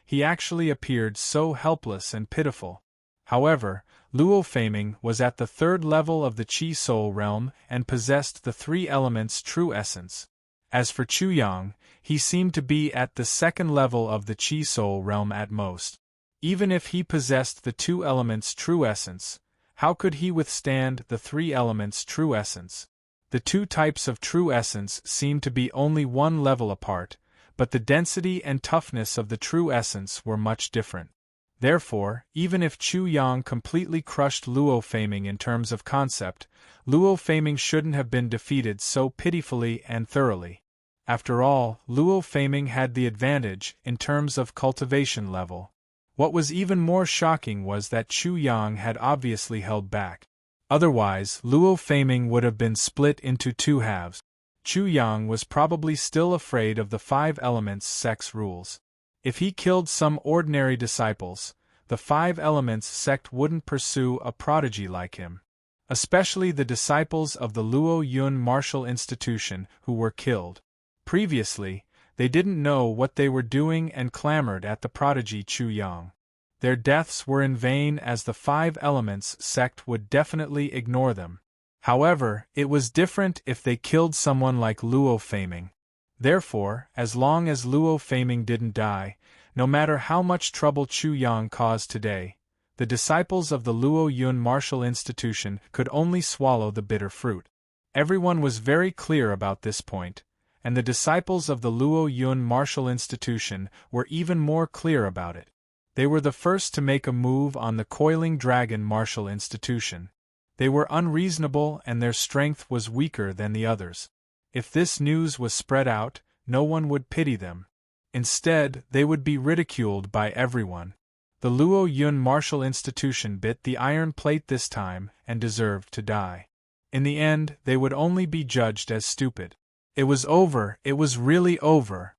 Speaker 1: He actually appeared so helpless and pitiful. However, Luo Feiming was at the 3rd level of the Qi Soul realm and possessed the 3 elements' true essence. As for Chu Yang, he seemed to be at the 2nd level of the Qi Soul realm at most. Even if he possessed the 2 elements' true essence, how could he withstand the 3 elements' true essence? The 2 types of true essence seemed to be only 1 level apart, but the density and toughness of the true essence were much different. Therefore, even if Chu Yang completely crushed Luo Feiming in terms of concept, Luo Feiming shouldn't have been defeated so pitifully and thoroughly. After all, Luo Feiming had the advantage in terms of cultivation level. What was even more shocking was that Chu Yang had obviously held back. Otherwise, Luo Feiming would have been split into 2 halves. Chu Yang was probably still afraid of the 5 elements sect's rules. If he killed some ordinary disciples, the 5 elements sect wouldn't pursue a prodigy like him. Especially the disciples of the Luo Yun Martial Institution who were killed. Previously, they didn't know what they were doing and clamored at the prodigy Chu Yang. Their deaths were in vain as the 5 elements sect would definitely ignore them. However, it was different if they killed someone like Luo Feiming. Therefore, as long as Luo Feiming didn't die, no matter how much trouble Chu Yang caused today, the disciples of the Luo Yun Martial Institution could only swallow the bitter fruit. Everyone was very clear about this point, and the disciples of the Luo Yun Martial Institution were even more clear about it. They were the first to make a move on the Coiling Dragon Martial Institution. They were unreasonable and their strength was weaker than the others. If this news was spread out, no one would pity them. Instead, they would be ridiculed by everyone. The Luo Yun Martial Institution bit the iron plate this time and deserved to die. In the end, they would only be judged as stupid. It was over, it was really over.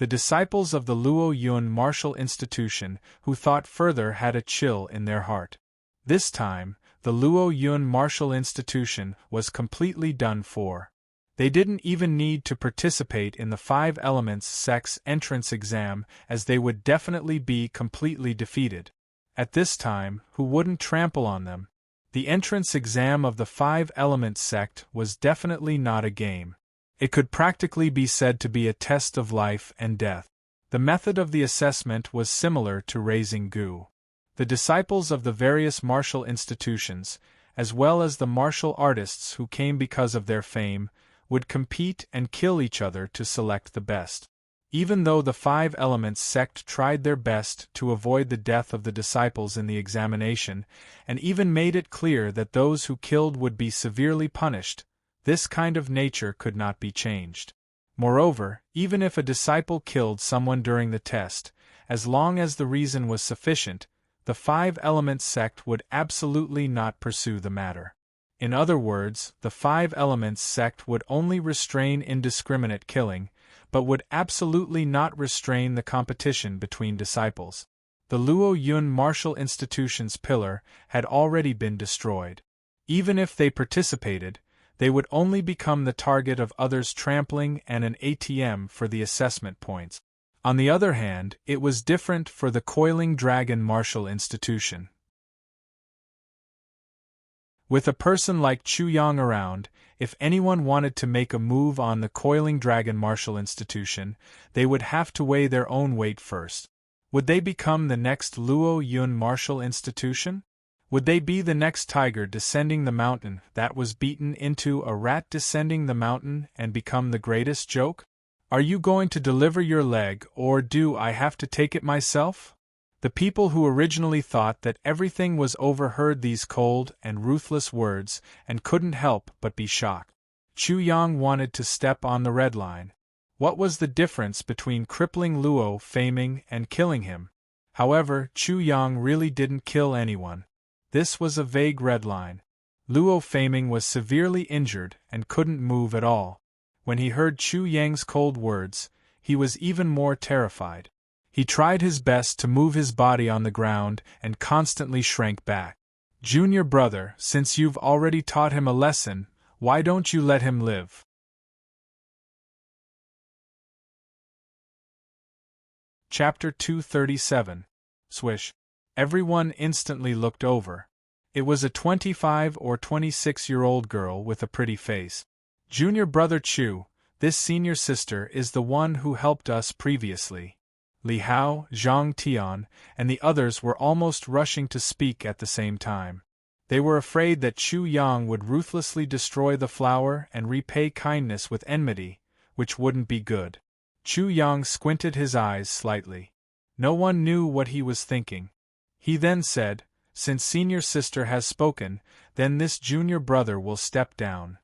Speaker 1: The disciples of the Luo Yun martial institution who thought further had a chill in their heart. This time, the Luo Yun martial institution was completely done for. They didn't even need to participate in the 5 Elements sect's entrance exam, as they would definitely be completely defeated. At this time, who wouldn't trample on them? The entrance exam of the 5 Elements sect was definitely not a game. It could practically be said to be a test of life and death. The method of the assessment was similar to raising gu. The disciples of the various martial institutions, as well as the martial artists who came because of their fame, would compete and kill each other to select the best. Even though the 5 Elements sect tried their best to avoid the death of the disciples in the examination, and even made it clear that those who killed would be severely punished, this kind of nature could not be changed. Moreover, even if a disciple killed someone during the test, as long as the reason was sufficient, the 5 Elements sect would absolutely not pursue the matter. In other words, the 5 Elements sect would only restrain indiscriminate killing, but would absolutely not restrain the competition between disciples. The Luo Yun martial institution's pillar had already been destroyed. Even if they participated, they would only become the target of others' trampling and an ATM for the assessment points. On the other hand, it was different for the Coiling Dragon martial institution. With a person like Chu Yang around, if anyone wanted to make a move on the Coiling Dragon martial institution, they would have to weigh their own weight first. Would they become the next Luo Yun martial institution? Would they be the next tiger descending the mountain that was beaten into a rat descending the mountain and become the greatest joke? Are you going to deliver your leg, or do I have to take it myself? The people who originally thought that everything was over heard these cold and ruthless words and couldn't help but be shocked. Chu Yang wanted to step on the red line. What was the difference between crippling Luo Faming and killing him? However, Chu Yang really didn't kill anyone. This was a vague red line. Luo Faming was severely injured and couldn't move at all. When he heard Chu Yang's cold words, he was even more terrified. He tried his best to move his body on the ground and constantly shrank back. Junior brother, since you've already taught him a lesson, why don't you let him live? Chapter 237. Swish. Everyone instantly looked over. It was a 25 or 26-year-old girl with a pretty face. Junior brother Chu, this senior sister is the one who helped us previously. Li Hao, Zhang Tian, and the others were almost rushing to speak at the same time. They were afraid that Chu Yang would ruthlessly destroy the flower and repay kindness with enmity, which wouldn't be good. Chu Yang squinted his eyes slightly. No one knew what he was thinking. He then said, "Since senior sister has spoken, then this junior brother will step down."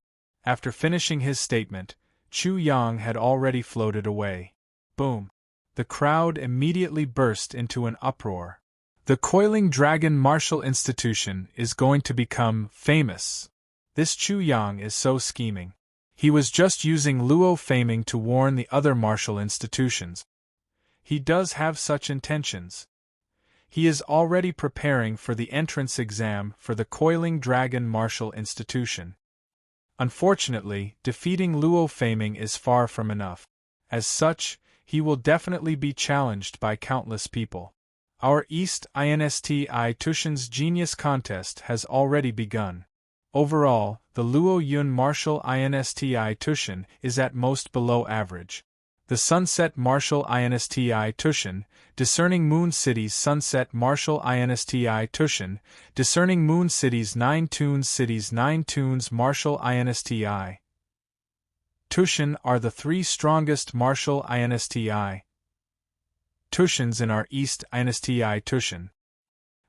Speaker 1: After finishing his statement, Chu Yang had already floated away. Boom! The crowd immediately burst into an uproar. The Coiling Dragon martial institution is going to become famous. This Chu Yang is so scheming. He was just using Luo Faming to warn the other martial institutions. He does have such intentions. He is already preparing for the entrance exam for the Coiling Dragon martial institution. Unfortunately, defeating Luo Faming is far from enough. As such, he will definitely be challenged by countless people. Our East INSTI Tushan's Genius Contest has already begun. Overall, the Luo Yun martial INSTI Tushan is at most below average. The Sunset martial INSTI Tushan, Discerning Moon City's Sunset martial INSTI Tushan, Discerning Moon City's 9 Tunes martial INSTI Tushan are the 3 strongest martial INSTI Tushans in our East INSTI Tushan.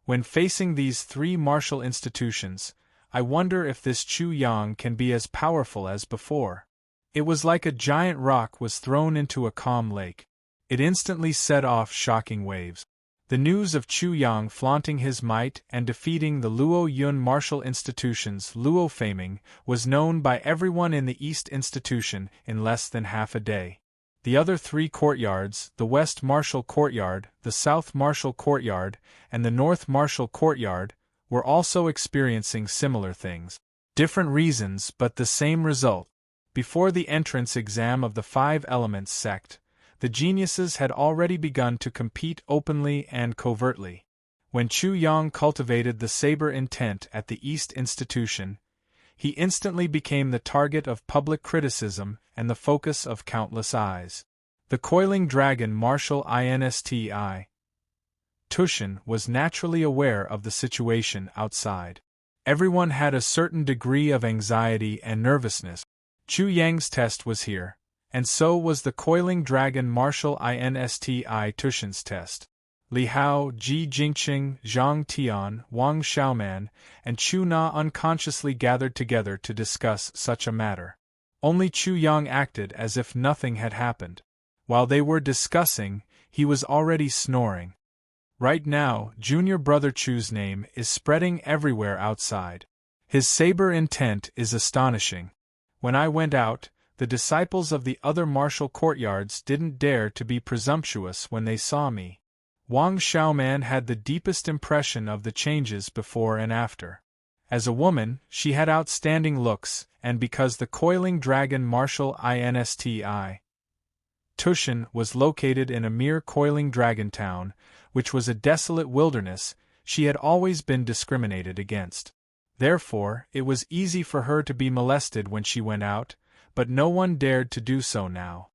Speaker 1: When facing these 3 martial institutions, I wonder if this Chu Yang can be as powerful as before. It was like a giant rock was thrown into a calm lake. It instantly set off shocking waves. The news of Chu Yang flaunting his might and defeating the Luo Yun martial institution's Luo Faming was known by everyone in the East institution in less than half a day. The other three courtyards, the West Martial Courtyard, the South Martial Courtyard, and the North Martial Courtyard, were also experiencing similar things. Different reasons but the same result. Before the entrance exam of the Five Elements sect, the geniuses had already begun to compete openly and covertly. When Chu Yang cultivated the saber intent at the East Institution, he instantly became the target of public criticism and the focus of countless eyes. The coiling dragon martial insti Tushin was naturally aware of the situation outside. Everyone had a certain degree of anxiety and nervousness. Chu Yang's test was here, and so was the coiling dragon martial insti Tushin's test. Li Hao, Ji Jingqing, Zhang Tian, Wang Xiaoman, and Chu Na unconsciously gathered together to discuss such a matter. Only Chu Yang acted as if nothing had happened. While they were discussing, he was already snoring. Right now, junior brother Chu's name is spreading everywhere outside. His saber intent is astonishing. When I went out, the disciples of the other martial courtyards didn't dare to be presumptuous when they saw me. Wang Xiaoman had the deepest impression of the changes before and after. As a woman, she had outstanding looks, and because the coiling dragon martial insti Tushin was located in a mere coiling dragon town, which was a desolate wilderness, she had always been discriminated against. Therefore, it was easy for her to be molested when she went out, but no one dared to do so now.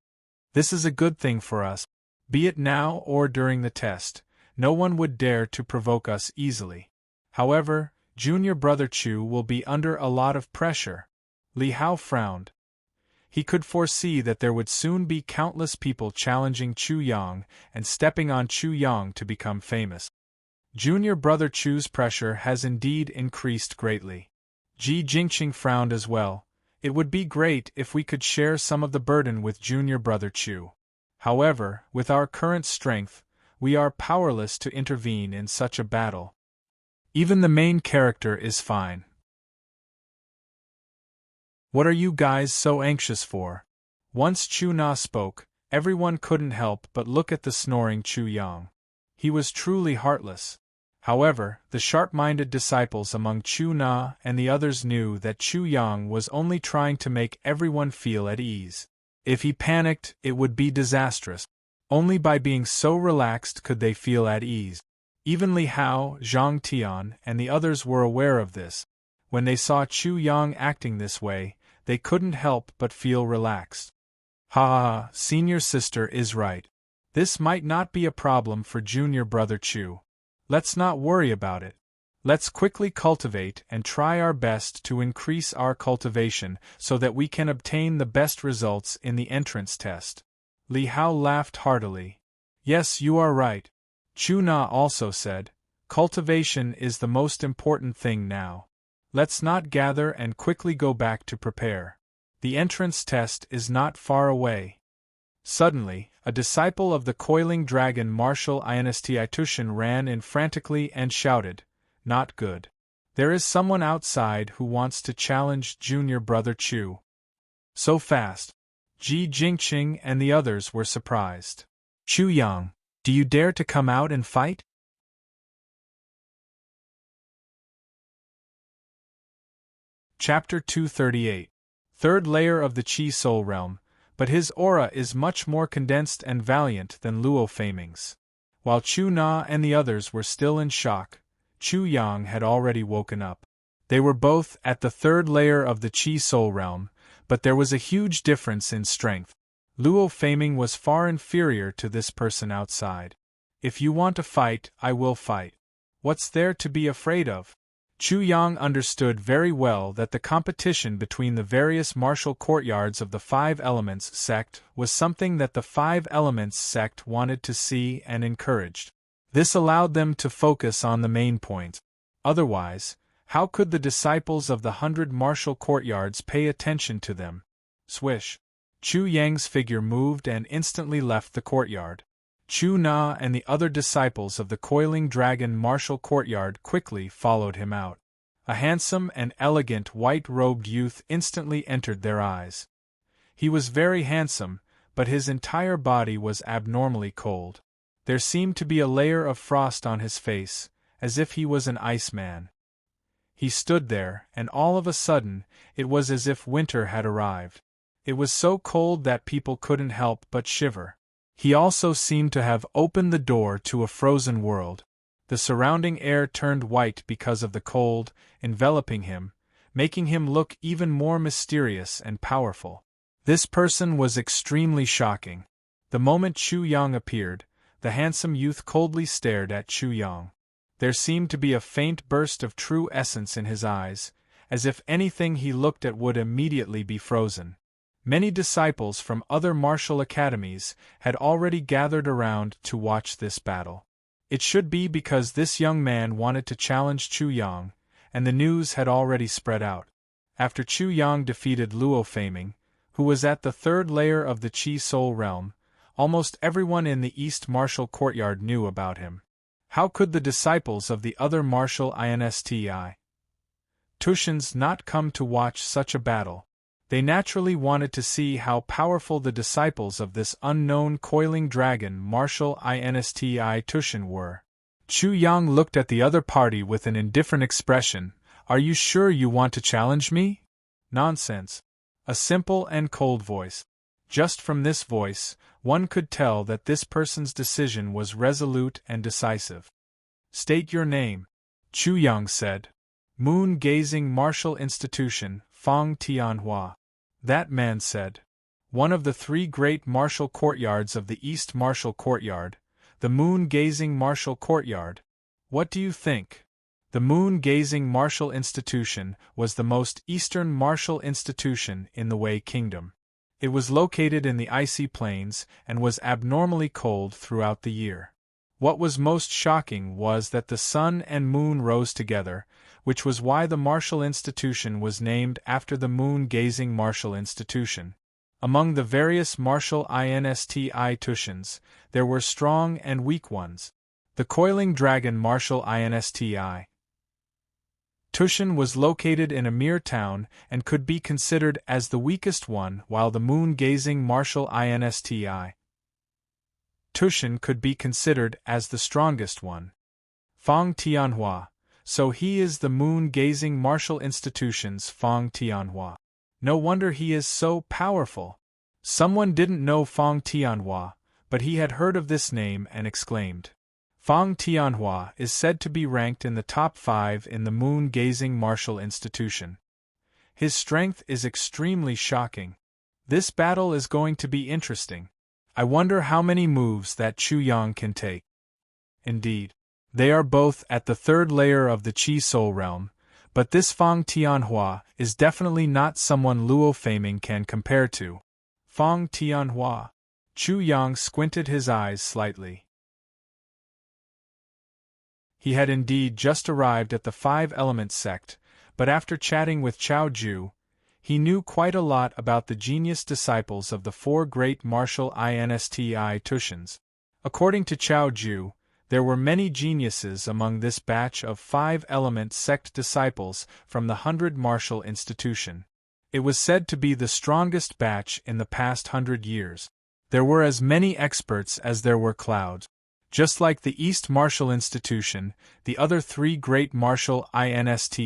Speaker 1: This is a good thing for us. Be it now or during the test, no one would dare to provoke us easily. However, junior brother Chu will be under a lot of pressure. Li Hao frowned. He could foresee that there would soon be countless people challenging Chu Yang and stepping on Chu Yang to become famous. Junior brother Chu's pressure has indeed increased greatly. Ji Jingqing frowned as well. It would be great if we could share some of the burden with junior brother Chu. However, with our current strength, we are powerless to intervene in such a battle. Even the main character is fine. What are you guys so anxious for? Once Chu Na spoke, everyone couldn't help but look at the snoring Chu Yang. He was truly heartless. However, the sharp-minded disciples among Chu Na and the others knew that Chu Yang was only trying to make everyone feel at ease. If he panicked, it would be disastrous. Only by being so relaxed could they feel at ease. Even Li Hao, Zhang Tian, and the others were aware of this. When they saw Chu Yang acting this way, they couldn't help but feel relaxed. Ha, senior sister is right. This might not be a problem for junior brother Chu. Let's not worry about it. Let's quickly cultivate and try our best to increase our cultivation so that we can obtain the best results in the entrance test. Li Hao laughed heartily. Yes, you are right. Chu Na also said, cultivation is the most important thing now. Let's not gather and quickly go back to prepare. The entrance test is not far away. Suddenly, a disciple of the coiling dragon martial insti Tushin ran in frantically and shouted, "Not good. There is someone outside who wants to challenge junior brother Chu." So fast. Ji Jingqing and the others were surprised. Chu Yang, do you dare to come out and fight? Chapter 238. Third layer of the Qi Soul Realm, but his aura is much more condensed and valiant than Luo Faming's. While Chu Na and the others were still in shock, Chu Yang had already woken up. They were both at the third layer of the Qi Soul Realm, but there was a huge difference in strength. Luo Faming was far inferior to this person outside. If you want to fight, I will fight. What's there to be afraid of? Chu Yang understood very well that the competition between the various martial courtyards of the Five Elements sect was something that the Five Elements sect wanted to see and encouraged. This allowed them to focus on the main point. Otherwise, how could the disciples of the 100 martial courtyards pay attention to them? Swish! Chu Yang's figure moved and instantly left the courtyard. Chu Na and the other disciples of the coiling dragon martial courtyard quickly followed him out. A handsome and elegant white-robed youth instantly entered their eyes. He was very handsome, but his entire body was abnormally cold. There seemed to be a layer of frost on his face, as if he was an ice man. He stood there, and all of a sudden, it was as if winter had arrived. It was so cold that people couldn't help but shiver. He also seemed to have opened the door to a frozen world. The surrounding air turned white because of the cold, enveloping him, making him look even more mysterious and powerful. This person was extremely shocking. The moment Chu Yang appeared, the handsome youth coldly stared at Chu Yang. There seemed to be a faint burst of true essence in his eyes, as if anything he looked at would immediately be frozen. Many disciples from other martial academies had already gathered around to watch this battle. It should be because this young man wanted to challenge Chu Yang, and the news had already spread out. After Chu Yang defeated Luo Faming, who was at the third layer of the Qi Soul realm, almost everyone in the East Martial Courtyard knew about him. How could the disciples of the other martial institutions not come to watch such a battle? They naturally wanted to see how powerful the disciples of this unknown coiling dragon martial institution were. Chu Yang looked at the other party with an indifferent expression. "Are you sure you want to challenge me?" "Nonsense." A simple and cold voice. Just from this voice, one could tell that this person's decision was resolute and decisive. "State your name," Chu Yang said. "Moon-gazing martial institution, Fang Tianhua." That man said. "One of the three great martial courtyards of the East Martial Courtyard, the Moon-gazing Martial Courtyard. What do you think?" The Moon-gazing Martial Institution was the most eastern martial institution in the Wei Kingdom. It was located in the icy plains and was abnormally cold throughout the year. What was most shocking was that the sun and moon rose together, which was why the martial institution was named after the moon-gazing martial institution. Among the various martial institutions, there were strong and weak ones. The coiling dragon martial institution was located in a mere town and could be considered as the weakest one, while the moon-gazing martial institution could be considered as the strongest one. Fang Tianhua, so he is the moon-gazing martial institution's Fang Tianhua. No wonder he is so powerful. Someone didn't know Fang Tianhua, but he had heard of this name and exclaimed. Fang Tianhua is said to be ranked in the top 5 in the moon-gazing martial institution. His strength is extremely shocking. This battle is going to be interesting. I wonder how many moves that Chu Yang can take. Indeed, they are both at the third layer of the Qi Soul realm, but this Fang Tianhua is definitely not someone Luo Faming can compare to. Fang Tianhua. Chu Yang squinted his eyes slightly. He had indeed just arrived at the Five Elements sect, but after chatting with Chao Ju, he knew quite a lot about the genius disciples of the four great martial institutions. According to Chao Ju, there were many geniuses among this batch of Five Elements sect disciples from the 100 Martial Institution. It was said to be the strongest batch in the past 100 years. There were as many experts as there were clouds. Just like the East Martial Institution, the other three great martial institutions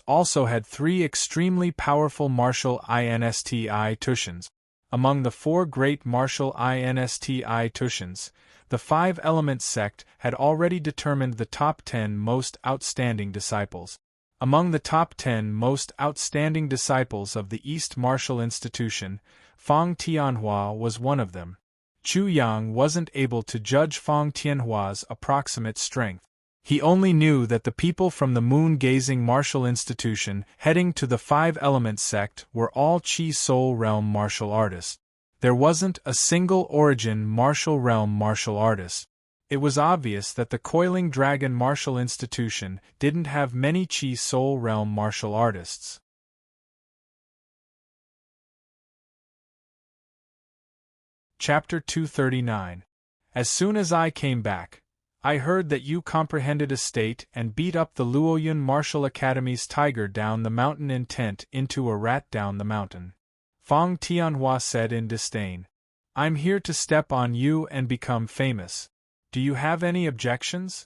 Speaker 1: also had three extremely powerful martial institutions. Among the four great martial institutions, the Five Elements sect had already determined the top 10 most outstanding disciples. Among the top 10 most outstanding disciples of the East Martial Institution, Fang Tianhua was one of them. Chu Yang wasn't able to judge Fang Tianhua's approximate strength. He only knew that the people from the moon-gazing martial institution heading to the Five Elements sect were all Qi Soul realm martial artists. There wasn't a single origin martial realm martial artist. It was obvious that the Coiling Dragon Martial Institution didn't have many Qi Soul realm martial artists. Chapter 239. As soon as I came back, I heard that you comprehended a state and beat up the Luoyun Martial Academy's tiger down the mountain intent into a rat down the mountain. Fang Tianhua said in disdain. I'm here to step on you and become famous. Do you have any objections?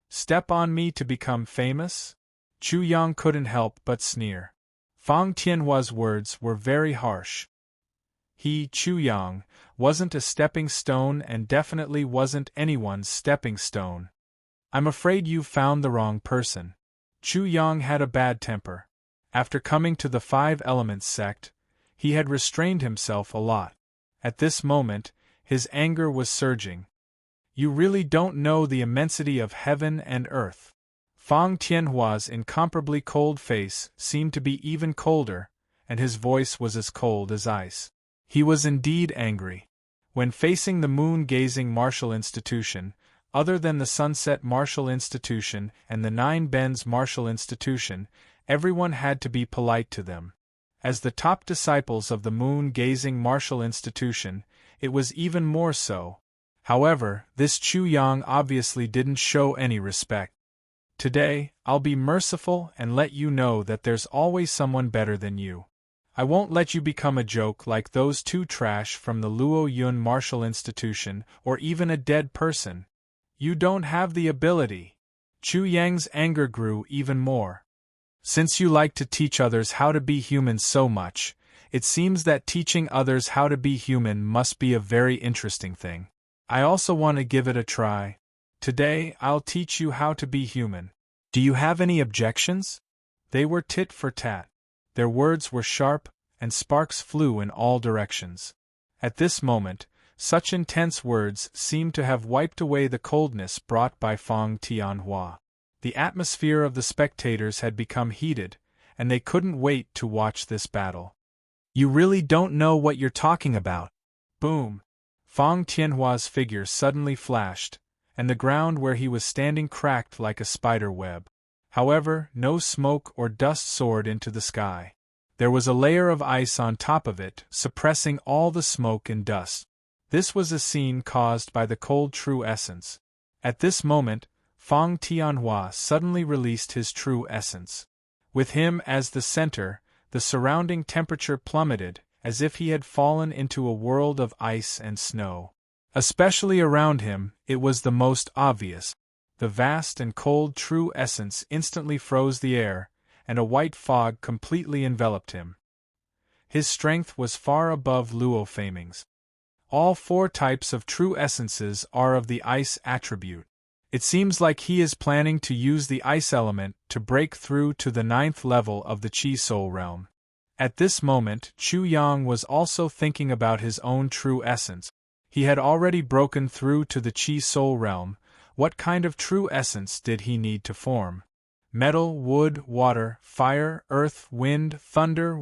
Speaker 1: Step on me to become famous? Chu Yang couldn't help but sneer. Fang Tianhua's words were very harsh. He, Chu Yang, wasn't a stepping stone and definitely wasn't anyone's stepping stone. I'm afraid you've found the wrong person. Chu Yang had a bad temper. After coming to the Five Elements sect, he had restrained himself a lot. At this moment, his anger was surging. You really don't know the immensity of heaven and earth. Fang Tianhua's incomparably cold face seemed to be even colder, and his voice was as cold as ice. He was indeed angry. When facing the moon-gazing martial institution, other than the Sunset Martial Institution and the Nine Bends Martial Institution, everyone had to be polite to them. As the top disciples of the moon-gazing martial institution, it was even more so. However, this Chu Yang obviously didn't show any respect. Today, I'll be merciful and let you know that there's always someone better than you. I won't let you become a joke like those two trash from the Luo Yun Martial Institution or even a dead person. You don't have the ability. Chu Yang's anger grew even more. Since you like to teach others how to be human so much, it seems that teaching others how to be human must be a very interesting thing. I also want to give it a try. Today, I'll teach you how to be human. Do you have any objections? They were tit for tat. Their words were sharp, and sparks flew in all directions. At this moment, such intense words seemed to have wiped away the coldness brought by Fang Tianhua. The atmosphere of the spectators had become heated, and they couldn't wait to watch this battle. You really don't know what you're talking about. Boom! Fang Tianhua's figure suddenly flashed, and the ground where he was standing cracked like a spider web. However, no smoke or dust soared into the sky. There was a layer of ice on top of it, suppressing all the smoke and dust. This was a scene caused by the cold true essence. At this moment, Fang Tianhua suddenly released his true essence. With him as the center, the surrounding temperature plummeted, as if he had fallen into a world of ice and snow. Especially around him, it was the most obvious. The vast and cold true essence instantly froze the air, and a white fog completely enveloped him. His strength was far above Luo Faming's. All four types of true essences are of the ice attribute. It seems like he is planning to use the ice element to break through to the 9th level of the Qi Soul realm. At this moment, Chu Yang was also thinking about his own true essence. He had already broken through to the Qi Soul realm. What kind of true essence did he need to form? Metal, wood, water, fire, earth, wind, thunder,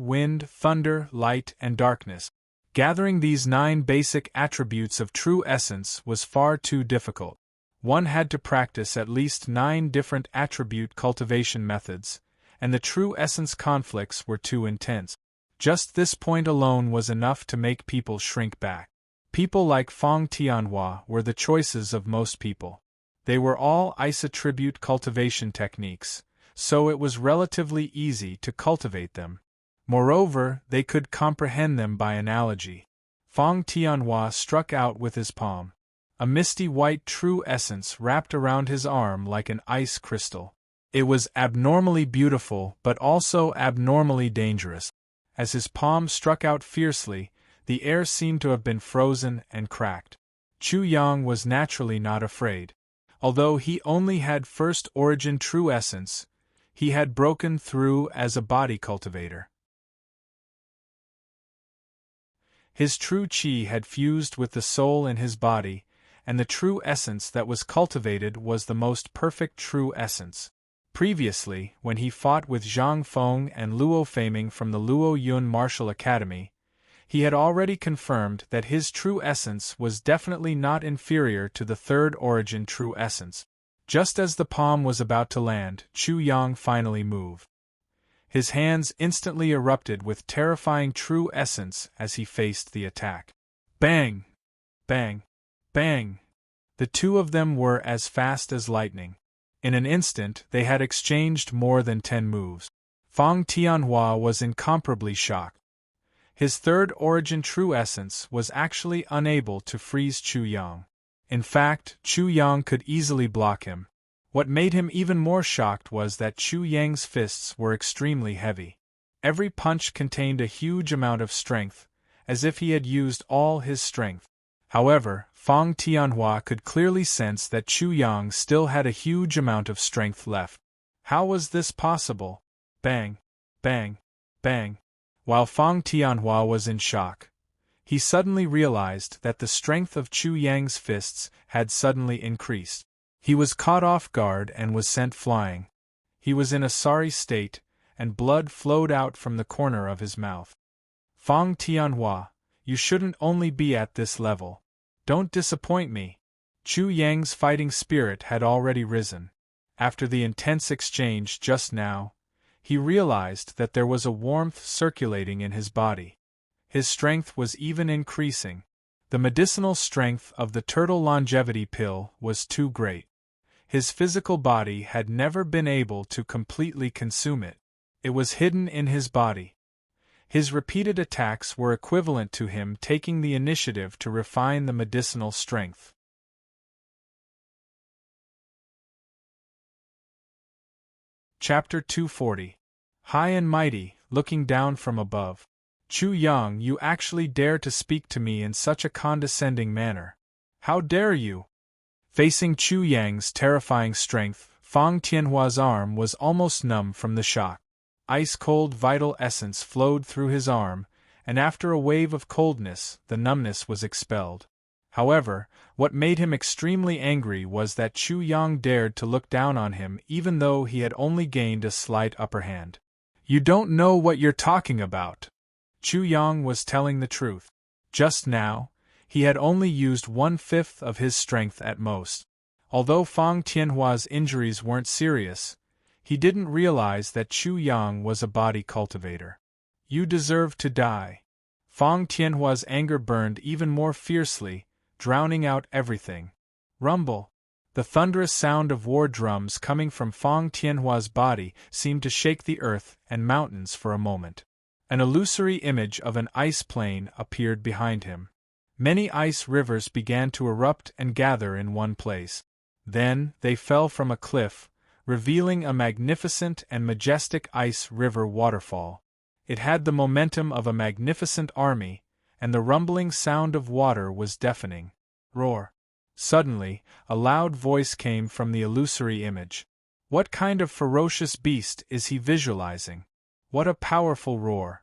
Speaker 1: light, and darkness. Gathering these 9 basic attributes of true essence was far too difficult. One had to practice at least 9 different attribute cultivation methods, and the true essence conflicts were too intense. Just this point alone was enough to make people shrink back. People like Fang Tianhua were the choices of most people. They were all ice attribute cultivation techniques, so it was relatively easy to cultivate them. Moreover, they could comprehend them by analogy. Fang Tianhua struck out with his palm. A misty white true essence wrapped around his arm like an ice crystal. It was abnormally beautiful but also abnormally dangerous. As his palm struck out fiercely, the air seemed to have been frozen and cracked. Chu Yang was naturally not afraid. Although he only had first origin true essence, he had broken through as a body cultivator. His true qi had fused with the soul in his body, and the true essence that was cultivated was the most perfect true essence. Previously, when he fought with Zhang Feng and Luo Faming from the Luo Yun Martial Academy, he had already confirmed that his true essence was definitely not inferior to the third origin true essence. Just as the palm was about to land, Chu Yang finally moved. His hands instantly erupted with terrifying true essence as he faced the attack. Bang! Bang! Bang! The two of them were as fast as lightning. In an instant, they had exchanged more than 10 moves. Fang Tianhua was incomparably shocked. His third origin true essence was actually unable to freeze Chu Yang. In fact, Chu Yang could easily block him. What made him even more shocked was that Chu Yang's fists were extremely heavy. Every punch contained a huge amount of strength, as if he had used all his strength. However, Fang Tianhua could clearly sense that Chu Yang still had a huge amount of strength left. How was this possible? Bang! Bang! Bang! While Fang Tianhua was in shock, he suddenly realized that the strength of Chu Yang's fists had suddenly increased. He was caught off guard and was sent flying. He was in a sorry state, and blood flowed out from the corner of his mouth. Fang Tianhua, you shouldn't only be at this level. Don't disappoint me. Chu Yang's fighting spirit had already risen. After the intense exchange just now, he realized that there was a warmth circulating in his body. His strength was even increasing. The medicinal strength of the turtle longevity pill was too great. His physical body had never been able to completely consume it. It was hidden in his body. His repeated attacks were equivalent to him taking the initiative to refine the medicinal strength. Chapter 240. High and mighty, looking down from above. Chu Yang, you actually dare to speak to me in such a condescending manner. How dare you? Facing Chu Yang's terrifying strength, Fang Tianhua's arm was almost numb from the shock. Ice-cold vital essence flowed through his arm, and after a wave of coldness, the numbness was expelled. However, what made him extremely angry was that Chu Yang dared to look down on him even though he had only gained a slight upper hand. You don't know what you're talking about. Chu Yang was telling the truth. Just now, he had only used 1/5 of his strength at most. Although Fang Tianhua's injuries weren't serious, he didn't realize that Chu Yang was a body cultivator. You deserve to die. Fang Tianhua's anger burned even more fiercely, drowning out everything. Rumble! The thunderous sound of war drums coming from Fang Tianhua's body seemed to shake the earth and mountains for a moment. An illusory image of an ice plain appeared behind him. Many ice rivers began to erupt and gather in one place. Then, they fell from a cliff, revealing a magnificent and majestic ice river waterfall. It had the momentum of a magnificent army, and the rumbling sound of water was deafening. Roar! Suddenly, a loud voice came from the illusory image. What kind of ferocious beast is he visualizing? What a powerful roar!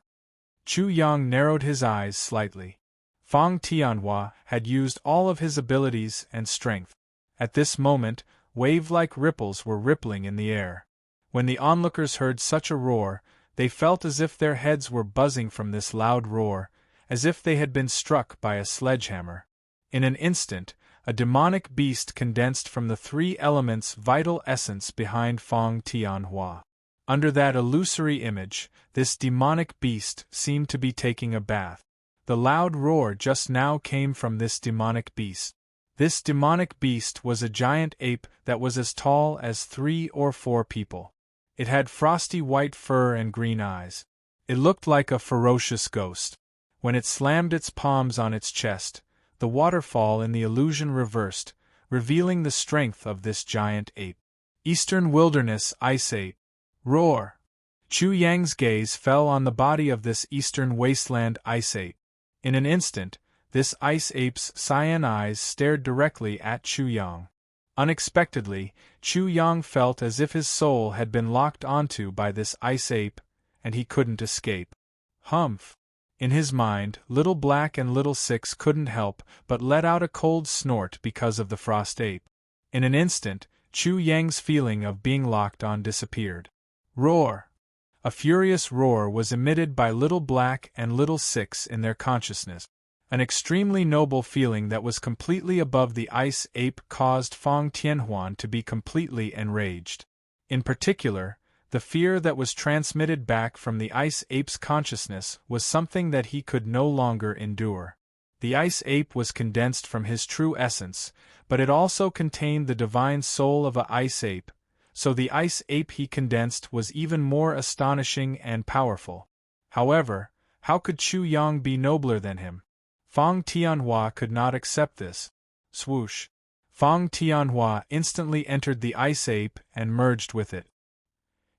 Speaker 1: Chu Yang narrowed his eyes slightly. Fang Tianhua had used all of his abilities and strength. At this moment, wave-like ripples were rippling in the air. When the onlookers heard such a roar, they felt as if their heads were buzzing from this loud roar, as if they had been struck by a sledgehammer. In an instant, a demonic beast condensed from the three elements' vital essence behind Fang Tianhua. Under that illusory image, this demonic beast seemed to be taking a bath. The loud roar just now came from this demonic beast. This demonic beast was a giant ape that was as tall as 3 or 4 people. It had frosty white fur and green eyes. It looked like a ferocious ghost. When it slammed its palms on its chest, the waterfall in the illusion reversed, revealing the strength of this giant ape. Eastern Wilderness Ice Ape. Roar! Chu Yang's gaze fell on the body of this eastern wasteland ice ape. In an instant, this ice ape's cyan eyes stared directly at Chu Yang. Unexpectedly, Chu Yang felt as if his soul had been locked onto by this ice ape, and he couldn't escape. Humph! In his mind, Little Black and Little Six couldn't help but let out a cold snort because of the frost ape. In an instant, Chu Yang's feeling of being locked on disappeared. Roar! A furious roar was emitted by Little Black and Little Six in their consciousness. An extremely noble feeling that was completely above the ice ape caused Fang Tianhuan to be completely enraged. In particular, the fear that was transmitted back from the ice ape's consciousness was something that he could no longer endure. The ice ape was condensed from his true essence, but it also contained the divine soul of an ice ape, so the ice ape he condensed was even more astonishing and powerful. However, How could Chu Yang be nobler than him? Fang Tianhua could not accept this. Swoosh! Fang Tianhua instantly entered the ice ape and merged with it.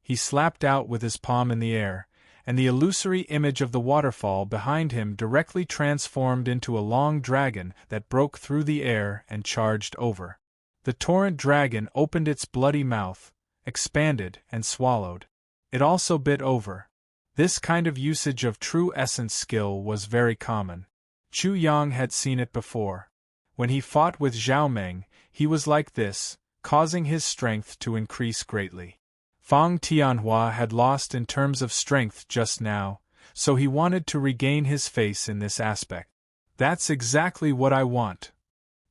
Speaker 1: He slapped out with his palm in the air, and the illusory image of the waterfall behind him directly transformed into a long dragon that broke through the air and charged over. The torrent dragon opened its bloody mouth, expanded, and swallowed. It also bit over. This kind of usage of true essence skill was very common. Chu Yang had seen it before. When he fought with Zhao Meng, he was like this, causing his strength to increase greatly. Fang Tianhua had lost in terms of strength just now, so he wanted to regain his face in this aspect. That's exactly what I want.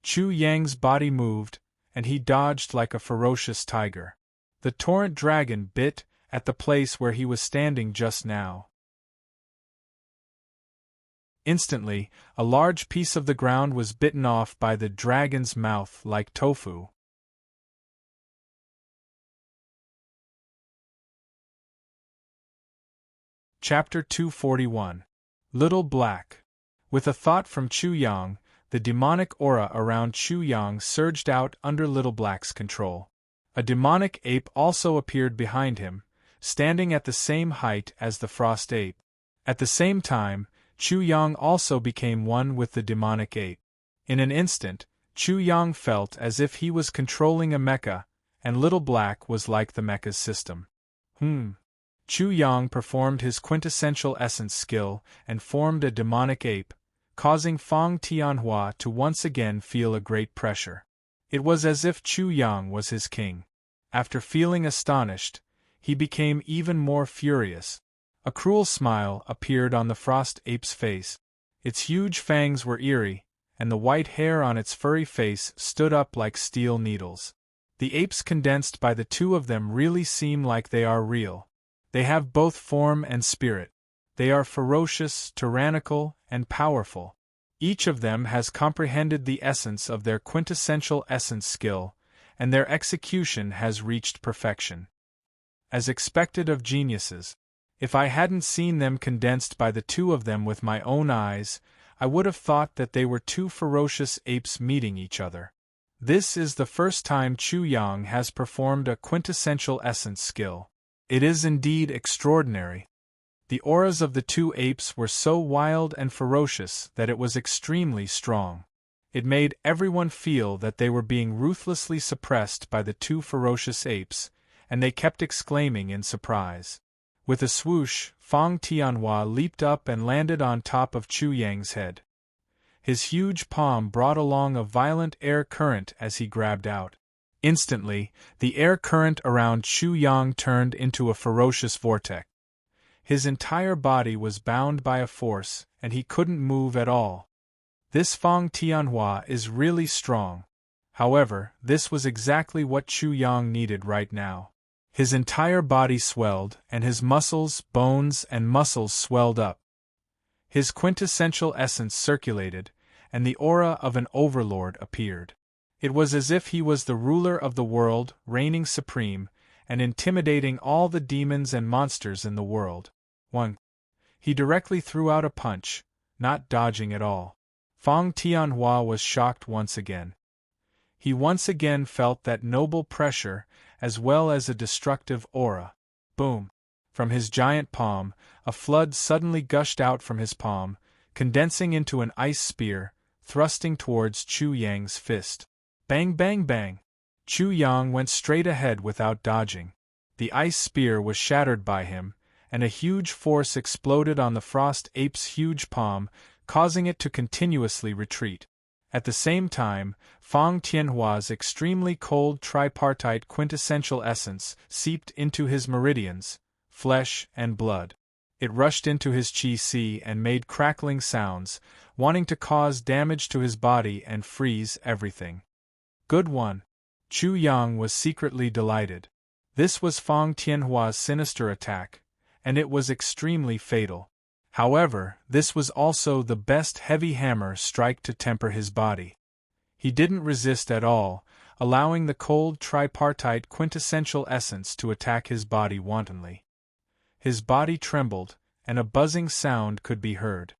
Speaker 1: Chu Yang's body moved, and he dodged like a ferocious tiger. The torrent dragon bit at the place where he was standing just now. Instantly, a large piece of the ground was bitten off by the dragon's mouth like tofu. Chapter 241. Little Black. With a thought from Chu Yang, the demonic aura around Chu Yang surged out under Little Black's control. A demonic ape also appeared behind him, standing at the same height as the frost ape. At the same time, Chu Yang also became one with the demonic ape. In an instant, Chu Yang felt as if he was controlling a mecha, and Little Black was like the mecha's system. Chu Yang performed his quintessential essence skill and formed a demonic ape, causing Fang Tianhua to once again feel a great pressure. It was as if Chu Yang was his king. After feeling astonished, he became even more furious. A cruel smile appeared on the frost ape's face. Its huge fangs were eerie, and the white hair on its furry face stood up like steel needles. The apes condensed by the two of them really seem like they are real. They have both form and spirit. They are ferocious, tyrannical, and powerful. Each of them has comprehended the essence of their quintessential essence skill, and their execution has reached perfection. As expected of geniuses, if I hadn't seen them condensed by the two of them with my own eyes, I would have thought that they were two ferocious apes meeting each other. This is the first time Chu Yang has performed a quintessential essence skill. It is indeed extraordinary. The auras of the two apes were so wild and ferocious that it was extremely strong. It made everyone feel that they were being ruthlessly suppressed by the two ferocious apes, and they kept exclaiming in surprise. With a swoosh, Fang Tianhua leaped up and landed on top of Chu Yang's head. His huge palm brought along a violent air current as he grabbed out. Instantly, the air current around Chu Yang turned into a ferocious vortex. His entire body was bound by a force, and he couldn't move at all. This Fang Tianhua is really strong. However, this was exactly what Chu Yang needed right now. His entire body swelled, and his muscles, bones, and muscles swelled up. His quintessential essence circulated, and the aura of an overlord appeared. It was as if he was the ruler of the world, reigning supreme, and intimidating all the demons and monsters in the world. 1. He directly threw out a punch, not dodging at all. Fang Tianhua was shocked once again. He once again felt that noble pressure, as well as a destructive aura. Boom! From his giant palm, a flood suddenly gushed out from his palm, condensing into an ice spear, thrusting towards Chu Yang's fist. Bang bang bang! Chu Yang went straight ahead without dodging. The ice spear was shattered by him, and a huge force exploded on the frost ape's huge palm, causing it to continuously retreat. At the same time, Fang Tianhua's extremely cold tripartite quintessential essence seeped into his meridians, flesh and blood. It rushed into his qi and made crackling sounds, wanting to cause damage to his body and freeze everything. Good one. Chu Yang was secretly delighted. This was Fang Tianhua's sinister attack, and it was extremely fatal. However, this was also the best heavy hammer strike to temper his body. He didn't resist at all, allowing the cold tripartite quintessential essence to attack his body wantonly. His body trembled, and a buzzing sound could be heard.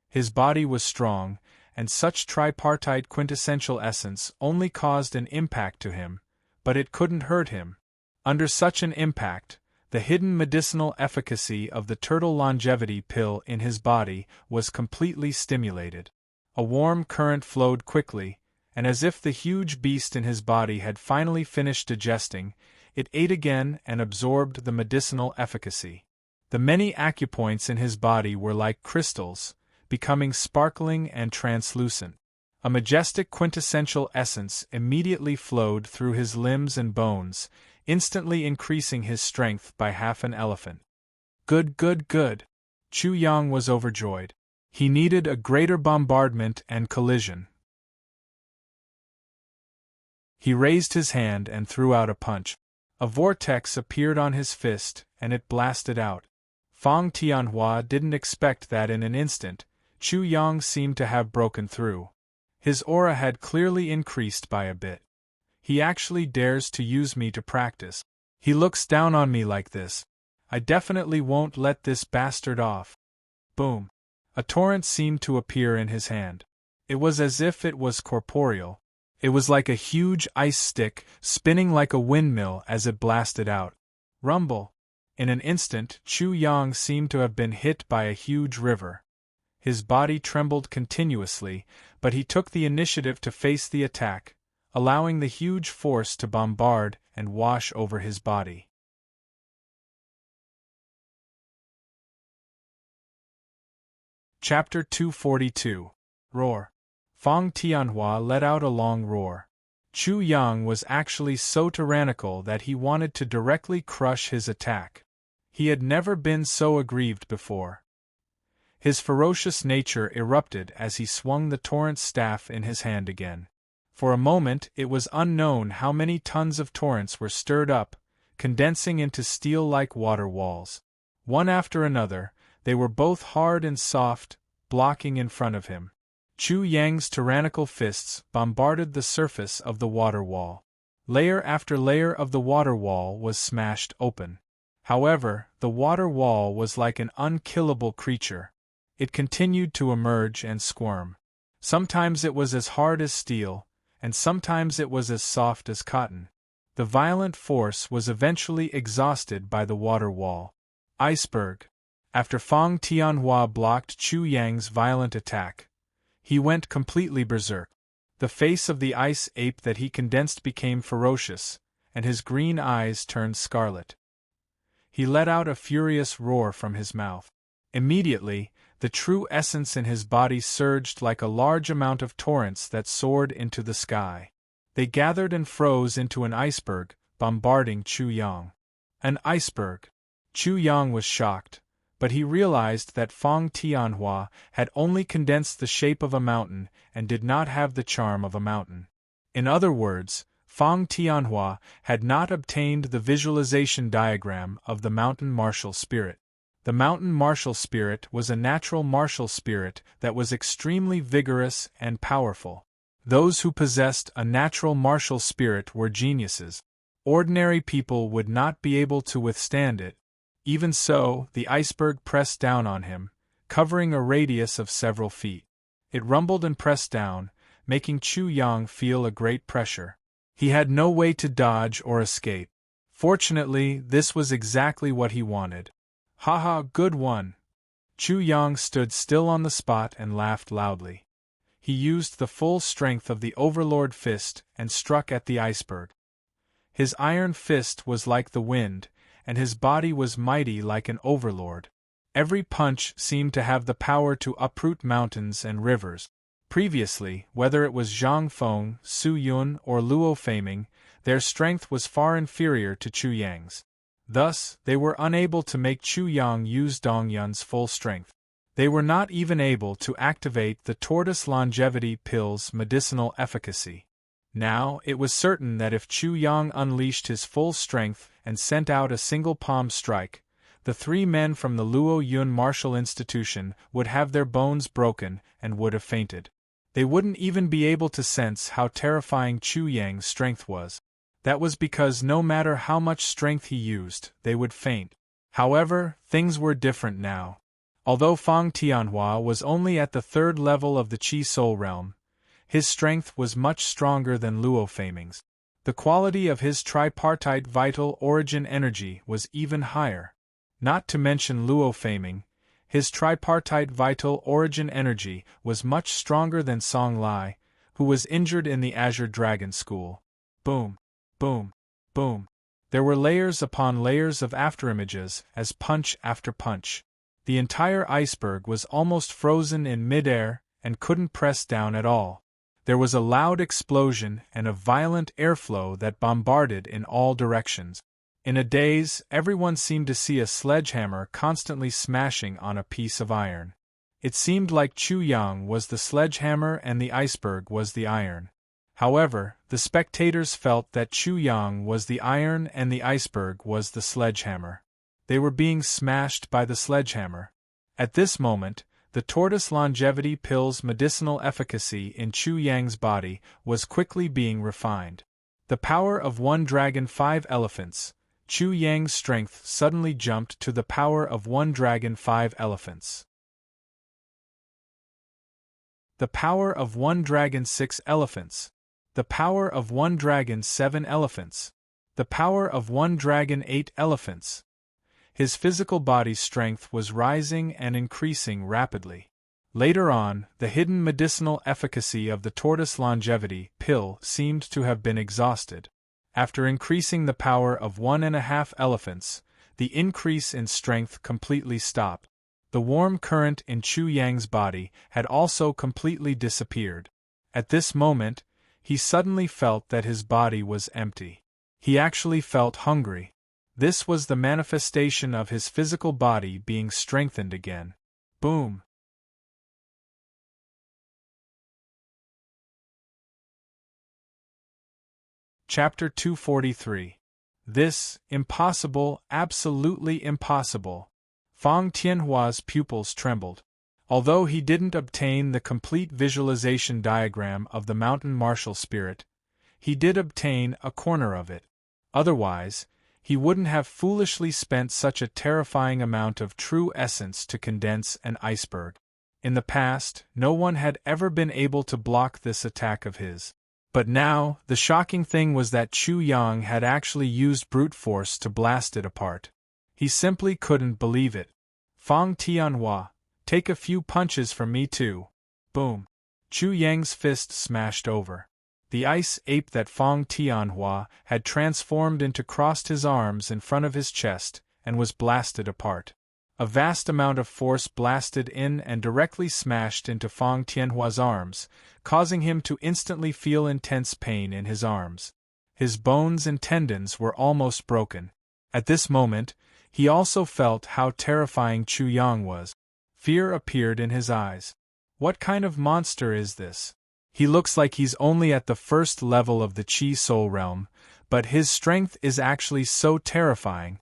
Speaker 1: His body was strong, and such tripartite quintessential essence only caused an impact to him, but it couldn't hurt him. Under such an impact, the hidden medicinal efficacy of the turtle longevity pill in his body was completely stimulated. A warm current flowed quickly, and as if the huge beast in his body had finally finished digesting, it ate again and absorbed the medicinal efficacy. The many acupoints in his body were like crystals, becoming sparkling and translucent. A majestic quintessential essence immediately flowed through his limbs and bones, instantly increasing his strength by half an elephant. Good, good, good! Chu Yang was overjoyed. He needed a greater bombardment and collision. He raised his hand and threw out a punch. A vortex appeared on his fist, and it blasted out. Fang Tianhua didn't expect that in an instant. Chu Yang seemed to have broken through. His aura had clearly increased by a bit. He actually dares to use me to practice. He looks down on me like this. I definitely won't let this bastard off. Boom. A torrent seemed to appear in his hand. It was as if it was corporeal. It was like a huge ice stick, spinning like a windmill as it blasted out. Rumble. In an instant, Chu Yang seemed to have been hit by a huge river. His body trembled continuously, but he took the initiative to face the attack, allowing the huge force to bombard and wash over his body. Chapter 242. Roar. Fang Tianhua let out a long roar. Chu Yang was actually so tyrannical that he wanted to directly crush his attack. He had never been so aggrieved before. His ferocious nature erupted as he swung the torrent staff in his hand again. For a moment it was unknown how many tons of torrents were stirred up, condensing into steel-like water walls. One after another, they were both hard and soft, blocking in front of him. Chu Yang's tyrannical fists bombarded the surface of the water wall. Layer after layer of the water wall was smashed open. However, the water wall was like an unkillable creature. It continued to emerge and squirm. Sometimes it was as hard as steel, and sometimes it was as soft as cotton. The violent force was eventually exhausted by the water wall. Iceberg. After Fang Tianhua blocked Chu Yang's violent attack, he went completely berserk. The face of the ice ape that he condensed became ferocious, and his green eyes turned scarlet. He let out a furious roar from his mouth. Immediately, the true essence in his body surged like a large amount of torrents that soared into the sky. They gathered and froze into an iceberg, bombarding Chu Yang. An iceberg. Chu Yang was shocked, but he realized that Fang Tianhua had only condensed the shape of a mountain and did not have the charm of a mountain. In other words, Fang Tianhua had not obtained the visualization diagram of the mountain martial spirit. The mountain martial spirit was a natural martial spirit that was extremely vigorous and powerful. Those who possessed a natural martial spirit were geniuses. Ordinary people would not be able to withstand it. Even so, the iceberg pressed down on him, covering a radius of several feet. It rumbled and pressed down, making Chu Yang feel a great pressure. He had no way to dodge or escape. Fortunately, this was exactly what he wanted. "Haha, good one!" Chu Yang stood still on the spot and laughed loudly. He used the full strength of the Overlord Fist and struck at the iceberg. His iron fist was like the wind, and his body was mighty like an overlord. Every punch seemed to have the power to uproot mountains and rivers. Previously, whether it was Zhang Feng, Su Yun, or Luo Feiming, their strength was far inferior to Chu Yang's. Thus, they were unable to make Chu Yang use Dong Yun's full strength. They were not even able to activate the tortoise longevity pill's medicinal efficacy. Now, it was certain that if Chu Yang unleashed his full strength and sent out a single palm strike, the three men from the Luo Yun Martial Institution would have their bones broken and would have fainted. They wouldn't even be able to sense how terrifying Chu Yang's strength was. That was because no matter how much strength he used, they would faint. However, things were different now. Although Fang Tianhua was only at the 3rd level of the Qi Soul Realm, his strength was much stronger than Luo Feiming's. The quality of his tripartite vital origin energy was even higher. Not to mention Luo Feiming, his tripartite vital origin energy was much stronger than Song Lai, who was injured in the Azure Dragon School. Boom, boom, boom. There were layers upon layers of afterimages, as punch after punch. The entire iceberg was almost frozen in midair and couldn't press down at all. There was a loud explosion and a violent airflow that bombarded in all directions. In a daze, everyone seemed to see a sledgehammer constantly smashing on a piece of iron. It seemed like Chu Yang was the sledgehammer and the iceberg was the iron. However, the spectators felt that Chu Yang was the iron and the iceberg was the sledgehammer. They were being smashed by the sledgehammer. At this moment, the tortoise longevity pill's medicinal efficacy in Chu Yang's body was quickly being refined. The power of 1 dragon 5 elephants. Chu Yang's strength suddenly jumped to the power of 1 dragon 5 elephants. The power of 1 dragon 6 elephants. The power of 1 dragon 7 elephants. The power of 1 dragon 8 elephants. His physical body's strength was rising and increasing rapidly. Later on, the hidden medicinal efficacy of the tortoise longevity pill seemed to have been exhausted. After increasing the power of 1.5 elephants, the increase in strength completely stopped. The warm current in Chu Yang's body had also completely disappeared. At this moment, he suddenly felt that his body was empty. He actually felt hungry. This was the manifestation of his physical body being strengthened again. Boom. Chapter 243. This, impossible, absolutely impossible. Fang Tianhua's pupils trembled. Although he didn't obtain the complete visualization diagram of the mountain martial spirit, he did obtain a corner of it. Otherwise, he wouldn't have foolishly spent such a terrifying amount of true essence to condense an iceberg. In the past, no one had ever been able to block this attack of his. But now, the shocking thing was that Chu Yang had actually used brute force to blast it apart. He simply couldn't believe it. Fang Tianhua, take a few punches from me too. Boom. Chu Yang's fist smashed over. The ice ape that Fang Tianhua had transformed into crossed his arms in front of his chest and was blasted apart. A vast amount of force blasted in and directly smashed into Fang Tianhua's arms, causing him to instantly feel intense pain in his arms. His bones and tendons were almost broken. At this moment, he also felt how terrifying Chu Yang was. Fear appeared in his eyes. What kind of monster is this? He looks like he's only at the 1st level of the Qi Soul Realm, but his strength is actually so terrifying.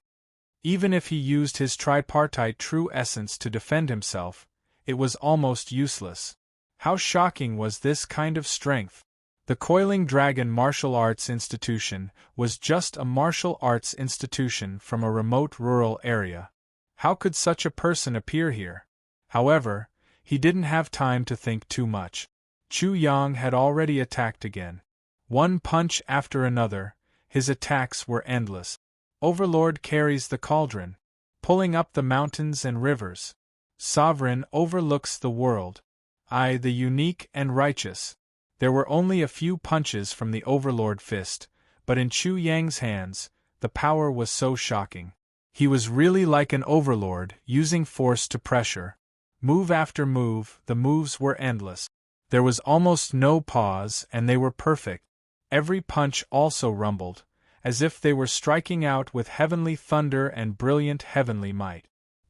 Speaker 1: Even if he used his tripartite true essence to defend himself, it was almost useless. How shocking was this kind of strength? The Coiling Dragon Martial Arts Institution was just a martial arts institution from a remote rural area. How could such a person appear here? However, he didn't have time to think too much. Chu Yang had already attacked again. One punch after another, his attacks were endless. Overlord carries the cauldron, pulling up the mountains and rivers. Sovereign overlooks the world. I, the unique and righteous. There were only a few punches from the Overlord fist, but in Chu Yang's hands, the power was so shocking. He was really like an overlord, using force to pressure. Move after move, the moves were endless. There was almost no pause, and they were perfect. Every punch also rumbled, as if they were striking out with heavenly thunder and brilliant heavenly might.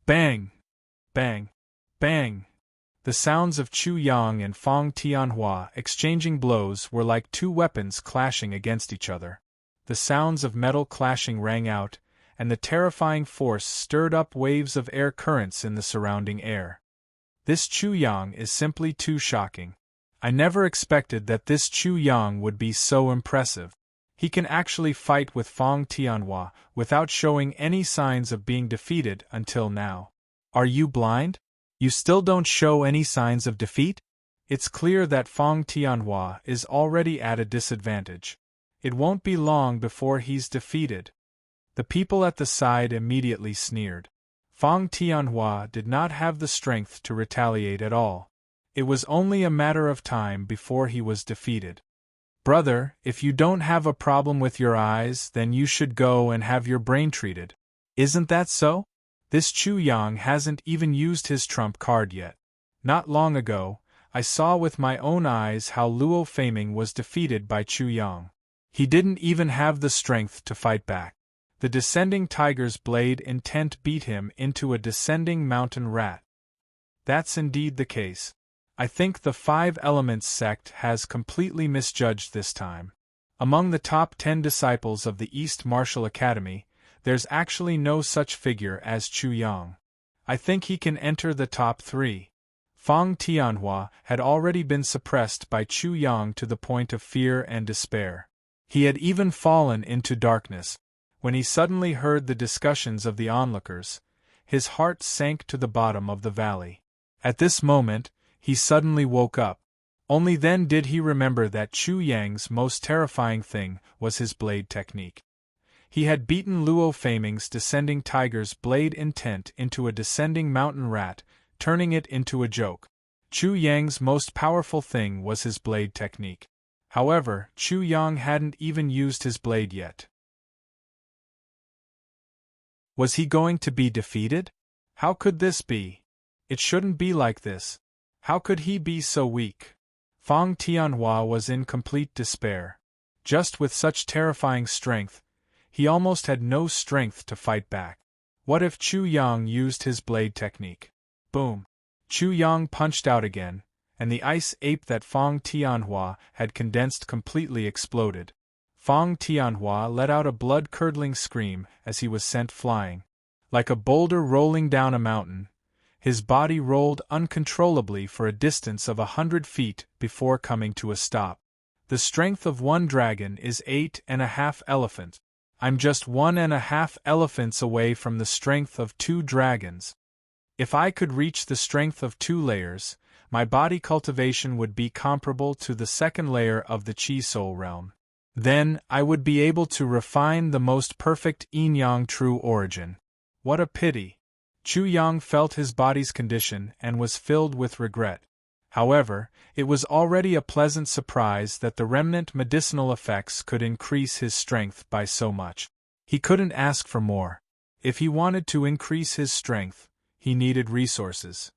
Speaker 1: Bang! Bang! Bang! The sounds of Chu Yang and Fang Tianhua exchanging blows were like two weapons clashing against each other. The sounds of metal clashing rang out, and the terrifying force stirred up waves of air currents in the surrounding air. This Chu Yang is simply too shocking. I never expected that this Chu Yang would be so impressive. He can actually fight with Feng Tianhua without showing any signs of being defeated until now. Are you blind? You still don't show any signs of defeat? It's clear that Feng Tianhua is already at a disadvantage. It won't be long before he's defeated. The people at the side immediately sneered. Feng Tianhua did not have the strength to retaliate at all. It was only a matter of time before he was defeated. Brother, if you don't have a problem with your eyes, then you should go and have your brain treated. Isn't that so? This Chu Yang hasn't even used his trump card yet. Not long ago, I saw with my own eyes how Luo Feiming was defeated by Chu Yang. He didn't even have the strength to fight back. The descending tiger's blade intent beat him into a descending mountain rat. That's indeed the case. I think the Five Elements sect has completely misjudged this time. Among the top 10 disciples of the East Martial Academy, there's actually no such figure as Chu Yang. I think he can enter the top 3. Feng Tianhua had already been suppressed by Chu Yang to the point of fear and despair. He had even fallen into darkness. When he suddenly heard the discussions of the onlookers, his heart sank to the bottom of the valley. At this moment, he suddenly woke up. Only then did he remember that Chu Yang's most terrifying thing was his blade technique. He had beaten Luo Feiming's descending tiger's blade intent into a descending mountain rat, turning it into a joke. Chu Yang's most powerful thing was his blade technique. However, Chu Yang hadn't even used his blade yet. Was he going to be defeated? How could this be? It shouldn't be like this. How could he be so weak? Feng Tianhua was in complete despair. Just with such terrifying strength, he almost had no strength to fight back. What if Chu Yang used his blade technique? Boom! Chu Yang punched out again, and the ice ape that Feng Tianhua had condensed completely exploded. Feng Tianhua let out a blood-curdling scream as he was sent flying. Like a boulder rolling down a mountain, his body rolled uncontrollably for a distance of 100 feet before coming to a stop. The strength of one dragon is 8.5 elephants. I'm just 1.5 elephants away from the strength of 2 dragons. If I could reach the strength of 2 layers, my body cultivation would be comparable to the 2nd layer of the Qi Soul realm. Then, I would be able to refine the most perfect yin-yang true origin. What a pity! Chu Yang felt his body's condition and was filled with regret. However, it was already a pleasant surprise that the remnant medicinal effects could increase his strength by so much. He couldn't ask for more. If he wanted to increase his strength, he needed resources.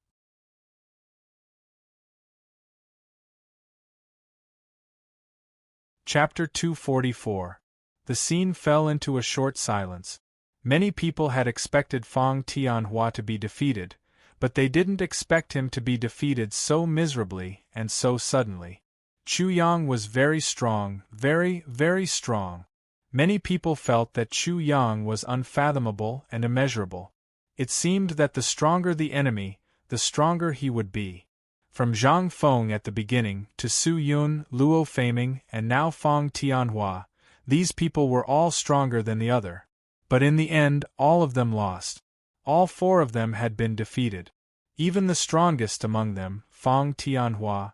Speaker 1: Chapter 244. The scene fell into a short silence. Many people had expected Feng Tianhua to be defeated, but they didn't expect him to be defeated so miserably and so suddenly. Chu Yang was very strong, very, very strong. Many people felt that Chu Yang was unfathomable and immeasurable. It seemed that the stronger the enemy, the stronger he would be. From Zhang Feng at the beginning to Su Yun, Luo Feiming, and now Feng Tianhua, these people were all stronger than the other. But in the end, all of them lost. All 4 of them had been defeated. Even the strongest among them, Feng Tianhua,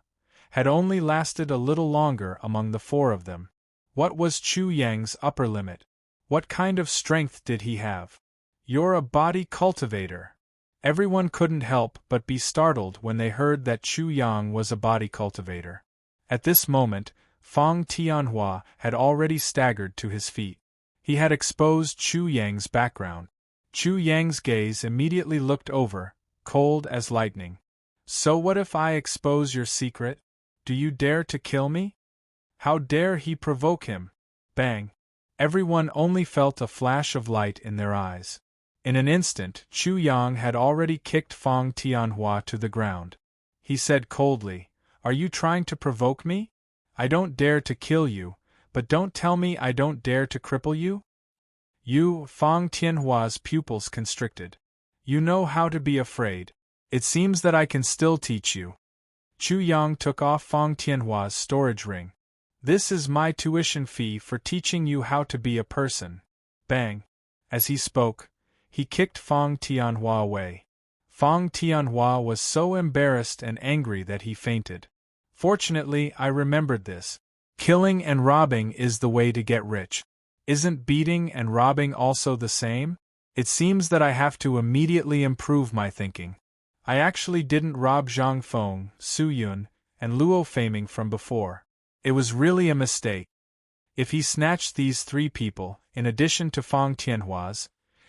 Speaker 1: had only lasted a little longer among the 4 of them. What was Chu Yang's upper limit? What kind of strength did he have? You're a body cultivator. Everyone couldn't help but be startled when they heard that Chu Yang was a body cultivator. At this moment, Feng Tianhua had already staggered to his feet. He had exposed Chu Yang's background. Chu Yang's gaze immediately looked over, cold as lightning. So what if I expose your secret? Do you dare to kill me? How dare he provoke him? Bang! Everyone only felt a flash of light in their eyes. In an instant, Chu Yang had already kicked Feng Tianhua to the ground. He said coldly, "Are you trying to provoke me? I don't dare to kill you, but don't tell me I don't dare to cripple you?" Feng Tianhua's pupils constricted. "You know how to be afraid. It seems that I can still teach you." Chu Yang took off Feng Tianhua's storage ring. This is my tuition fee for teaching you how to be a person. Bang! As he spoke, he kicked Fong Tianhua away. Fong Tianhua was so embarrassed and angry that he fainted. Fortunately, I remembered this. Killing and robbing is the way to get rich. Isn't beating and robbing also the same? It seems that I have to immediately improve my thinking. I actually didn't rob Zhang Feng, Su Yun, and Luo Feiming from before. It was really a mistake. If he snatched these 3 people, in addition to Fong Tianhua's,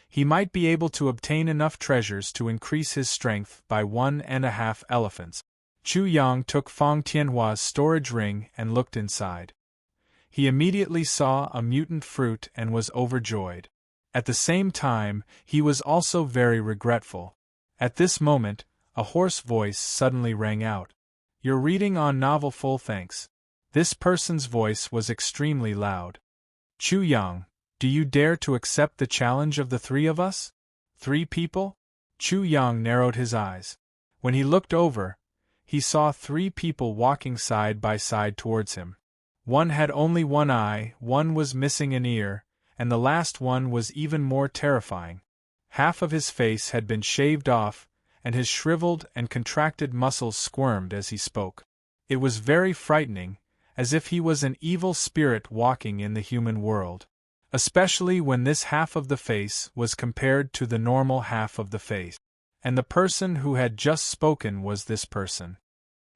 Speaker 1: he might be able to obtain enough treasures to increase his strength by 1.5 elephants. Chu Yang took Fong Tianhua's storage ring and looked inside. He immediately saw a mutant fruit and was overjoyed. At the same time, he was also very regretful. At this moment, a hoarse voice suddenly rang out. "You're reading on novel full thanks." This person's voice was extremely loud. "Chu Yang, do you dare to accept the challenge of the 3 of us? 3 people?" Chu Yang narrowed his eyes. When he looked over, he saw 3 people walking side by side towards him. One had only 1 eye, one was missing an ear, and the last one was even more terrifying. Half of his face had been shaved off, and his shriveled and contracted muscles squirmed as he spoke. It was very frightening, as if he was an evil spirit walking in the human world. Especially when this half of the face was compared to the normal half of the face. And the person who had just spoken was this person.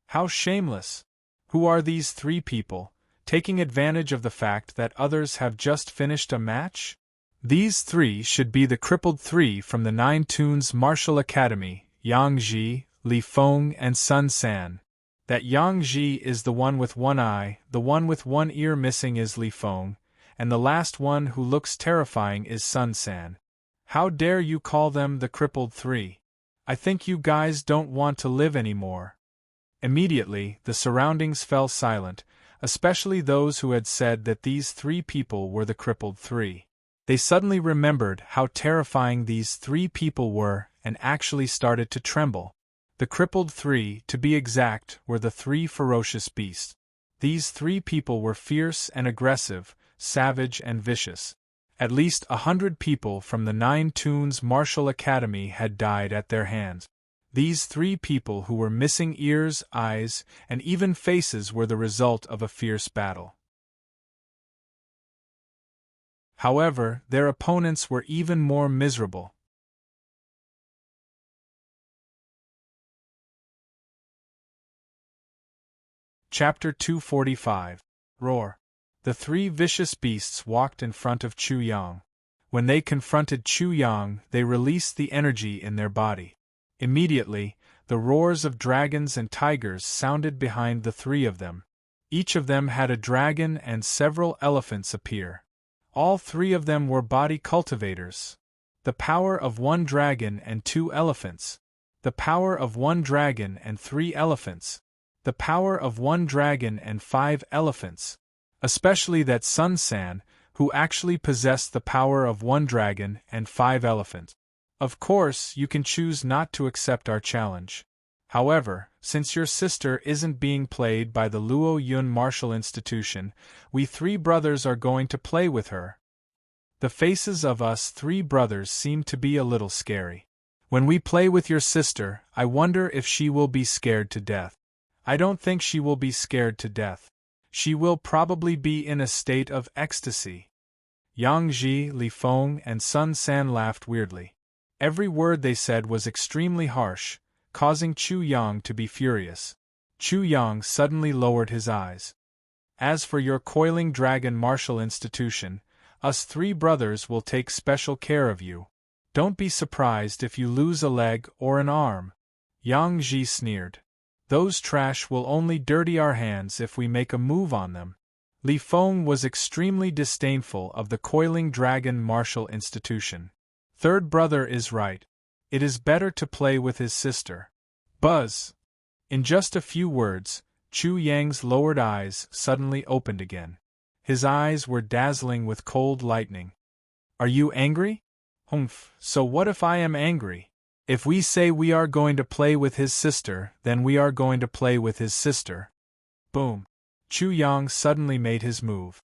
Speaker 1: How shameless! Who are these 3 people, taking advantage of the fact that others have just finished a match? These 3 should be the crippled 3 from the 9 Tunes Martial Academy, Yang Ji, Li Feng and Sun San. That Yang Ji is the one with 1 eye, the one with 1 ear missing is Li Feng, and the last one who looks terrifying is Sun San. How dare you call them the crippled 3? I think you guys don't want to live anymore. Immediately, the surroundings fell silent, especially those who had said that these 3 people were the crippled 3. They suddenly remembered how terrifying these 3 people were and actually started to tremble. The crippled 3, to be exact, were the 3 ferocious beasts. These 3 people were fierce and aggressive, savage and vicious. At least 100 people from the 9 Tunes Martial Academy had died at their hands. These 3 people who were missing ears, eyes, and even faces were the result of a fierce battle. However, their opponents were even more miserable. Chapter 245. Roar. The 3 vicious beasts walked in front of Chu Yang. When they confronted Chu Yang, they released the energy in their body. Immediately, the roars of dragons and tigers sounded behind the 3 of them. Each of them had a dragon and several elephants appear. All 3 of them were body cultivators. The power of 1 dragon and 2 elephants. The power of 1 dragon and 3 elephants. The power of 1 dragon and 5 elephants. Especially that Sun San, who actually possessed the power of 1 dragon and 5 elephants. Of course, you can choose not to accept our challenge. However, since your sister isn't being played by the Luo Yun Martial Institution, we 3 brothers are going to play with her. The faces of us 3 brothers seem to be a little scary. When we play with your sister, I wonder if she will be scared to death. I don't think she will be scared to death. She will probably be in a state of ecstasy. Yang Ji, Li Feng, and Sun San laughed weirdly. Every word they said was extremely harsh, causing Chu Yang to be furious. Chu Yang suddenly lowered his eyes. As for your coiling dragon martial institution, us 3 brothers will take special care of you. Don't be surprised if you lose a leg or an arm. Yang Ji sneered. Those trash will only dirty our hands if we make a move on them. Li Feng was extremely disdainful of the coiling dragon martial institution. 3rd brother is right. It is better to play with his sister. Buzz! In just a few words, Chu Yang's lowered eyes suddenly opened again. His eyes were dazzling with cold lightning. Are you angry? Humph, so what if I am angry? If we say we are going to play with his sister, then we are going to play with his sister. Boom. Chu Yang suddenly made his move.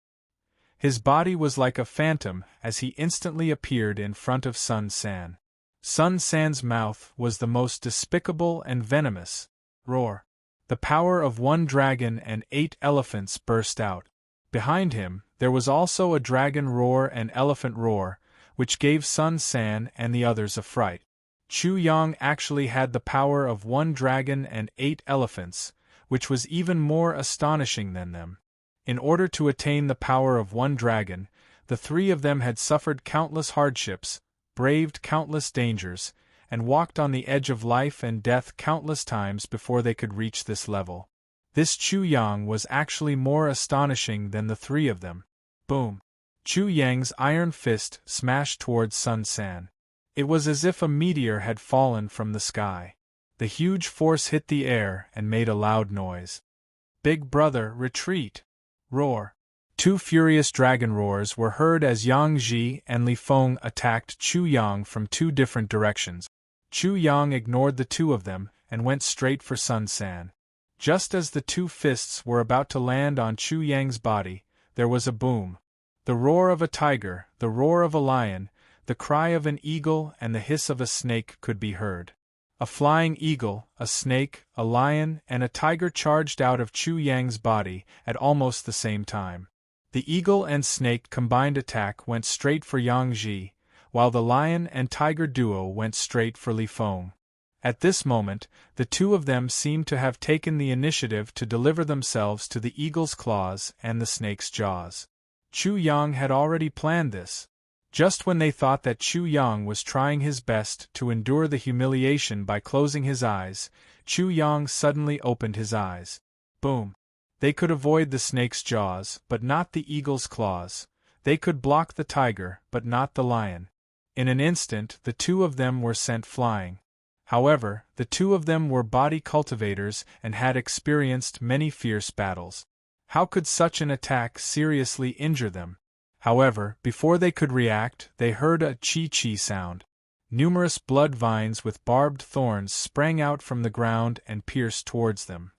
Speaker 1: His body was like a phantom as he instantly appeared in front of Sun San. Sun San's mouth was the most despicable and venomous roar. The power of one dragon and 8 elephants burst out. Behind him, there was also a dragon roar and elephant roar, which gave Sun San and the others a fright. Chu Yang actually had the power of one dragon and 8 elephants, which was even more astonishing than them. In order to attain the power of one dragon, the 3 of them had suffered countless hardships, braved countless dangers, and walked on the edge of life and death countless times before they could reach this level. This Chu Yang was actually more astonishing than the 3 of them. Boom! Chu Yang's iron fist smashed towards Sun San. It was as if a meteor had fallen from the sky. The huge force hit the air and made a loud noise. "Big brother, retreat!" Roar! 2 furious dragon roars were heard as Yang Ji and Li Feng attacked Chu Yang from 2 different directions. Chu Yang ignored the 2 of them and went straight for Sun San. Just as the 2 fists were about to land on Chu Yang's body, there was a boom. The roar of a tiger, the roar of a lion, the cry of an eagle and the hiss of a snake could be heard. A flying eagle, a snake, a lion, and a tiger charged out of Chu Yang's body at almost the same time. The eagle and snake combined attack went straight for Yang Ji, while the lion and tiger duo went straight for Li Feng. At this moment, the 2 of them seemed to have taken the initiative to deliver themselves to the eagle's claws and the snake's jaws. Chu Yang had already planned this. Just when they thought that Chu Yang was trying his best to endure the humiliation by closing his eyes, Chu Yang suddenly opened his eyes. Boom! They could avoid the snake's jaws, but not the eagle's claws. They could block the tiger, but not the lion. In an instant, the 2 of them were sent flying. However, the 2 of them were body cultivators and had experienced many fierce battles. How could such an attack seriously injure them? However, before they could react, they heard a chi-chi sound. Numerous blood vines with barbed thorns sprang out from the ground and pierced towards them.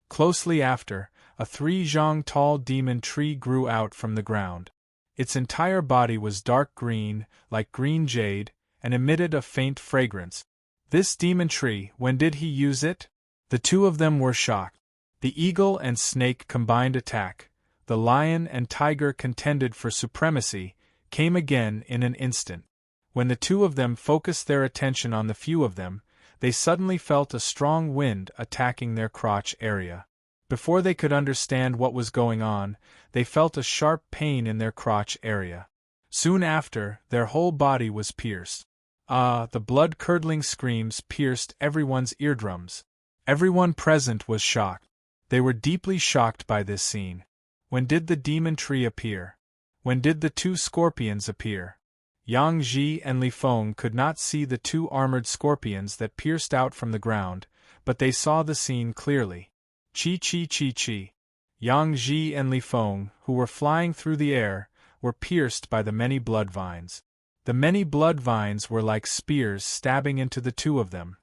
Speaker 1: Closely after, a 3-zhang tall demon tree grew out from the ground. Its entire body was dark green, like green jade, and emitted a faint fragrance. This demon tree, when did he use it? The 2 of them were shocked. The eagle and snake combined attack, the lion and tiger contended for supremacy, came again in an instant. When the 2 of them focused their attention on the few of them, they suddenly felt a strong wind attacking their crotch area. Before they could understand what was going on, they felt a sharp pain in their crotch area. Soon after, their whole body was pierced. The blood-curdling screams pierced everyone's eardrums. Everyone present was shocked. They were deeply shocked by this scene. When did the demon tree appear? When did the 2 scorpions appear? Yang Ji and Li Feng could not see the 2 armored scorpions that pierced out from the ground, but they saw the scene clearly. Chi-chi-chi-chi. Yang Ji and Li Feng, who were flying through the air, were pierced by the many blood vines. The many blood vines were like spears stabbing into the 2 of them.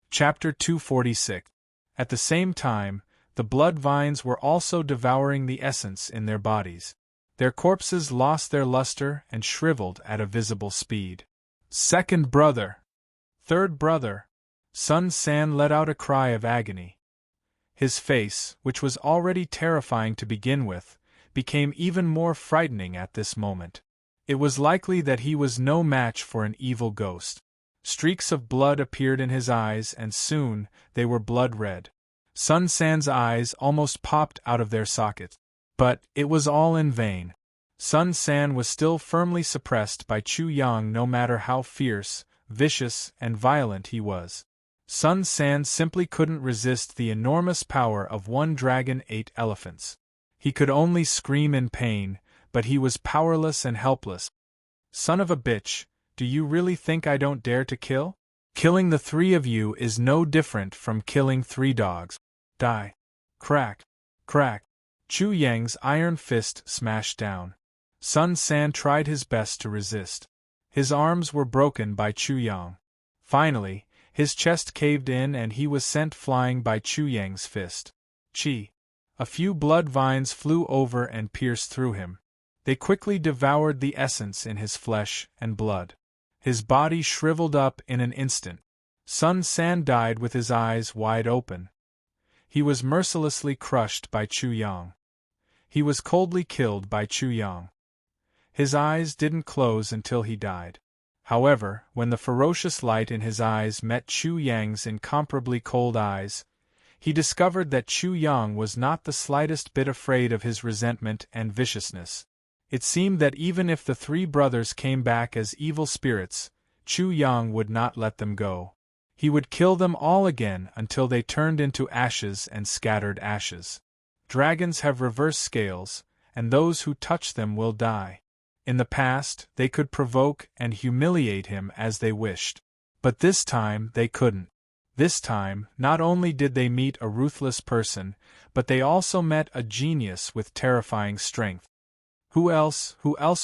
Speaker 1: Chapter 246. At the same time, the blood vines were also devouring the essence in their bodies. Their corpses lost their luster and shriveled at a visible speed. "Second brother! Third brother!" Sun San let out a cry of agony. His face, which was already terrifying to begin with, became even more frightening at this moment. It was likely that he was no match for an evil ghost. Streaks of blood appeared in his eyes and soon, they were blood-red. Sun San's eyes almost popped out of their sockets. But, it was all in vain. Sun San was still firmly suppressed by Chu Yang no matter how fierce, vicious, and violent he was. Sun San simply couldn't resist the enormous power of one dragon 8 elephants. He could only scream in pain, but he was powerless and helpless. "Son of a bitch! Do you really think I don't dare to kill? Killing the 3 of you is no different from killing 3 dogs. Die!" Crack! Crack! Chu Yang's iron fist smashed down. Sun San tried his best to resist. His arms were broken by Chu Yang. Finally, his chest caved in and he was sent flying by Chu Yang's fist. Chi! A few blood vines flew over and pierced through him. They quickly devoured the essence in his flesh and blood. His body shriveled up in an instant. Sun San died with his eyes wide open. He was mercilessly crushed by Chu Yang. He was coldly killed by Chu Yang. His eyes didn't close until he died. However, when the ferocious light in his eyes met Chu Yang's incomparably cold eyes, he discovered that Chu Yang was not the slightest bit afraid of his resentment and viciousness. It seemed that even if the three brothers came back as evil spirits, Chu Yang would not let them go. He would kill them all again until they turned into ashes and scattered ashes. Dragons have reverse scales, and those who touch them will die. In the past, they could provoke and humiliate him as they wished. But this time they couldn't. This time, not only did they meet a ruthless person, but they also met a genius with terrifying strength. Who else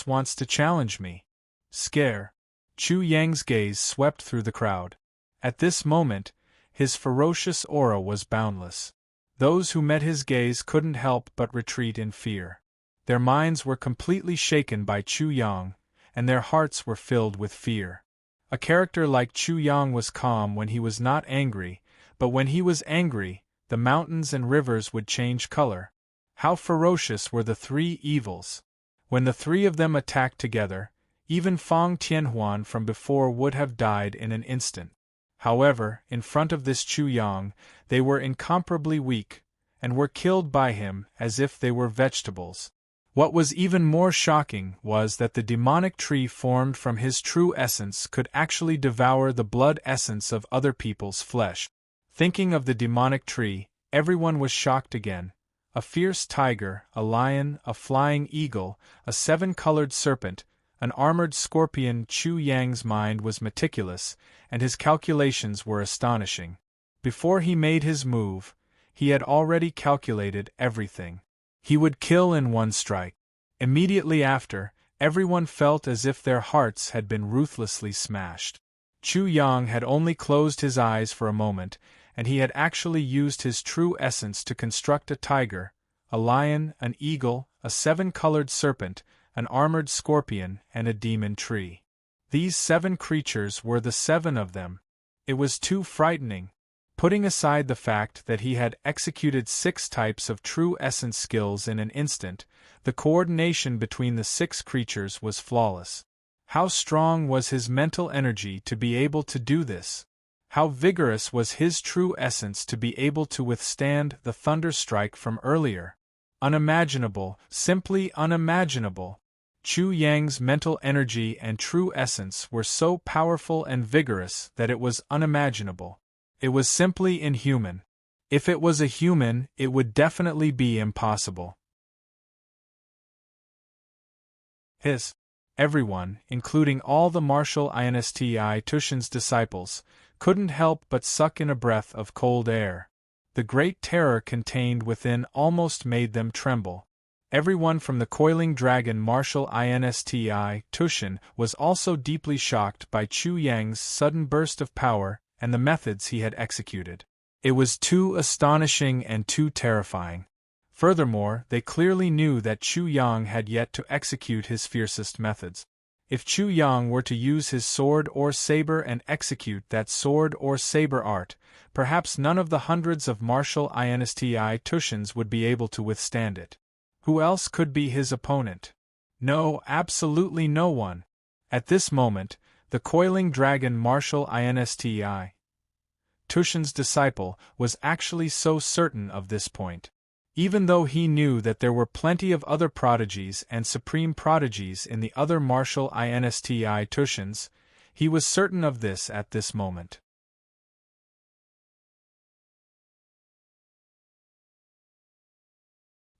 Speaker 1: wants to challenge me? Scare. Chu Yang's gaze swept through the crowd. At this moment, his ferocious aura was boundless. Those who met his gaze couldn't help but retreat in fear. Their minds were completely shaken by Chu Yang, and their hearts were filled with fear. A character like Chu Yang was calm when he was not angry, but when he was angry, the mountains and rivers would change color. How ferocious were the three evils! When the three of them attacked together, even Fang Tianhuan from before would have died in an instant. However, in front of this Chu Yang, they were incomparably weak, and were killed by him as if they were vegetables. What was even more shocking was that the demonic tree formed from his true essence could actually devour the blood essence of other people's flesh. Thinking of the demonic tree, everyone was shocked again. A fierce tiger, a lion, a flying eagle, a seven-colored serpent, an armored scorpion. Chu Yang's mind was meticulous, and his calculations were astonishing. Before he made his move, he had already calculated everything. He would kill in one strike. Immediately after, everyone felt as if their hearts had been ruthlessly smashed. Chu Yang had only closed his eyes for a moment, and he had actually used his true essence to construct a tiger, a lion, an eagle, a seven-colored serpent, an armored scorpion, and a demon tree. These 7 creatures were the 7 of them. It was too frightening. Putting aside the fact that he had executed 6 types of true essence skills in an instant, the coordination between the 6 creatures was flawless. How strong was his mental energy to be able to do this? How vigorous was his true essence to be able to withstand the thunder strike from earlier? Unimaginable, simply unimaginable. Chu Yang's mental energy and true essence were so powerful and vigorous that it was unimaginable. It was simply inhuman. If it was a human, it would definitely be impossible. Everyone, including all the martial insti Tushan's disciples, couldn't help but suck in a breath of cold air. The great terror contained within almost made them tremble. Everyone from the coiling dragon martial insti Tushan was also deeply shocked by Chu Yang's sudden burst of power and the methods he had executed. It was too astonishing and too terrifying. Furthermore, they clearly knew that Chu Yang had yet to execute his fiercest methods. If Chu Yang were to use his sword or saber and execute that sword or saber art, perhaps none of the hundreds of martial insti Tushans would be able to withstand it. Who else could be his opponent? No, absolutely no one. At this moment, the coiling dragon martial insti Tushan's disciple was actually so certain of this point. Even though he knew that there were plenty of other prodigies and supreme prodigies in the other martial insti Tushans, he was certain of this at this moment.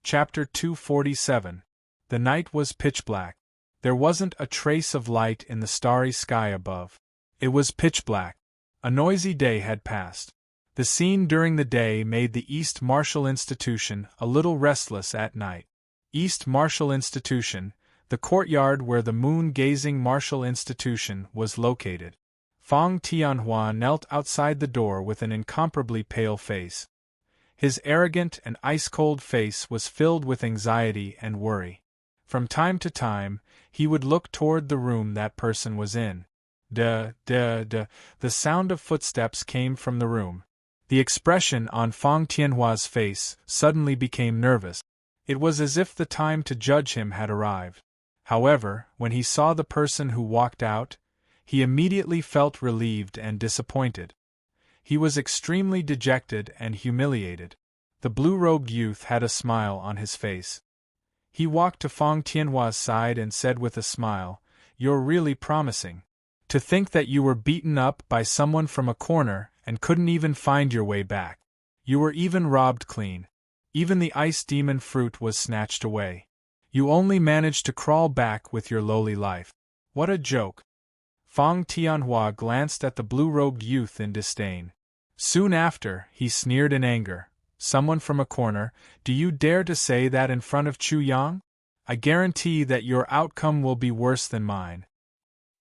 Speaker 1: Chapter 247. The night was pitch black. There wasn't a trace of light in the starry sky above. It was pitch black. A noisy day had passed. The scene during the day made the East Martial Institution a little restless at night. East Martial Institution, the courtyard where the moon-gazing martial institution was located. Fang Tianhua knelt outside the door with an incomparably pale face. His arrogant and ice-cold face was filled with anxiety and worry. From time to time, he would look toward the room that person was in. The sound of footsteps came from the room. The expression on Fang Tianhua's face suddenly became nervous. It was as if the time to judge him had arrived. However, when he saw the person who walked out, he immediately felt relieved and disappointed. He was extremely dejected and humiliated. The blue-robed youth had a smile on his face. He walked to Fang Tianhua's side and said with a smile, "You're really promising. To think that you were beaten up by someone from a corner and couldn't even find your way back. You were even robbed clean. Even the ice demon fruit was snatched away. You only managed to crawl back with your lowly life. What a joke." Fang Tianhua glanced at the blue-robed youth in disdain. Soon after, he sneered in anger. "Someone from a corner, do you dare to say that in front of Chu Yang? I guarantee that your outcome will be worse than mine."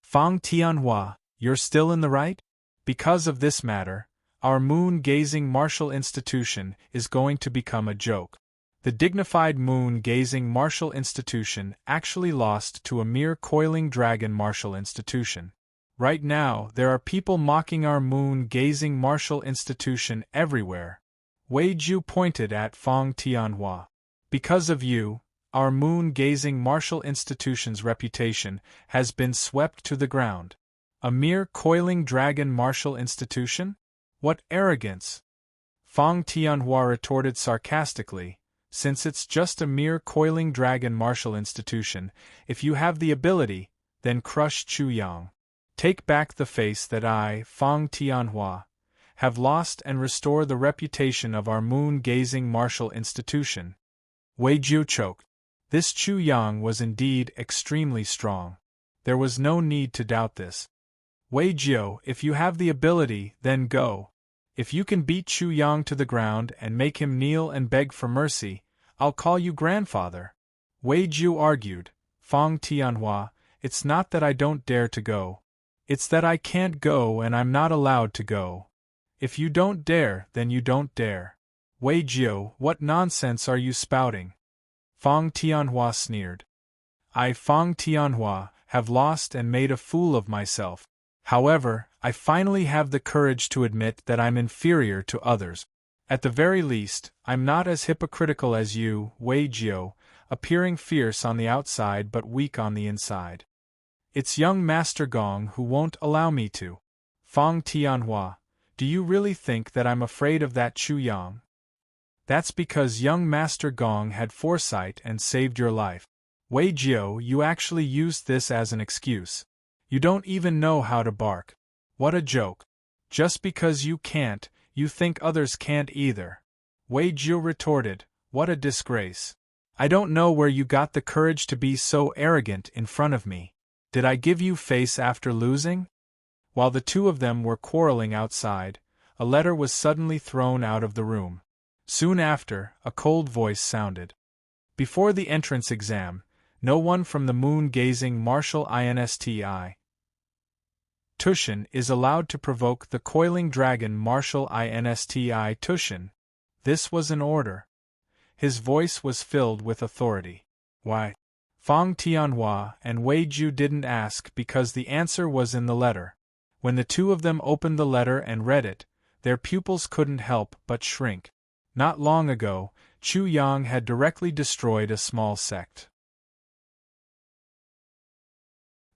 Speaker 1: "Fang Tianhua, you're still in the right? Because of this matter, our moon-gazing martial institution is going to become a joke." The dignified moon-gazing martial institution actually lost to a mere coiling dragon martial institution. Right now, there are people mocking our moon-gazing martial institution everywhere. Wei Jiu pointed at Fang Tianhua. "Because of you, our moon-gazing martial institution's reputation has been swept to the ground. A mere coiling dragon martial institution? What arrogance!" Fang Tianhua retorted sarcastically. "Since it's just a mere coiling dragon martial institution, if you have the ability, then crush Chu Yang. Take back the face that I, Fang Tianhua, have lost and restore the reputation of our moon-gazing martial institution." Wei Jiu choked. This Chu Yang was indeed extremely strong. There was no need to doubt this. "Wei Jiu, if you have the ability, then go. If you can beat Chu Yang to the ground and make him kneel and beg for mercy, I'll call you grandfather." Wei Jiu argued. "Fang Tianhua, it's not that I don't dare to go. It's that I can't go and I'm not allowed to go. If you don't dare, then you don't dare." "Wei Jiu, what nonsense are you spouting?" Fang Tianhua sneered. "I, Fang Tianhua, have lost and made a fool of myself. However, I finally have the courage to admit that I'm inferior to others. At the very least, I'm not as hypocritical as you, Wei Jiu, appearing fierce on the outside but weak on the inside. It's young Master Gong who won't allow me to." "Fang Tianhua, do you really think that I'm afraid of that Chu Yang? That's because young Master Gong had foresight and saved your life. Wei Jiu, you actually used this as an excuse. You don't even know how to bark. What a joke. Just because you can't, you think others can't either." Wei Jiu retorted. "What a disgrace. I don't know where you got the courage to be so arrogant in front of me. Did I give you face after losing?" While the two of them were quarreling outside, a letter was suddenly thrown out of the room. Soon after, a cold voice sounded. "Before the entrance exam, no one from the moon-gazing martial INSTI Tushin is allowed to provoke the coiling dragon martial INSTI Tushin." This was an order. His voice was filled with authority. "Why?" Fang Tianhua and Wei Jiu didn't ask because the answer was in the letter. When the two of them opened the letter and read it, their pupils couldn't help but shrink. Not long ago, Chu Yang had directly destroyed a small sect.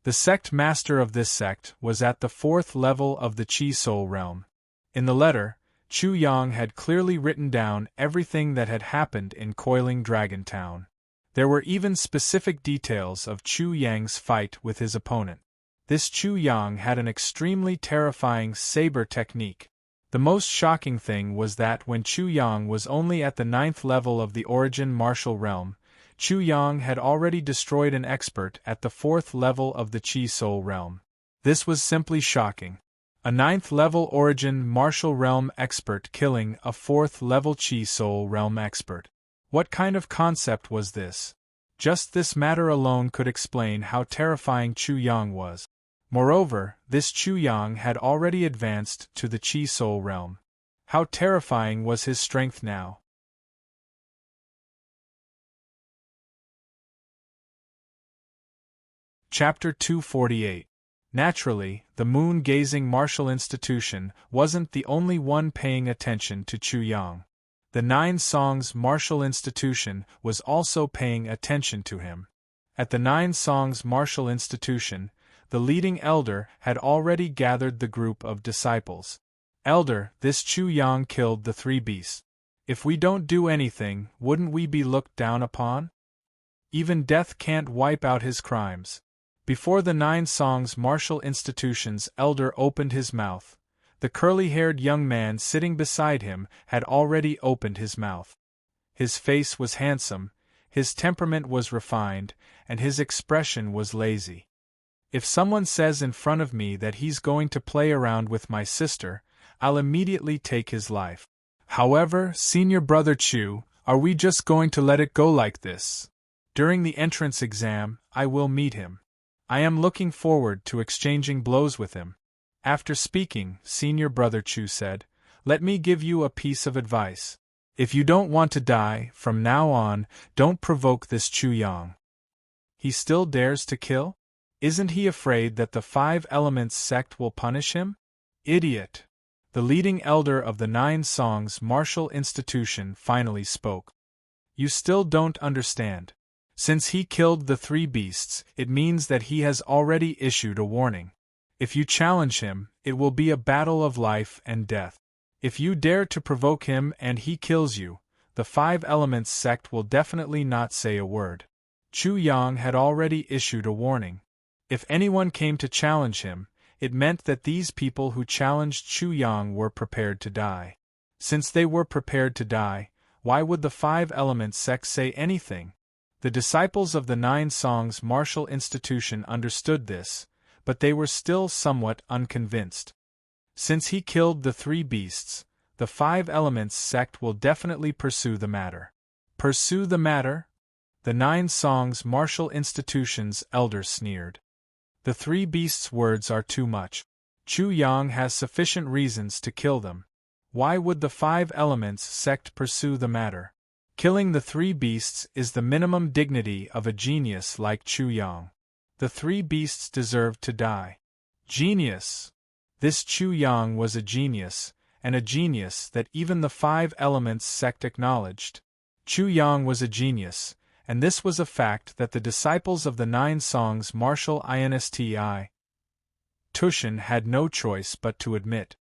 Speaker 1: The sect master of this sect was at the 4th level of the Chi Soul realm. In the letter, Chu Yang had clearly written down everything that had happened in Coiling Dragon Town. There were even specific details of Chu Yang's fight with his opponent. This Chu Yang had an extremely terrifying saber technique. The most shocking thing was that when Chu Yang was only at the 9th level of the Origin Martial Realm, Chu Yang had already destroyed an expert at the 4th level of the Chi Soul Realm. This was simply shocking. A 9th level Origin Martial Realm expert killing a 4th level Chi Soul Realm expert. What kind of concept was this? Just this matter alone could explain how terrifying Chu Yang was. Moreover, this Chu Yang had already advanced to the Chi Soul realm. How terrifying was his strength now! Chapter 248. Naturally, the moon-gazing martial institution wasn't the only one paying attention to Chu Yang. The Nine Songs Martial Institution was also paying attention to him. At the Nine Songs Martial Institution, the leading elder had already gathered the group of disciples. Elder, this Chu Yang killed the three beasts. If we don't do anything, wouldn't we be looked down upon? Even death can't wipe out his crimes. Before the Nine Songs Martial Institution's elder opened his mouth, the curly-haired young man sitting beside him had already opened his mouth. His face was handsome, his temperament was refined, and his expression was lazy. If someone says in front of me that he's going to play around with my sister, I'll immediately take his life. However, Senior Brother Chu, are we just going to let it go like this? During the entrance exam, I will meet him. I am looking forward to exchanging blows with him. After speaking, Senior Brother Chu said, "Let me give you a piece of advice. If you don't want to die, from now on, don't provoke this Chu Yang." He still dares to kill? Isn't he afraid that the Five Elements sect will punish him? Idiot! The leading elder of the Nine Songs Martial Institution finally spoke. You still don't understand. Since he killed the three beasts, it means that he has already issued a warning. If you challenge him, it will be a battle of life and death. If you dare to provoke him and he kills you, the Five Elements sect will definitely not say a word. Chu Yang had already issued a warning. If anyone came to challenge him, it meant that these people who challenged Chu Yang were prepared to die. Since they were prepared to die, why would the Five Elements sect say anything? The disciples of the Nine Songs Martial Institution understood this, but they were still somewhat unconvinced. Since he killed the three beasts, the Five Elements sect will definitely pursue the matter. Pursue the matter? The Nine Songs Martial Institution's elder sneered. The three beasts' words are too much. Chu Yang has sufficient reasons to kill them. Why would the Five Elements sect pursue the matter? Killing the three beasts is the minimum dignity of a genius like Chu Yang. The three beasts deserved to die. Genius! This Chu Yang was a genius, and a genius that even the Five Elements sect acknowledged. Chu Yang was a genius, and this was a fact that the disciples of the Nine Songs Martial Institution had no choice but to admit.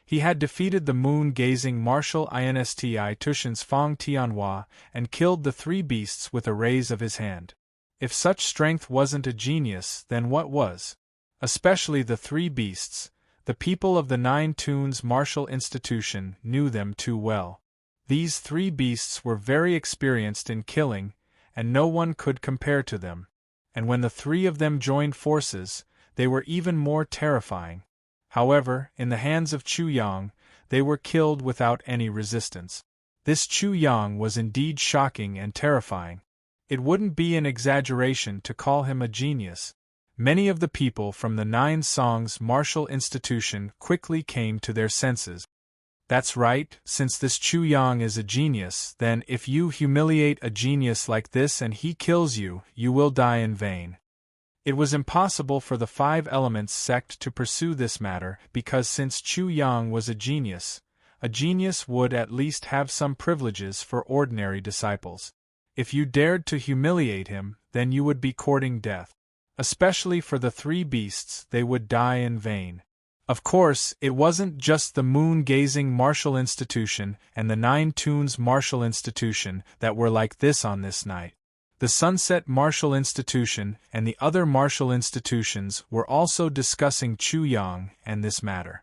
Speaker 1: He had defeated the moon-gazing Martial Institution's Fang Tianhua and killed the three beasts with a raise of his hand. If such strength wasn't a genius, then what was? Especially the three beasts, the people of the Nine Tunes Martial Institution knew them too well. These three beasts were very experienced in killing, and no one could compare to them. And when the three of them joined forces, they were even more terrifying. However, in the hands of Chu Yang, they were killed without any resistance. This Chu Yang was indeed shocking and terrifying. It wouldn't be an exaggeration to call him a genius. Many of the people from the Nine Songs Martial Institution quickly came to their senses. That's right, since this Chu Yang is a genius, then if you humiliate a genius like this and he kills you, you will die in vain. It was impossible for the Five Elements sect to pursue this matter because since Chu Yang was a genius would at least have some privileges for ordinary disciples. If you dared to humiliate him, then you would be courting death. Especially for the three beasts, they would die in vain. Of course, it wasn't just the moon-gazing Martial Institution and the Nine Tunes Martial Institution that were like this on this night. The Sunset Martial Institution and the other martial institutions were also discussing Chu Yang and this matter.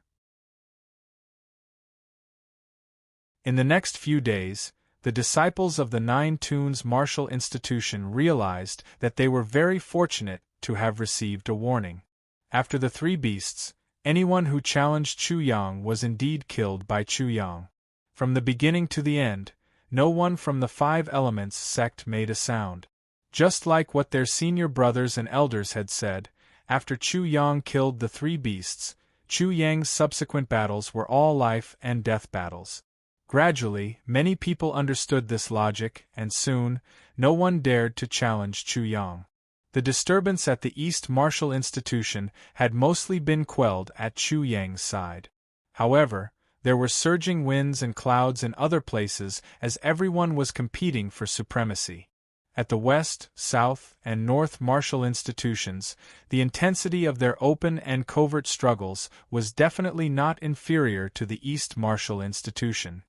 Speaker 1: In the next few days, the disciples of the Nine Tunes Martial Institution realized that they were very fortunate to have received a warning. After the three beasts, anyone who challenged Chu Yang was indeed killed by Chu Yang. From the beginning to the end, no one from the Five Elements sect made a sound. Just like what their senior brothers and elders had said, after Chu Yang killed the three beasts, Chu Yang's subsequent battles were all life and death battles. Gradually, many people understood this logic, and soon, no one dared to challenge Chu Yang. The disturbance at the East Martial Institution had mostly been quelled at Chu Yang's side. However, there were surging winds and clouds in other places as everyone was competing for supremacy. At the West, South, and North martial institutions, the intensity of their open and covert struggles was definitely not inferior to the East Martial Institution.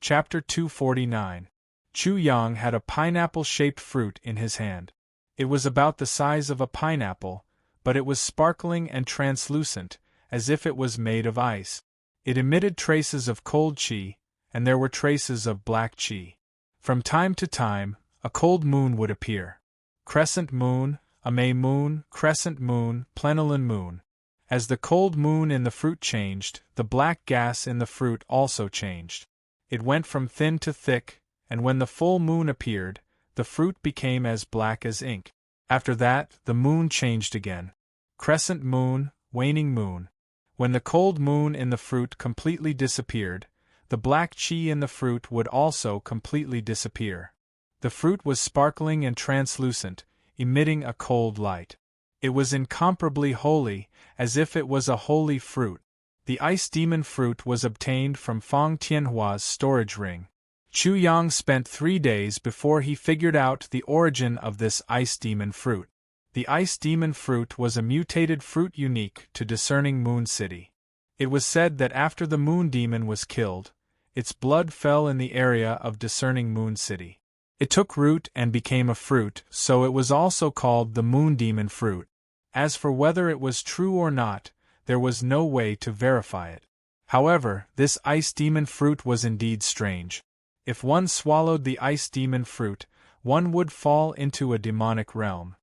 Speaker 1: Chapter 249. Chu Yang had a pineapple-shaped fruit in his hand. It was about the size of a pineapple, but it was sparkling and translucent, as if it was made of ice. It emitted traces of cold qi, and there were traces of black qi. From time to time, a cold moon would appear. Crescent moon, a May moon, crescent moon, plenilune moon. As the cold moon in the fruit changed, the black gas in the fruit also changed. It went from thin to thick, and when the full moon appeared, the fruit became as black as ink. After that, the moon changed again. Crescent moon, waning moon. When the cold moon in the fruit completely disappeared, the black qi in the fruit would also completely disappear. The fruit was sparkling and translucent, emitting a cold light. It was incomparably holy, as if it was a holy fruit. The ice demon fruit was obtained from Fang Tianhua's storage ring. Chu Yang spent 3 days before he figured out the origin of this ice demon fruit. The ice demon fruit was a mutated fruit unique to Discerning Moon City. It was said that after the moon demon was killed, its blood fell in the area of Discerning Moon City. It took root and became a fruit, so it was also called the moon demon fruit. As for whether it was true or not, there was no way to verify it. However, this ice demon fruit was indeed strange. If one swallowed the ice demon fruit, one would fall into a demonic realm.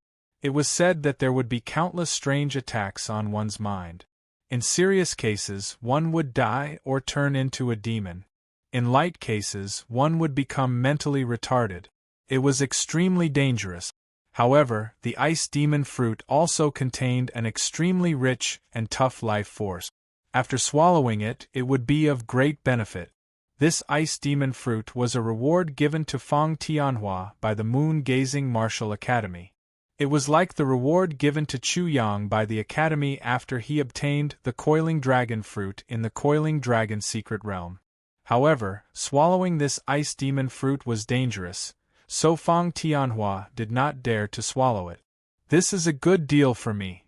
Speaker 1: It was said that there would be countless strange attacks on one's mind. In serious cases, one would die or turn into a demon. In light cases, one would become mentally retarded. It was extremely dangerous. However, the ice demon fruit also contained an extremely rich and tough life force. After swallowing it, it would be of great benefit. This ice demon fruit was a reward given to Fang Tianhua by the Moon-Gazing Martial Academy. It was like the reward given to Chu Yang by the Academy after he obtained the Coiling Dragon fruit in the Coiling Dragon Secret Realm. However, swallowing this ice demon fruit was dangerous, so Fang Tianhua did not dare to swallow it. This is a good deal for me.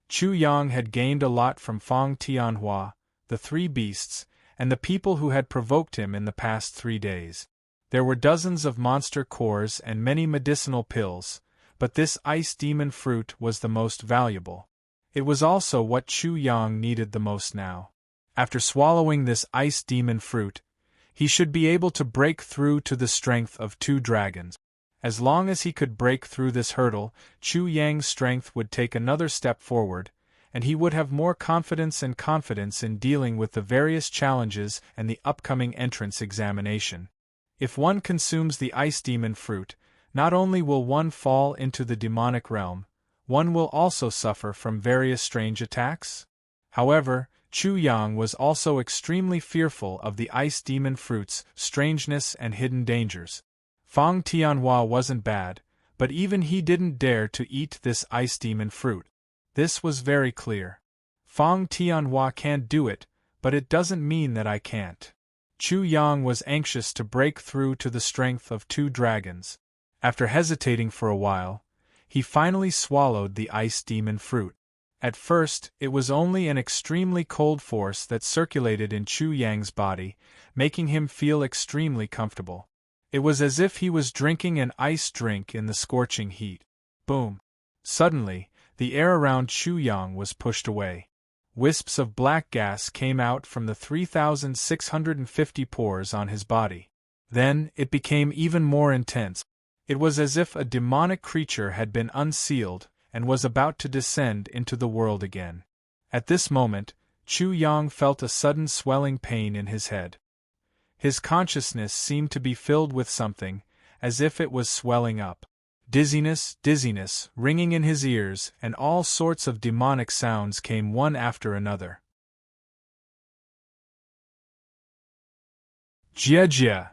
Speaker 1: Chu Yang had gained a lot from Fang Tianhua, the three beasts, and the people who had provoked him in the past 3 days. There were dozens of monster cores and many medicinal pills, but this ice demon fruit was the most valuable. It was also what Chu Yang needed the most now. After swallowing this ice demon fruit, he should be able to break through to the strength of 2 dragons. As long as he could break through this hurdle, Chu Yang's strength would take another step forward, and he would have more confidence in dealing with the various challenges and the upcoming entrance examination. If one consumes the ice demon fruit, not only will one fall into the demonic realm, one will also suffer from various strange attacks. However, Chu Yang was also extremely fearful of the ice demon fruit's strangeness and hidden dangers. Fang Tianhua wasn't bad, but even he didn't dare to eat this ice demon fruit. This was very clear. Fang Tianhua can't do it, but it doesn't mean that I can't. Chu Yang was anxious to break through to the strength of 2 dragons. After hesitating for a while, he finally swallowed the ice demon fruit. At first, it was only an extremely cold force that circulated in Chu Yang's body, making him feel extremely comfortable. It was as if he was drinking an iced drink in the scorching heat. Boom! Suddenly, the air around Chu Yang was pushed away. Wisps of black gas came out from the 3,650 pores on his body. Then, it became even more intense. It was as if a demonic creature had been unsealed and was about to descend into the world again. At this moment, Chu Yang felt a sudden swelling pain in his head. His consciousness seemed to be filled with something, as if it was swelling up. Dizziness, ringing in his ears, and all sorts of demonic sounds came one after another. Jia,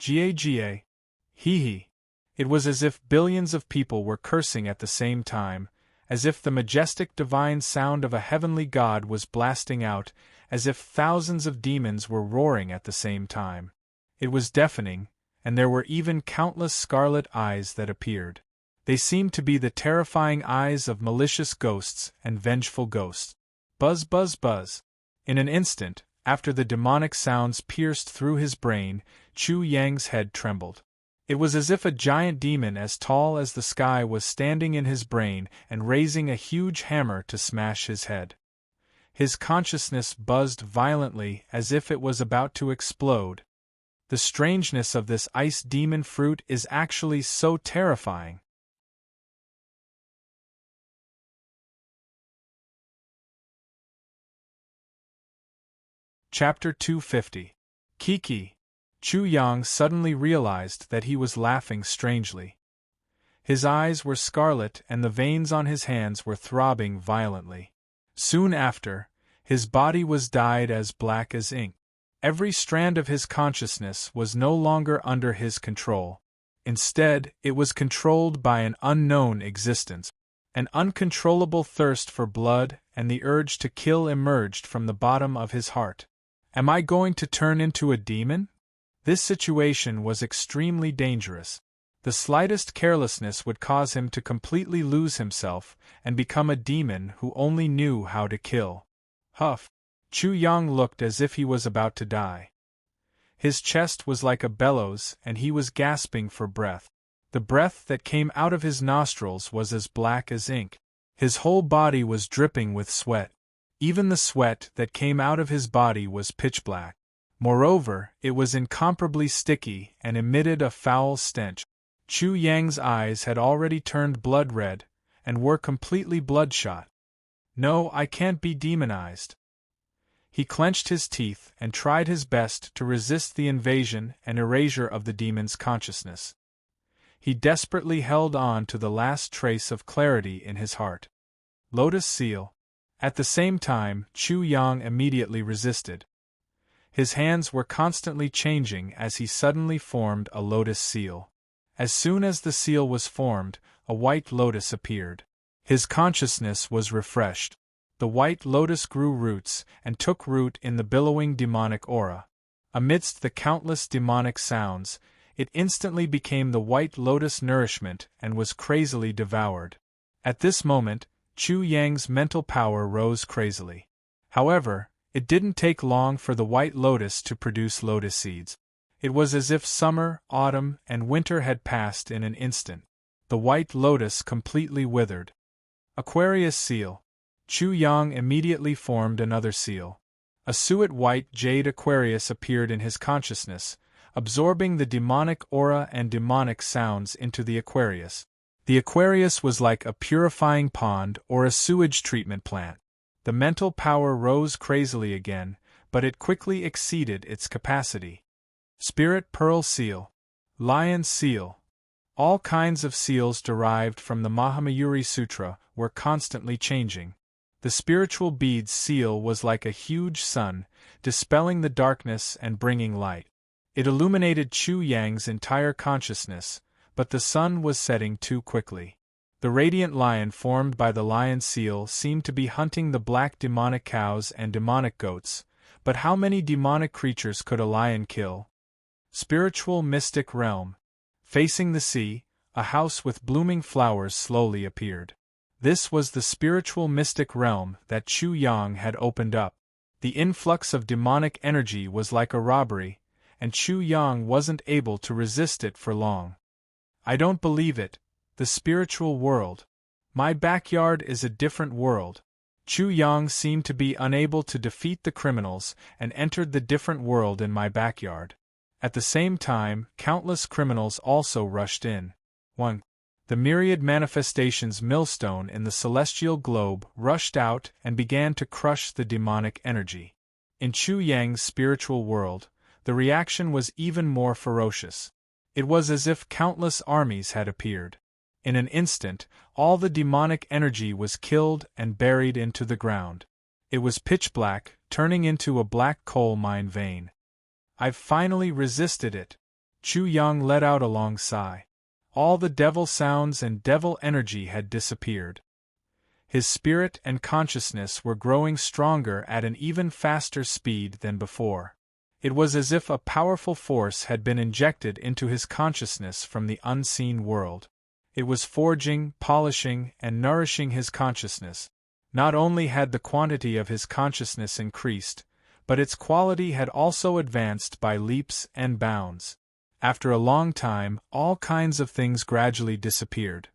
Speaker 1: hee. It was as if billions of people were cursing at the same time, as if the majestic divine sound of a heavenly god was blasting out, as if thousands of demons were roaring at the same time. It was deafening, and there were even countless scarlet eyes that appeared. They seemed to be the terrifying eyes of malicious ghosts and vengeful ghosts. Buzz, buzz, buzz. In an instant, after the demonic sounds pierced through his brain, Chu Yang's head trembled. It was as if a giant demon as tall as the sky was standing in his brain and raising a huge hammer to smash his head. His consciousness buzzed violently as if it was about to explode. The strangeness of this ice demon fruit is actually so terrifying. Chapter 250. Kiki. Chu Yang suddenly realized that he was laughing strangely. His eyes were scarlet and the veins on his hands were throbbing violently. Soon after, his body was dyed as black as ink. Every strand of his consciousness was no longer under his control. Instead, it was controlled by an unknown existence. An uncontrollable thirst for blood and the urge to kill emerged from the bottom of his heart. Am I going to turn into a demon? This situation was extremely dangerous. The slightest carelessness would cause him to completely lose himself and become a demon who only knew how to kill. Huff! Chu Yang looked as if he was about to die. His chest was like a bellows and he was gasping for breath. The breath that came out of his nostrils was as black as ink. His whole body was dripping with sweat. Even the sweat that came out of his body was pitch black. Moreover, it was incomparably sticky and emitted a foul stench. Chu Yang's eyes had already turned blood red and were completely bloodshot. No, I can't be demonized. He clenched his teeth and tried his best to resist the invasion and erasure of the demon's consciousness. He desperately held on to the last trace of clarity in his heart. Lotus seal. At the same time, Chu Yang immediately resisted. His hands were constantly changing as he suddenly formed a lotus seal. As soon as the seal was formed, a white lotus appeared. His consciousness was refreshed. The white lotus grew roots and took root in the billowing demonic aura. Amidst the countless demonic sounds, it instantly became the white lotus nourishment and was crazily devoured. At this moment, Chu Yang's mental power rose crazily. However, it didn't take long for the white lotus to produce lotus seeds. It was as if summer, autumn, and winter had passed in an instant. The white lotus completely withered. Aquarius seal. Chu Yang immediately formed another seal. A suet white jade Aquarius appeared in his consciousness, absorbing the demonic aura and demonic sounds into the Aquarius. The Aquarius was like a purifying pond or a sewage treatment plant. The mental power rose crazily again, but it quickly exceeded its capacity. Spirit pearl seal. Lion seal. All kinds of seals derived from the Mahamayuri Sutra were constantly changing. The spiritual bead's seal was like a huge sun, dispelling the darkness and bringing light. It illuminated Chu Yang's entire consciousness, but the sun was setting too quickly. The radiant lion formed by the lion seal seemed to be hunting the black demonic cows and demonic goats, but how many demonic creatures could a lion kill? Spiritual mystic realm. Facing the sea, a house with blooming flowers slowly appeared. This was the spiritual mystic realm that Chu Yang had opened up. The influx of demonic energy was like a robbery, and Chu Yang wasn't able to resist it for long. I don't believe it. The spiritual world. My backyard is a different world. Chu Yang seemed to be unable to defeat the criminals and entered the different world in my backyard. At the same time, countless criminals also rushed in. 1. The myriad manifestations millstone in the celestial globe rushed out and began to crush the demonic energy. In Chu Yang's spiritual world, the reaction was even more ferocious. It was as if countless armies had appeared. In an instant, all the demonic energy was killed and buried into the ground. It was pitch black, turning into a black coal mine vein. "I've finally resisted it." Chu Yang let out a long sigh. All the devil sounds and devil energy had disappeared. His spirit and consciousness were growing stronger at an even faster speed than before. It was as if a powerful force had been injected into his consciousness from the unseen world. It was forging, polishing, and nourishing his consciousness. Not only had the quantity of his consciousness increased, but its quality had also advanced by leaps and bounds. After a long time, all kinds of things gradually disappeared.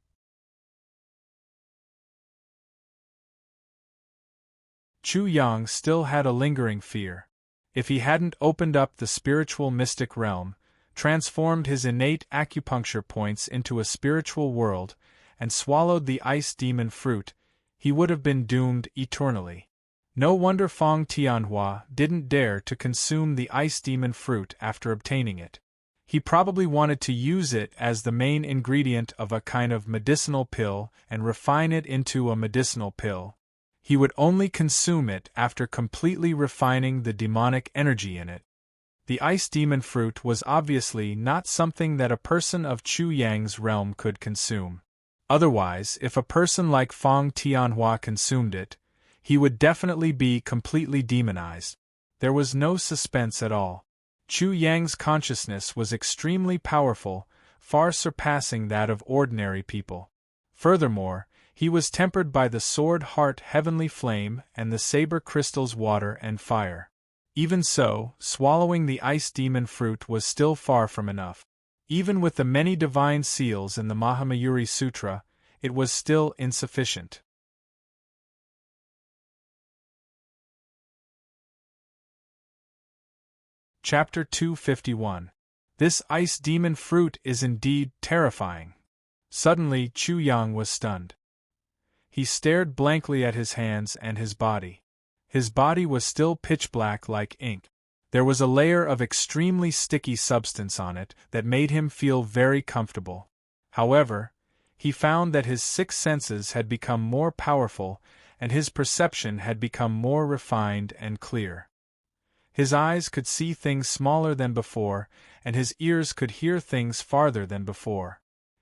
Speaker 1: Chu Yang still had a lingering fear. If he hadn't opened up the spiritual mystic realm, transformed his innate acupuncture points into a spiritual world, and swallowed the ice demon fruit, he would have been doomed eternally. No wonder Feng Tianhua didn't dare to consume the ice demon fruit after obtaining it. He probably wanted to use it as the main ingredient of a kind of medicinal pill and refine it into a medicinal pill. He would only consume it after completely refining the demonic energy in it. The ice demon fruit was obviously not something that a person of Chu Yang's realm could consume. Otherwise, if a person like Feng Tianhua consumed it, he would definitely be completely demonized. There was no suspense at all. Chu Yang's consciousness was extremely powerful, far surpassing that of ordinary people. Furthermore, he was tempered by the sword heart heavenly flame and the saber crystals water and fire. Even so, swallowing the ice demon fruit was still far from enough. Even with the many divine seals in the Mahamayuri Sutra, it was still insufficient. Chapter 251. This ice demon fruit is indeed terrifying. Suddenly Chu Yang was stunned. He stared blankly at his hands and his body. His body was still pitch black like ink. There was a layer of extremely sticky substance on it that made him feel very comfortable. However, he found that his six senses had become more powerful and his perception had become more refined and clear. His eyes could see things smaller than before, and his ears could hear things farther than before.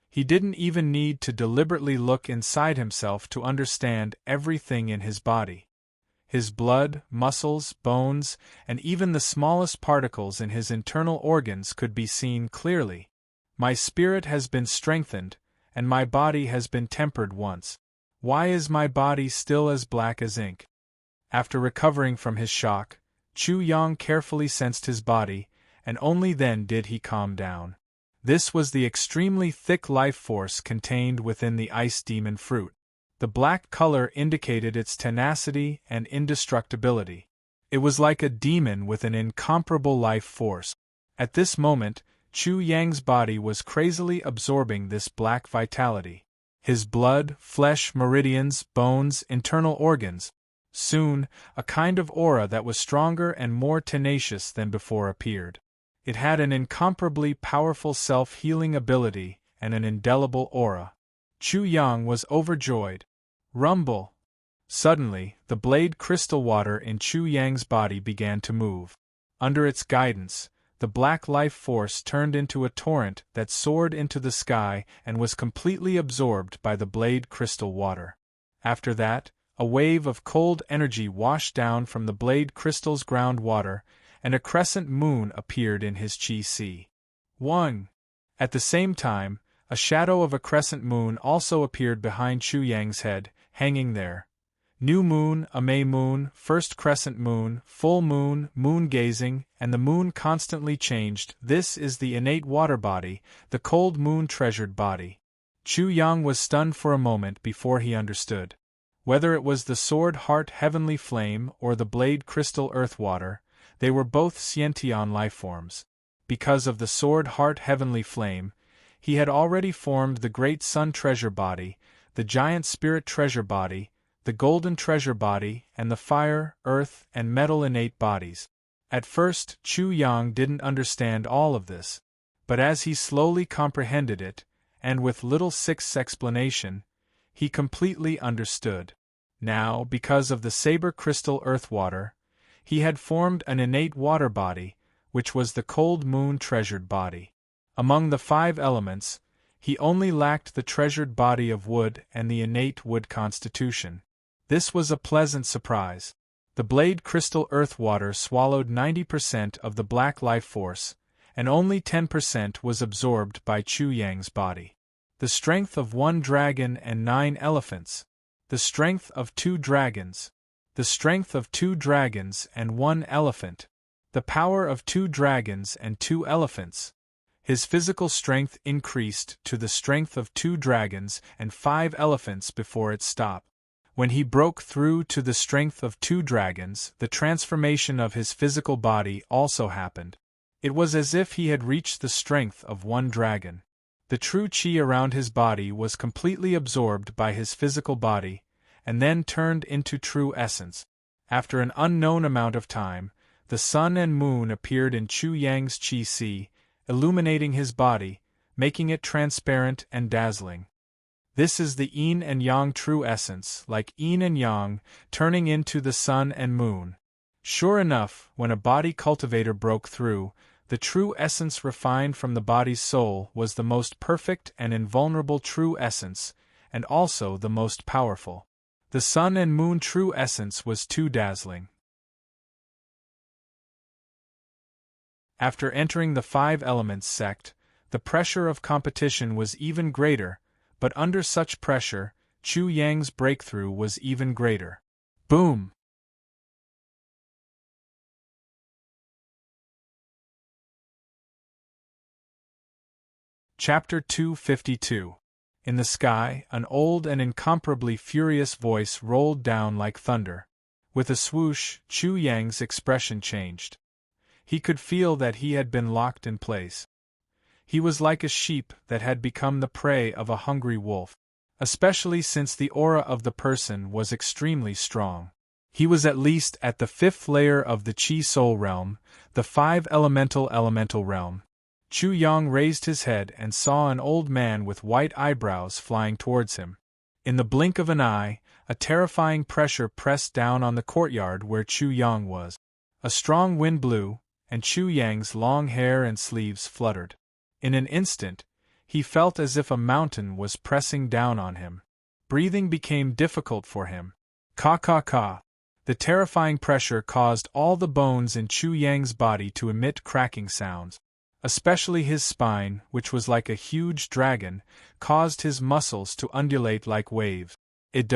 Speaker 1: He didn't even need to deliberately look inside himself to understand everything in his body. His blood, muscles, bones, and even the smallest particles in his internal organs could be seen clearly. My spirit has been strengthened, and my body has been tempered once. Why is my body still as black as ink? After recovering from his shock, Chu Yang carefully sensed his body, and only then did he calm down. This was the extremely thick life force contained within the ice demon fruit. The black color indicated its tenacity and indestructibility. It was like a demon with an incomparable life force. At this moment, Chu Yang's body was crazily absorbing this black vitality. His blood, flesh, meridians, bones, internal organs. Soon, a kind of aura that was stronger and more tenacious than before appeared. It had an incomparably powerful self-healing ability and an indelible aura. Chu Yang was overjoyed. Rumble! Suddenly, the blade crystal water in Chu Yang's body began to move. Under its guidance, the black life force turned into a torrent that soared into the sky and was completely absorbed by the blade crystal water. After that, a wave of cold energy washed down from the blade crystal's groundwater, and a crescent moon appeared in his chi si. 1. At the same time, a shadow of a crescent moon also appeared behind Chu Yang's head, hanging there. New moon, a May moon, first crescent moon, full moon, moon gazing, and the moon constantly changed. This is the innate water body, the cold moon treasured body. Chu Yang was stunned for a moment before he understood. Whether it was the sword heart heavenly flame or the blade crystal earth water, they were both scientian lifeforms. Because of the sword heart heavenly flame, he had already formed the great sun treasure body, the giant spirit treasure body, the golden treasure body, and the fire, earth, and metal innate bodies. At first, Chu Yang didn't understand all of this, but as he slowly comprehended it, and with little sixth explanation, he completely understood. Now, because of the saber crystal earth water, he had formed an innate water body, which was the cold moon treasured body. Among the 5 elements, he only lacked the treasured body of wood and the innate wood constitution. This was a pleasant surprise. The blade crystal earth water swallowed 90% of the black life force, and only 10% was absorbed by Chu Yang's body. The strength of 1 dragon and 9 elephants. The strength of 2 dragons. The strength of 2 dragons and 1 elephant. The power of 2 dragons and 2 elephants. His physical strength increased to the strength of 2 dragons and 5 elephants before it stopped. When he broke through to the strength of 2 dragons, the transformation of his physical body also happened. It was as if he had reached the strength of 1 dragon. The true qi around his body was completely absorbed by his physical body, and then turned into true essence. After an unknown amount of time, the sun and moon appeared in Chu Yang's qi sea, illuminating his body, making it transparent and dazzling. This is the yin and yang true essence, like yin and yang, turning into the sun and moon. Sure enough, when a body cultivator broke through, the true essence refined from the body's soul was the most perfect and invulnerable true essence, and also the most powerful. The sun and moon true essence was too dazzling. After entering the 5 elements sect, the pressure of competition was even greater, but under such pressure, Chu Yang's breakthrough was even greater. Boom! Chapter 252. In the sky, an old and incomparably furious voice rolled down like thunder. With a swoosh, Chu Yang's expression changed. He could feel that he had been locked in place. He was like a sheep that had become the prey of a hungry wolf, especially since the aura of the person was extremely strong. He was at least at the 5th layer of the Qi Soul realm, the 5 elemental realm. Chu Yang raised his head and saw an old man with white eyebrows flying towards him. In the blink of an eye, a terrifying pressure pressed down on the courtyard where Chu Yang was. A strong wind blew, and Chu Yang's long hair and sleeves fluttered. In an instant, he felt as if a mountain was pressing down on him. Breathing became difficult for him. Ka. The terrifying pressure caused all the bones in Chu Yang's body to emit cracking sounds. Especially his spine, which was like a huge dragon, caused his muscles to undulate like waves. It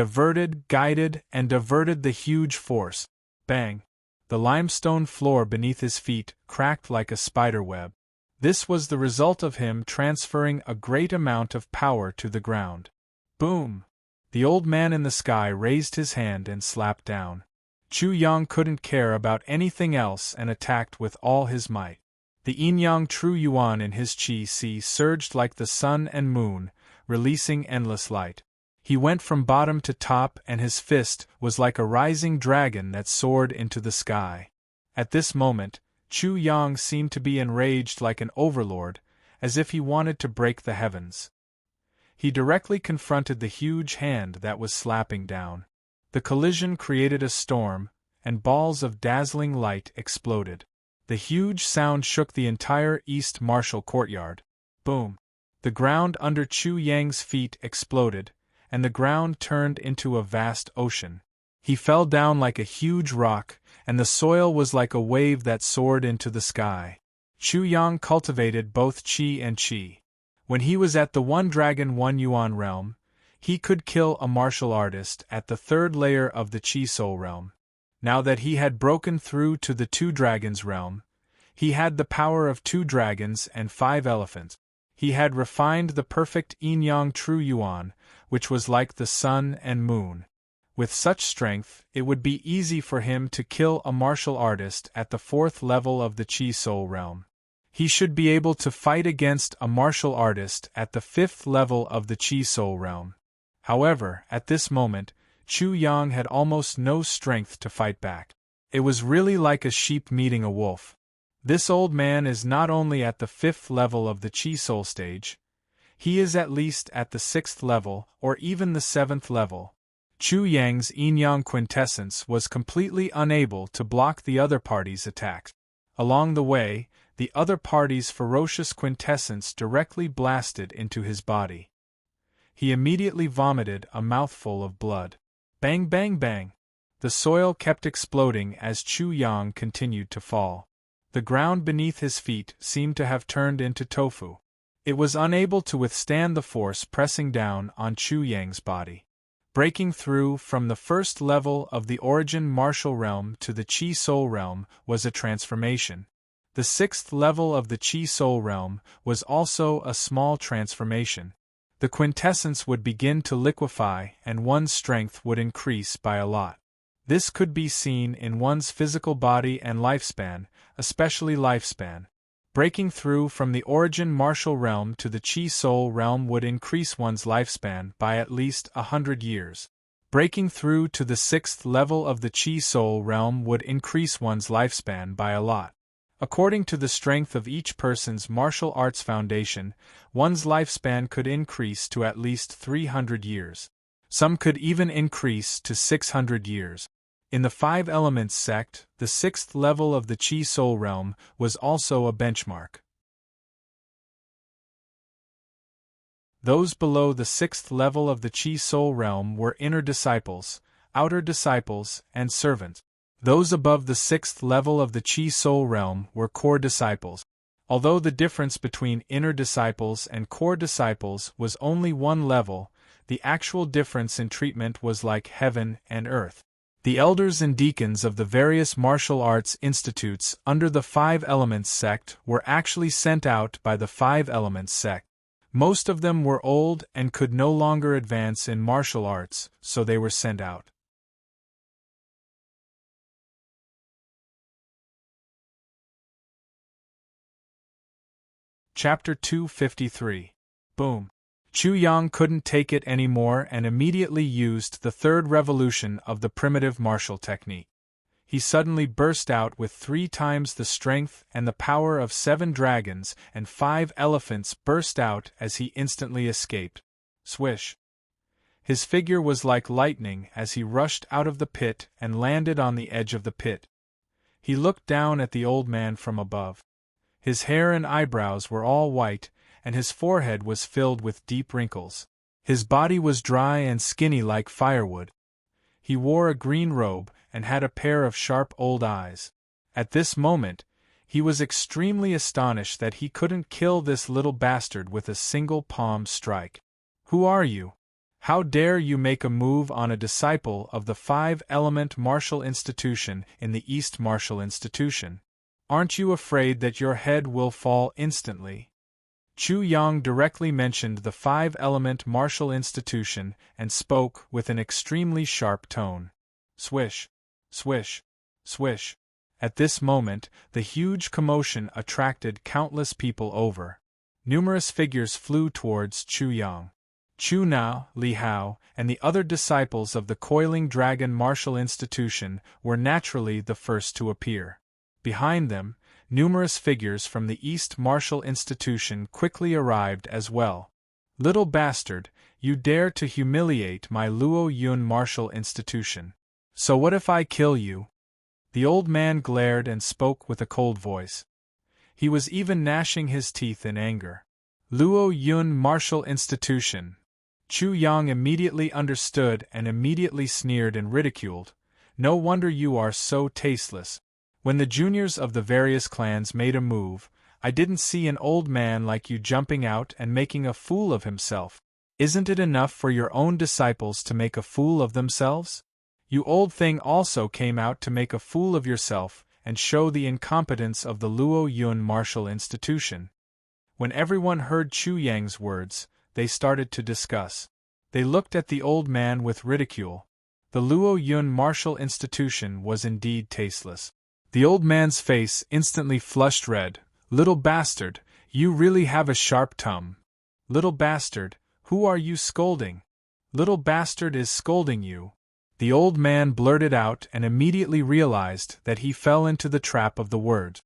Speaker 1: guided, and diverted the huge force. Bang! The limestone floor beneath his feet cracked like a spider web. This was the result of him transferring a great amount of power to the ground. Boom! The old man in the sky raised his hand and slapped down. Chu Yang couldn't care about anything else and attacked with all his might. The yin-yang true yuan in his qi sea surged like the sun and moon, releasing endless light. He went from bottom to top, and his fist was like a rising dragon that soared into the sky. At this moment, Chu Yang seemed to be enraged like an overlord, as if he wanted to break the heavens. He directly confronted the huge hand that was slapping down. The collision created a storm, and balls of dazzling light exploded. The huge sound shook the entire East Martial courtyard. Boom! The ground under Chu Yang's feet exploded, and the ground turned into a vast ocean. He fell down like a huge rock, and the soil was like a wave that soared into the sky. Chu Yang cultivated both qi and qi. When he was at the 1 dragon 1 yuan realm, he could kill a martial artist at the 3rd layer of the Qi Soul realm. Now that he had broken through to the 2 dragons realm, he had the power of 2 dragons and 5 elephants. He had refined the perfect yin-yang true yuan, which was like the sun and moon. With such strength, it would be easy for him to kill a martial artist at the 4th level of the Qi Soul realm. He should be able to fight against a martial artist at the 5th level of the Qi Soul realm. However, at this moment, Chu Yang had almost no strength to fight back. It was really like a sheep meeting a wolf. This old man is not only at the 5th level of the Chi Soul stage, he is at least at the 6th level or even the 7th level. Chu Yang's yin-yang quintessence was completely unable to block the other party's attacks. Along the way, the other party's ferocious quintessence directly blasted into his body. He immediately vomited a mouthful of blood. Bang bang bang! The soil kept exploding as Chu Yang continued to fall. The ground beneath his feet seemed to have turned into tofu. It was unable to withstand the force pressing down on Chu Yang's body. Breaking through from the 1st level of the origin martial realm to the Chi Soul realm was a transformation. The 6th level of the Chi Soul realm was also a small transformation. The quintessence would begin to liquefy and one's strength would increase by a lot. This could be seen in one's physical body and lifespan, especially lifespan. Breaking through from the origin martial realm to the Chi Soul realm would increase one's lifespan by at least 100 years. Breaking through to the 6th level of the Chi Soul realm would increase one's lifespan by a lot. According to the strength of each person's martial arts foundation, one's lifespan could increase to at least 300 years. Some could even increase to 600 years. In the 5 Elements sect, the 6th level of the Chi Soul realm was also a benchmark. Those below the 6th level of the Chi Soul realm were inner disciples, outer disciples, and servants. Those above the 6th level of the Chi Soul realm were core disciples. Although the difference between inner disciples and core disciples was only 1 level, the actual difference in treatment was like heaven and earth. The elders and deacons of the various martial arts institutes under the 5 Elements sect were actually sent out by the 5 Elements sect. Most of them were old and could no longer advance in martial arts, so they were sent out. Chapter 253. Boom. Chu Yang couldn't take it anymore and immediately used the 3rd revolution of the primitive martial technique. He suddenly burst out with 3 times the strength and the power of 7 dragons, and 5 elephants burst out as he instantly escaped. Swish! His figure was like lightning as he rushed out of the pit and landed on the edge of the pit. He looked down at the old man from above. His hair and eyebrows were all white, and his forehead was filled with deep wrinkles. His body was dry and skinny like firewood. He wore a green robe and had a pair of sharp old eyes. At this moment, he was extremely astonished that he couldn't kill this little bastard with a single palm strike. "Who are you? How dare you make a move on a disciple of the 5-element martial institution in the East Martial Institution? Aren't you afraid that your head will fall instantly?" Chu Yang directly mentioned the 5-element martial institution and spoke with an extremely sharp tone. Swish! Swish! Swish! At this moment, the huge commotion attracted countless people over. Numerous figures flew towards Chu Yang. Chu Nao, Li Hao, and the other disciples of the Coiling Dragon Martial Institution were naturally the first to appear. Behind them, numerous figures from the East Martial Institution quickly arrived as well. "Little bastard, you dare to humiliate my Luo Yun Martial Institution. So what if I kill you?" The old man glared and spoke with a cold voice. He was even gnashing his teeth in anger. Luo Yun Martial Institution. Chu Yang immediately understood and immediately sneered and ridiculed. "No wonder you are so tasteless. When the juniors of the various clans made a move, I didn't see an old man like you jumping out and making a fool of himself. Isn't it enough for your own disciples to make a fool of themselves? You old thing also came out to make a fool of yourself and show the incompetence of the Luo Yun Martial Institution." When everyone heard Chu Yang's words, they started to discuss. They looked at the old man with ridicule. The Luo Yun Martial Institution was indeed tasteless. The old man's face instantly flushed red. "Little bastard, you really have a sharp tongue. Little bastard, who are you scolding? Little bastard is scolding you." The old man blurted out and immediately realized that he fell into the trap of the word.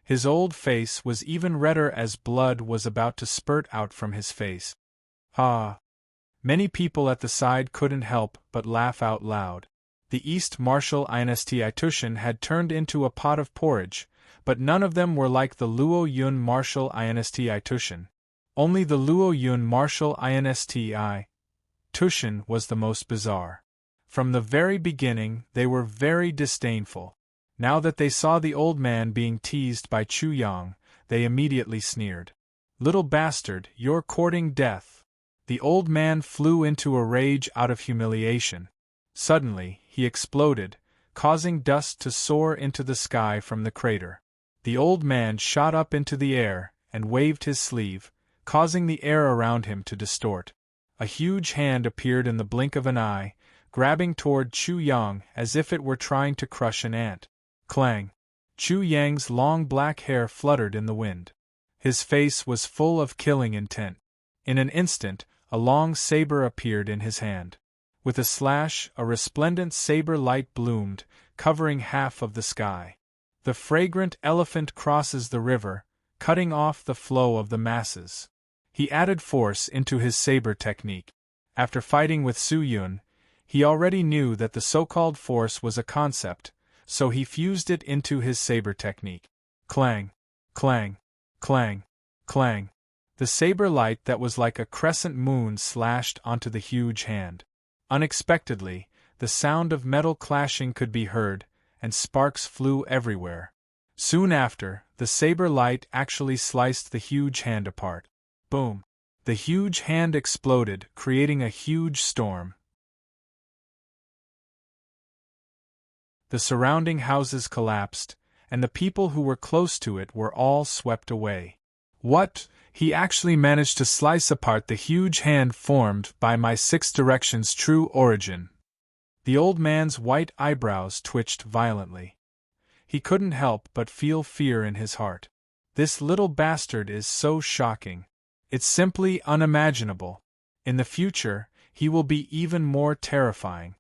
Speaker 1: His old face was even redder as blood was about to spurt out from his face. Ah! Many people at the side couldn't help but laugh out loud. The East Martial Institution had turned into a pot of porridge, but none of them were like the Luo Yun Martial Institution. Only the Luo Yun Martial Institution was the most bizarre. From the very beginning, they were very disdainful. Now that they saw the old man being teased by Chu Yang, they immediately sneered. "Little bastard, you're courting death." The old man flew into a rage out of humiliation. Suddenly, he exploded, causing dust to soar into the sky from the crater. The old man shot up into the air and waved his sleeve, causing the air around him to distort. A huge hand appeared in the blink of an eye, grabbing toward Chu Yang as if it were trying to crush an ant. Clang! Chu Yang's long black hair fluttered in the wind. His face was full of killing intent. In an instant, a long saber appeared in his hand. With a slash, a resplendent saber light bloomed, covering half of the sky. The fragrant elephant crosses the river, cutting off the flow of the masses. He added force into his saber technique. After fighting with Su Yun, he already knew that the so-called force was a concept, so he fused it into his saber technique. Clang! Clang! Clang! Clang! The saber light that was like a crescent moon slashed onto the huge hand. Unexpectedly, the sound of metal clashing could be heard, and sparks flew everywhere. Soon after, the saber light actually sliced the huge hand apart. Boom! The huge hand exploded, creating a huge storm. The surrounding houses collapsed, and the people who were close to it were all swept away. What? He actually managed to slice apart the huge hand formed by my six directions' true origin. The old man's white eyebrows twitched violently. He couldn't help but feel fear in his heart. This little bastard is so shocking. It's simply unimaginable. In the future, he will be even more terrifying.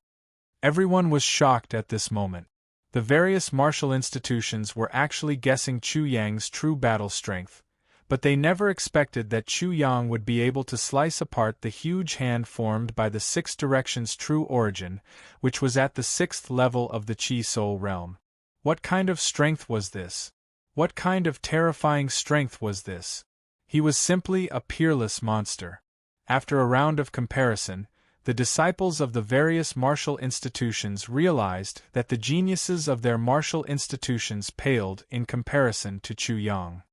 Speaker 1: Everyone was shocked at this moment. The various martial institutions were actually guessing Chu Yang's true battle strength, but they never expected that Chu Yang would be able to slice apart the huge hand formed by the six directions' true origin, which was at the 6th level of the Chi Soul realm. What kind of strength was this? What kind of terrifying strength was this? He was simply a peerless monster. After a round of comparison, the disciples of the various martial institutions realized that the geniuses of their martial institutions paled in comparison to Chu Yang.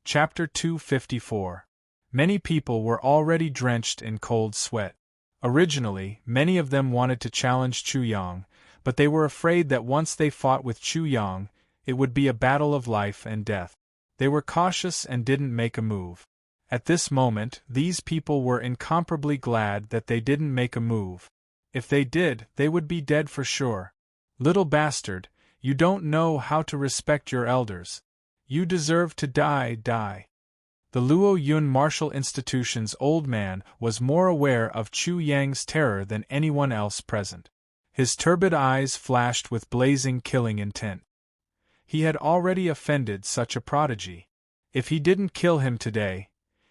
Speaker 1: Chapter 254. Many people were already drenched in cold sweat. Originally, many of them wanted to challenge Chu Yang, but they were afraid that once they fought with Chu Yang, it would be a battle of life and death. They were cautious and didn't make a move. At this moment, these people were incomparably glad that they didn't make a move. If they did, they would be dead for sure. Little bastard, you don't know how to respect your elders. You deserve to die. The Luo Yun Martial Institution's old man was more aware of Chu Yang's terror than anyone else present. His turbid eyes flashed with blazing killing intent. He had already offended such a prodigy. If he didn't kill him today,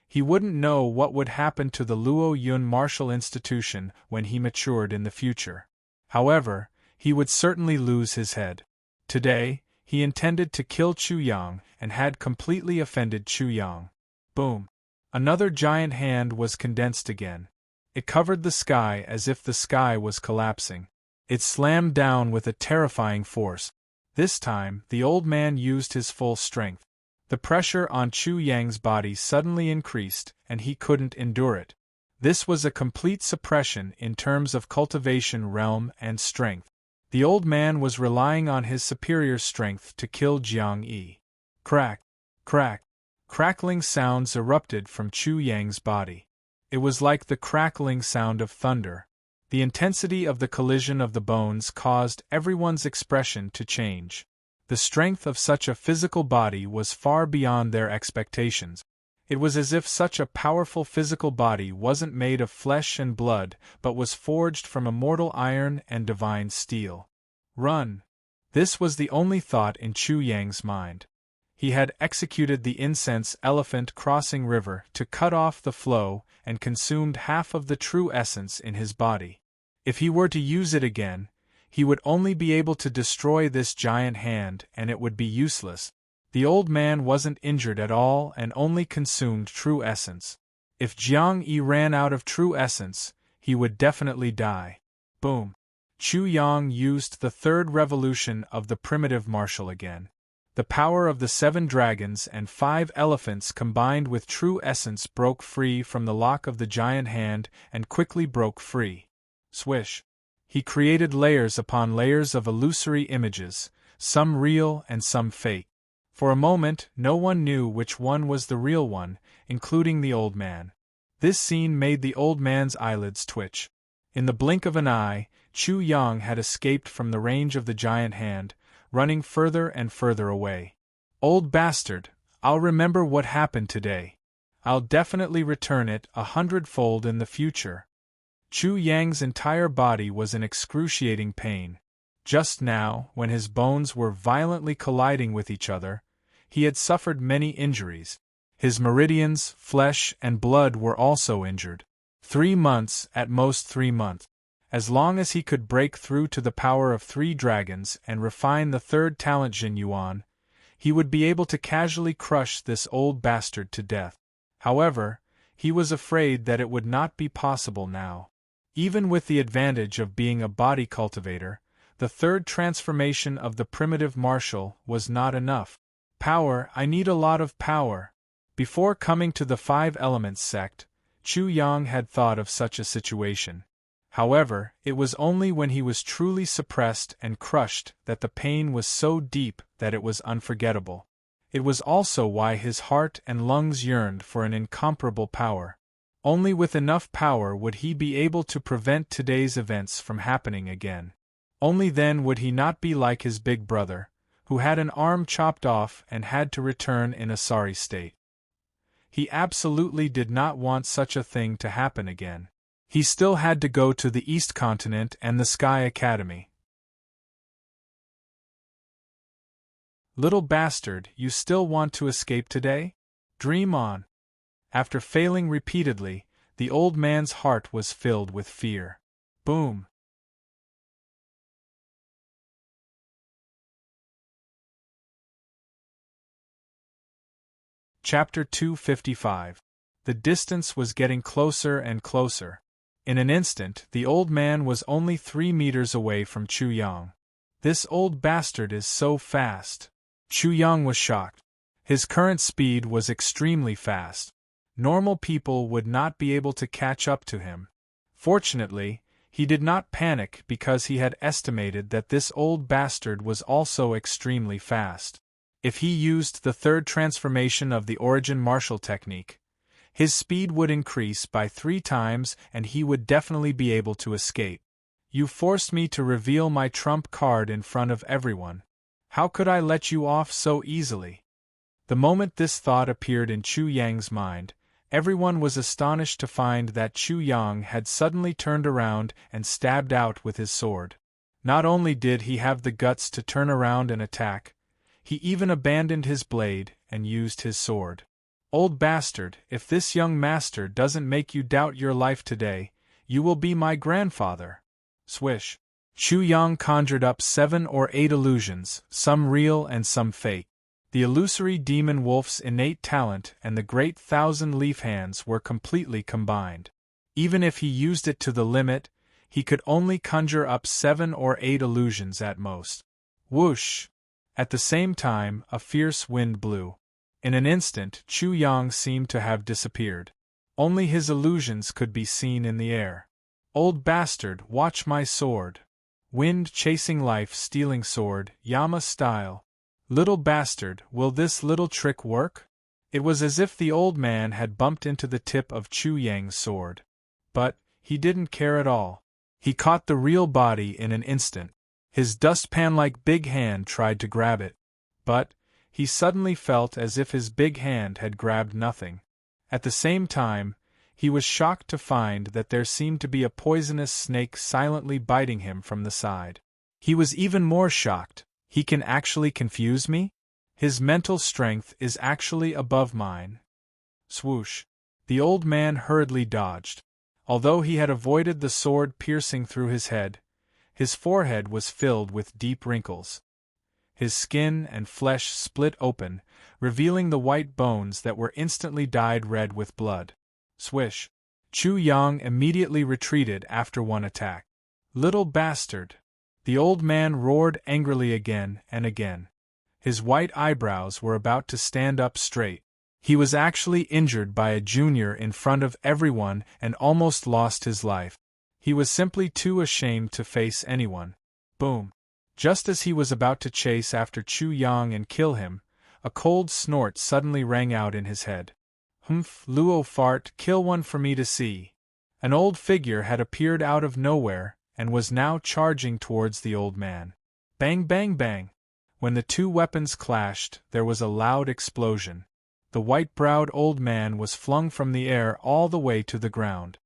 Speaker 1: he wouldn't know what would happen to the Luo Yun Martial Institution when he matured in the future. However, he would certainly lose his head. Today, he intended to kill Chu Yang and had completely offended Chu Yang. Boom! Another giant hand was condensed again. It covered the sky as if the sky was collapsing. It slammed down with a terrifying force. This time, the old man used his full strength. The pressure on Chu Yang's body suddenly increased, and he couldn't endure it. This was a complete suppression in terms of cultivation realm and strength. The old man was relying on his superior strength to kill Jiang Yi. Crack! Crack! Crackling sounds erupted from Chu Yang's body. It was like the crackling sound of thunder. The intensity of the collision of the bones caused everyone's expression to change. The strength of such a physical body was far beyond their expectations. It was as if such a powerful physical body wasn't made of flesh and blood, but was forged from immortal iron and divine steel. Run! This was the only thought in Chu Yang's mind. He had executed the incense elephant crossing river to cut off the flow and consumed half of the true essence in his body. If he were to use it again, he would only be able to destroy this giant hand, and it would be useless. The old man wasn't injured at all and only consumed true essence. If Jiang Yi ran out of true essence, he would definitely die. Boom! Chu Yang used the third revolution of the primitive martial again. The power of the 7 dragons and 5 elephants combined with true essence broke free from the lock of the giant hand and quickly broke free. Swish! He created layers upon layers of illusory images, some real and some fake. For a moment, no one knew which one was the real one, including the old man. This scene made the old man's eyelids twitch. In the blink of an eye, Chu Yang had escaped from the range of the giant hand, running further and further away. Old bastard, I'll remember what happened today. I'll definitely return it 100-fold in the future. Chu Yang's entire body was in excruciating pain. Just now, when his bones were violently colliding with each other, he had suffered many injuries. His meridians, flesh, and blood were also injured. 3 months, at most 3 months. As long as he could break through to the power of 3 dragons and refine the 3rd talent Jin Yuan, he would be able to casually crush this old bastard to death. However, he was afraid that it would not be possible now. Even with the advantage of being a body cultivator, the 3rd transformation of the primitive martial was not enough. Power, I need a lot of power. Before coming to the 5 Elements sect, Chu Yang had thought of such a situation. However, it was only when he was truly suppressed and crushed that the pain was so deep that it was unforgettable. It was also why his heart and lungs yearned for an incomparable power. Only with enough power would he be able to prevent today's events from happening again. Only then would he not be like his big brother, who had an arm chopped off and had to return in a sorry state. He absolutely did not want such a thing to happen again. He still had to go to the East Continent and the Sky Academy. Little bastard, you still want to escape today? Dream on. After failing repeatedly, the old man's heart was filled with fear. Boom! Chapter 255. The distance was getting closer and closer. In an instant, the old man was only 3 meters away from Chu Yang. This old bastard is so fast. Chu Yang was shocked. His current speed was extremely fast. Normal people would not be able to catch up to him. Fortunately, he did not panic because he had estimated that this old bastard was also extremely fast. If he used the 3rd transformation of the origin martial technique, his speed would increase by 3 times and he would definitely be able to escape. You forced me to reveal my trump card in front of everyone. How could I let you off so easily? The moment this thought appeared in Chu Yang's mind, everyone was astonished to find that Chu Yang had suddenly turned around and stabbed out with his sword. Not only did he have the guts to turn around and attack, he even abandoned his blade and used his sword. Old bastard, if this young master doesn't make you doubt your life today, you will be my grandfather. Swish. Chu Yang conjured up 7 or 8 illusions, some real and some fake. The illusory demon wolf's innate talent and the great 1,000-leaf hands were completely combined. Even if he used it to the limit, he could only conjure up 7 or 8 illusions at most. Whoosh! At the same time, a fierce wind blew. In an instant, Chu Yang seemed to have disappeared. Only his illusions could be seen in the air. Old bastard, watch my sword. Wind chasing life stealing sword, Yama style. Little bastard, will this little trick work? It was as if the old man had bumped into the tip of Chu Yang's sword. But he didn't care at all. He caught the real body in an instant. His dustpan-like big hand tried to grab it. But he suddenly felt as if his big hand had grabbed nothing. At the same time, he was shocked to find that there seemed to be a poisonous snake silently biting him from the side. He was even more shocked. He can actually confuse me? His mental strength is actually above mine. Swoosh. The old man hurriedly dodged. Although he had avoided the sword piercing through his head, his forehead was filled with deep wrinkles. His skin and flesh split open, revealing the white bones that were instantly dyed red with blood. Swish. Chu Yang immediately retreated after one attack. Little bastard! The old man roared angrily again and again. His white eyebrows were about to stand up straight. He was actually injured by a junior in front of everyone and almost lost his life. He was simply too ashamed to face anyone. Boom. Just as he was about to chase after Chu Yang and kill him, a cold snort suddenly rang out in his head. Humph, Luo fart, kill one for me to see. An old figure had appeared out of nowhere and was now charging towards the old man. Bang bang bang! When the two weapons clashed, there was a loud explosion. The white-browed old man was flung from the air all the way to the ground.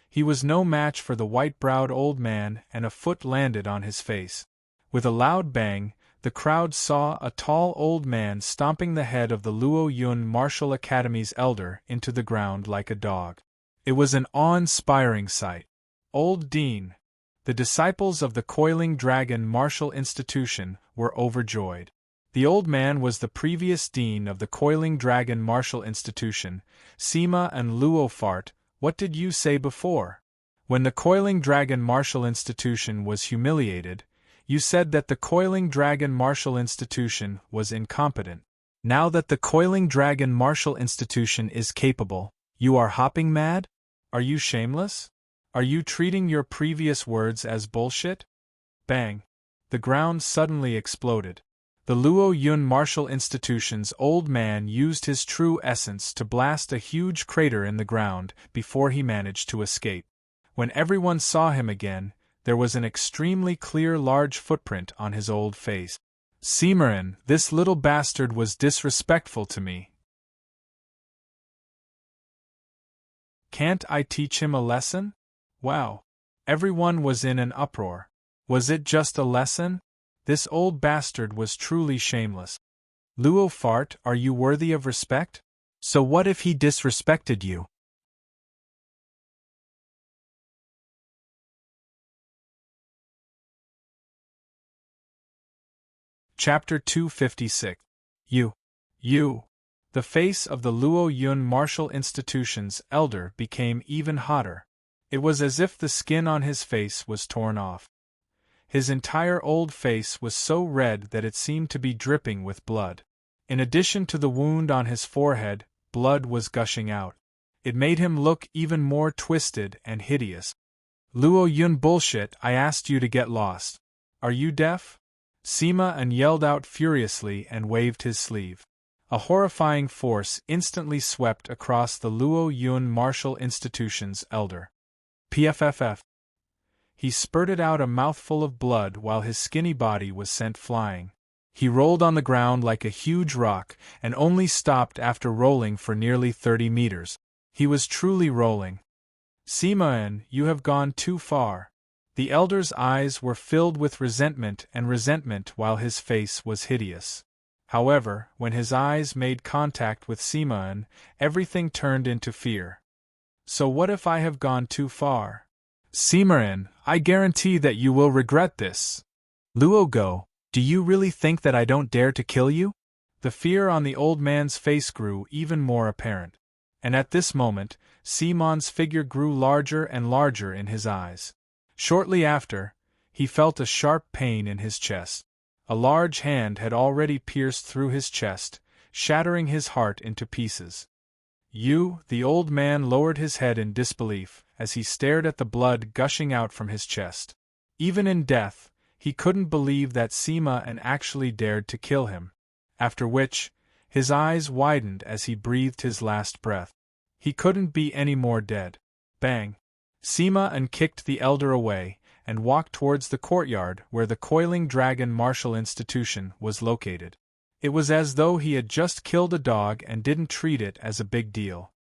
Speaker 1: He was no match for the white-browed old man, and a foot landed on his face. With a loud bang, the crowd saw a tall old man stomping the head of the Luo Yun Martial Academy's elder into the ground like a dog. It was an awe-inspiring sight. Old Dean, the disciples of the Coiling Dragon Martial Institution, were overjoyed. The old man was the previous dean of the Coiling Dragon Martial Institution. Sima and Luo fart, what did you say before? When the Coiling Dragon Martial Institution was humiliated, you said that the Coiling Dragon Martial Institution was incompetent. Now that the Coiling Dragon Martial Institution is capable, you are hopping mad? Are you shameless? Are you treating your previous words as bullshit? Bang! The ground suddenly exploded. The Luo Yun Martial Institution's old man used his true essence to blast a huge crater in the ground before he managed to escape. When everyone saw him again, there was an extremely clear large footprint on his old face. Serene, this little bastard was disrespectful to me. Can't I teach him a lesson? Wow! Everyone was in an uproar. Was it just a lesson? This old bastard was truly shameless. Luo fart, are you worthy of respect? So what if he disrespected you? Chapter 256. You. The face of the Luo Yun Martial Institution's elder became even hotter. It was as if the skin on his face was torn off. His entire old face was so red that it seemed to be dripping with blood. In addition to the wound on his forehead, blood was gushing out. It made him look even more twisted and hideous. Luo Yun bullshit, I asked you to get lost. Are you deaf? Sima and yelled out furiously and waved his sleeve. A horrifying force instantly swept across the Luo Yun Martial Institution's elder. PFFF. He spurted out a mouthful of blood while his skinny body was sent flying. He rolled on the ground like a huge rock and only stopped after rolling for nearly 30 meters. He was truly rolling. Sima, you have gone too far. The elder's eyes were filled with resentment while his face was hideous. However, when his eyes made contact with Sima, everything turned into fear. So what if I have gone too far? Sima, I guarantee that you will regret this. Luo Go, do you really think that I don't dare to kill you? The fear on the old man's face grew even more apparent. And at this moment, Simon's figure grew larger and larger in his eyes. Shortly after, he felt a sharp pain in his chest. A large hand had already pierced through his chest, shattering his heart into pieces. The old man lowered his head in disbelief as he stared at the blood gushing out from his chest. Even in death, he couldn't believe that Sima actually dared to kill him. After which, his eyes widened as he breathed his last breath. He couldn't be any more dead. Bang! Sima kicked the elder away and walked towards the courtyard where the Coiling Dragon Martial Institution was located. It was as though he had just killed a dog and didn't treat it as a big deal.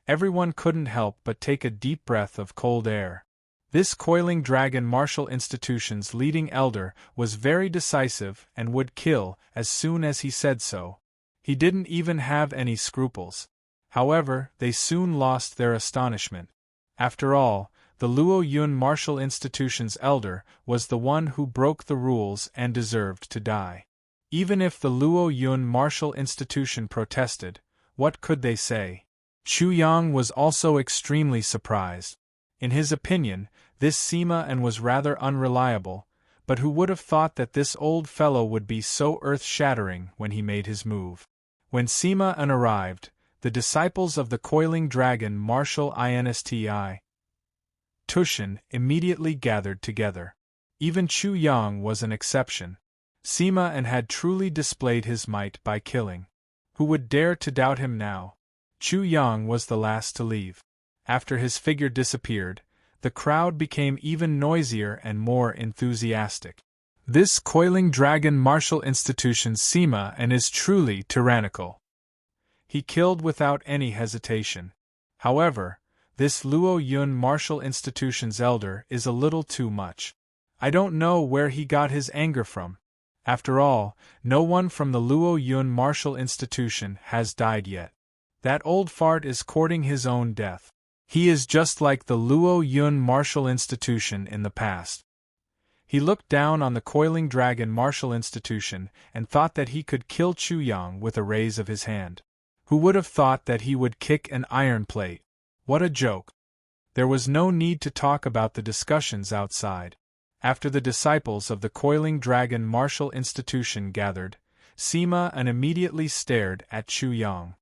Speaker 1: Everyone couldn't help but take a deep breath of cold air. This coiling dragon martial institution's leading elder was very decisive and would kill as soon as he said so. He didn't even have any scruples. However, they soon lost their astonishment. After all, the Luo Yun martial institution's elder was the one who broke the rules and deserved to die. Even if the Luo Yun martial institution protested, what could they say? Chu Yang was also extremely surprised. In his opinion, this Sima An was rather unreliable, but who would have thought that this old fellow would be so earth-shattering when he made his move? When Sima An arrived, the disciples of the coiling dragon martial insti Tushan immediately gathered together. Even Chu Yang was an exception. Sima An had truly displayed his might by killing. Who would dare to doubt him now? Chu Yang was the last to leave. After his figure disappeared, the crowd became even noisier and more enthusiastic. This coiling dragon martial institution Sima An is truly tyrannical. He killed without any hesitation. However, this Luo Yun martial institution's elder is a little too much. I don't know where he got his anger from. After all, no one from the Luo Yun martial institution has died yet. That old fart is courting his own death. He is just like the Luo Yun martial institution in the past. He looked down on the coiling dragon martial institution and thought that he could kill Chu Yang with a raise of his hand. Who would have thought that he would kick an iron plate? What a joke! There was no need to talk about the discussions outside. After the disciples of the coiling dragon martial institution gathered, Sima An immediately stared at Chu Yang.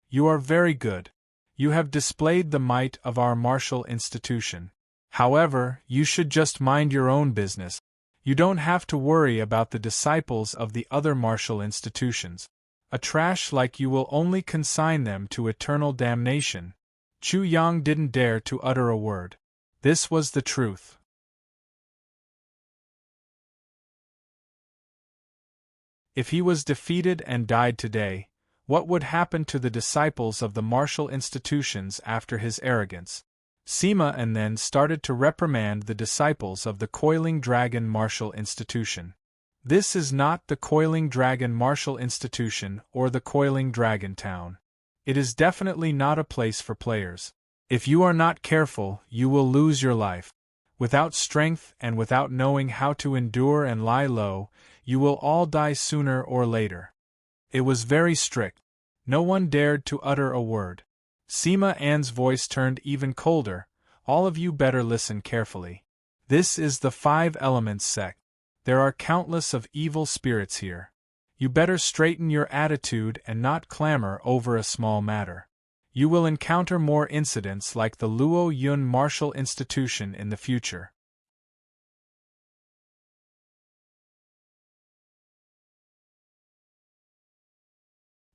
Speaker 1: You are very good. You have displayed the might of our martial institution. However, you should just mind your own business. You don't have to worry about the disciples of the other martial institutions. A trash like you will only consign them to eternal damnation. Chu Yang didn't dare to utter a word. This was the truth. If he was defeated and died today, what would happen to the disciples of the martial institutions after his arrogance? Sima An then started to reprimand the disciples of the coiling dragon martial institution. This is not the coiling dragon martial institution or the coiling dragon town. It is definitely not a place for players. If you are not careful, you will lose your life. Without strength and without knowing how to endure and lie low, you will all die sooner or later. It was very strict. No one dared to utter a word. Sima An's voice turned even colder. All of you better listen carefully. This is the 5 Elements sect. There are countless of evil spirits here. You better straighten your attitude and not clamor over a small matter. You will encounter more incidents like the Luo Yun martial institution in the future.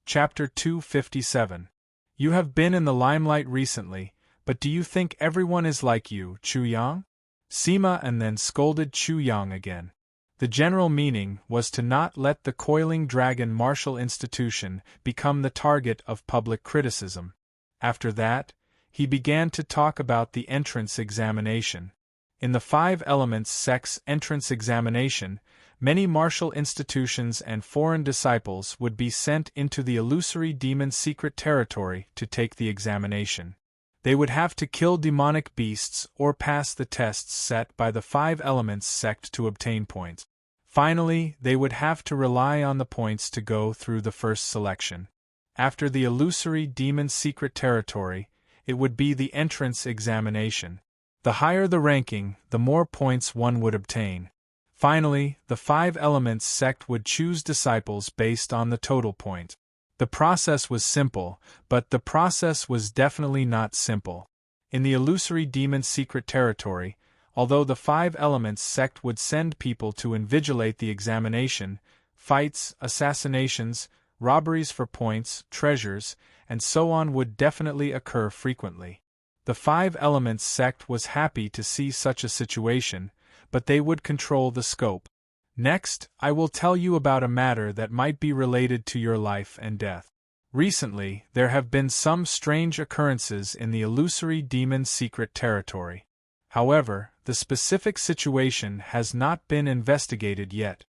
Speaker 1: Chapter 257. You have been in the limelight recently, but do you think everyone is like you, Chu Yang? Sima An then scolded Chu Yang again. The general meaning was to not let the coiling dragon martial institution become the target of public criticism. After that, he began to talk about the entrance examination. In the 5 Elements sect's entrance examination, many martial institutions and foreign disciples would be sent into the illusory demon secret territory to take the examination. They would have to kill demonic beasts or pass the tests set by the 5 Elements sect to obtain points. Finally, they would have to rely on the points to go through the first selection. After the illusory demon secret territory, it would be the entrance examination. The higher the ranking, the more points one would obtain. Finally, the 5 Elements sect would choose disciples based on the total point. The process was simple, but the process was definitely not simple. In the illusory demon secret territory, although the 5 Elements sect would send people to invigilate the examination, fights, assassinations, robberies for points, treasures, and so on would definitely occur frequently. The 5 Elements sect was happy to see such a situation, but they would control the scope. Next, I will tell you about a matter that might be related to your life and death. Recently, there have been some strange occurrences in the illusory demon's secret territory. However, the specific situation has not been investigated yet.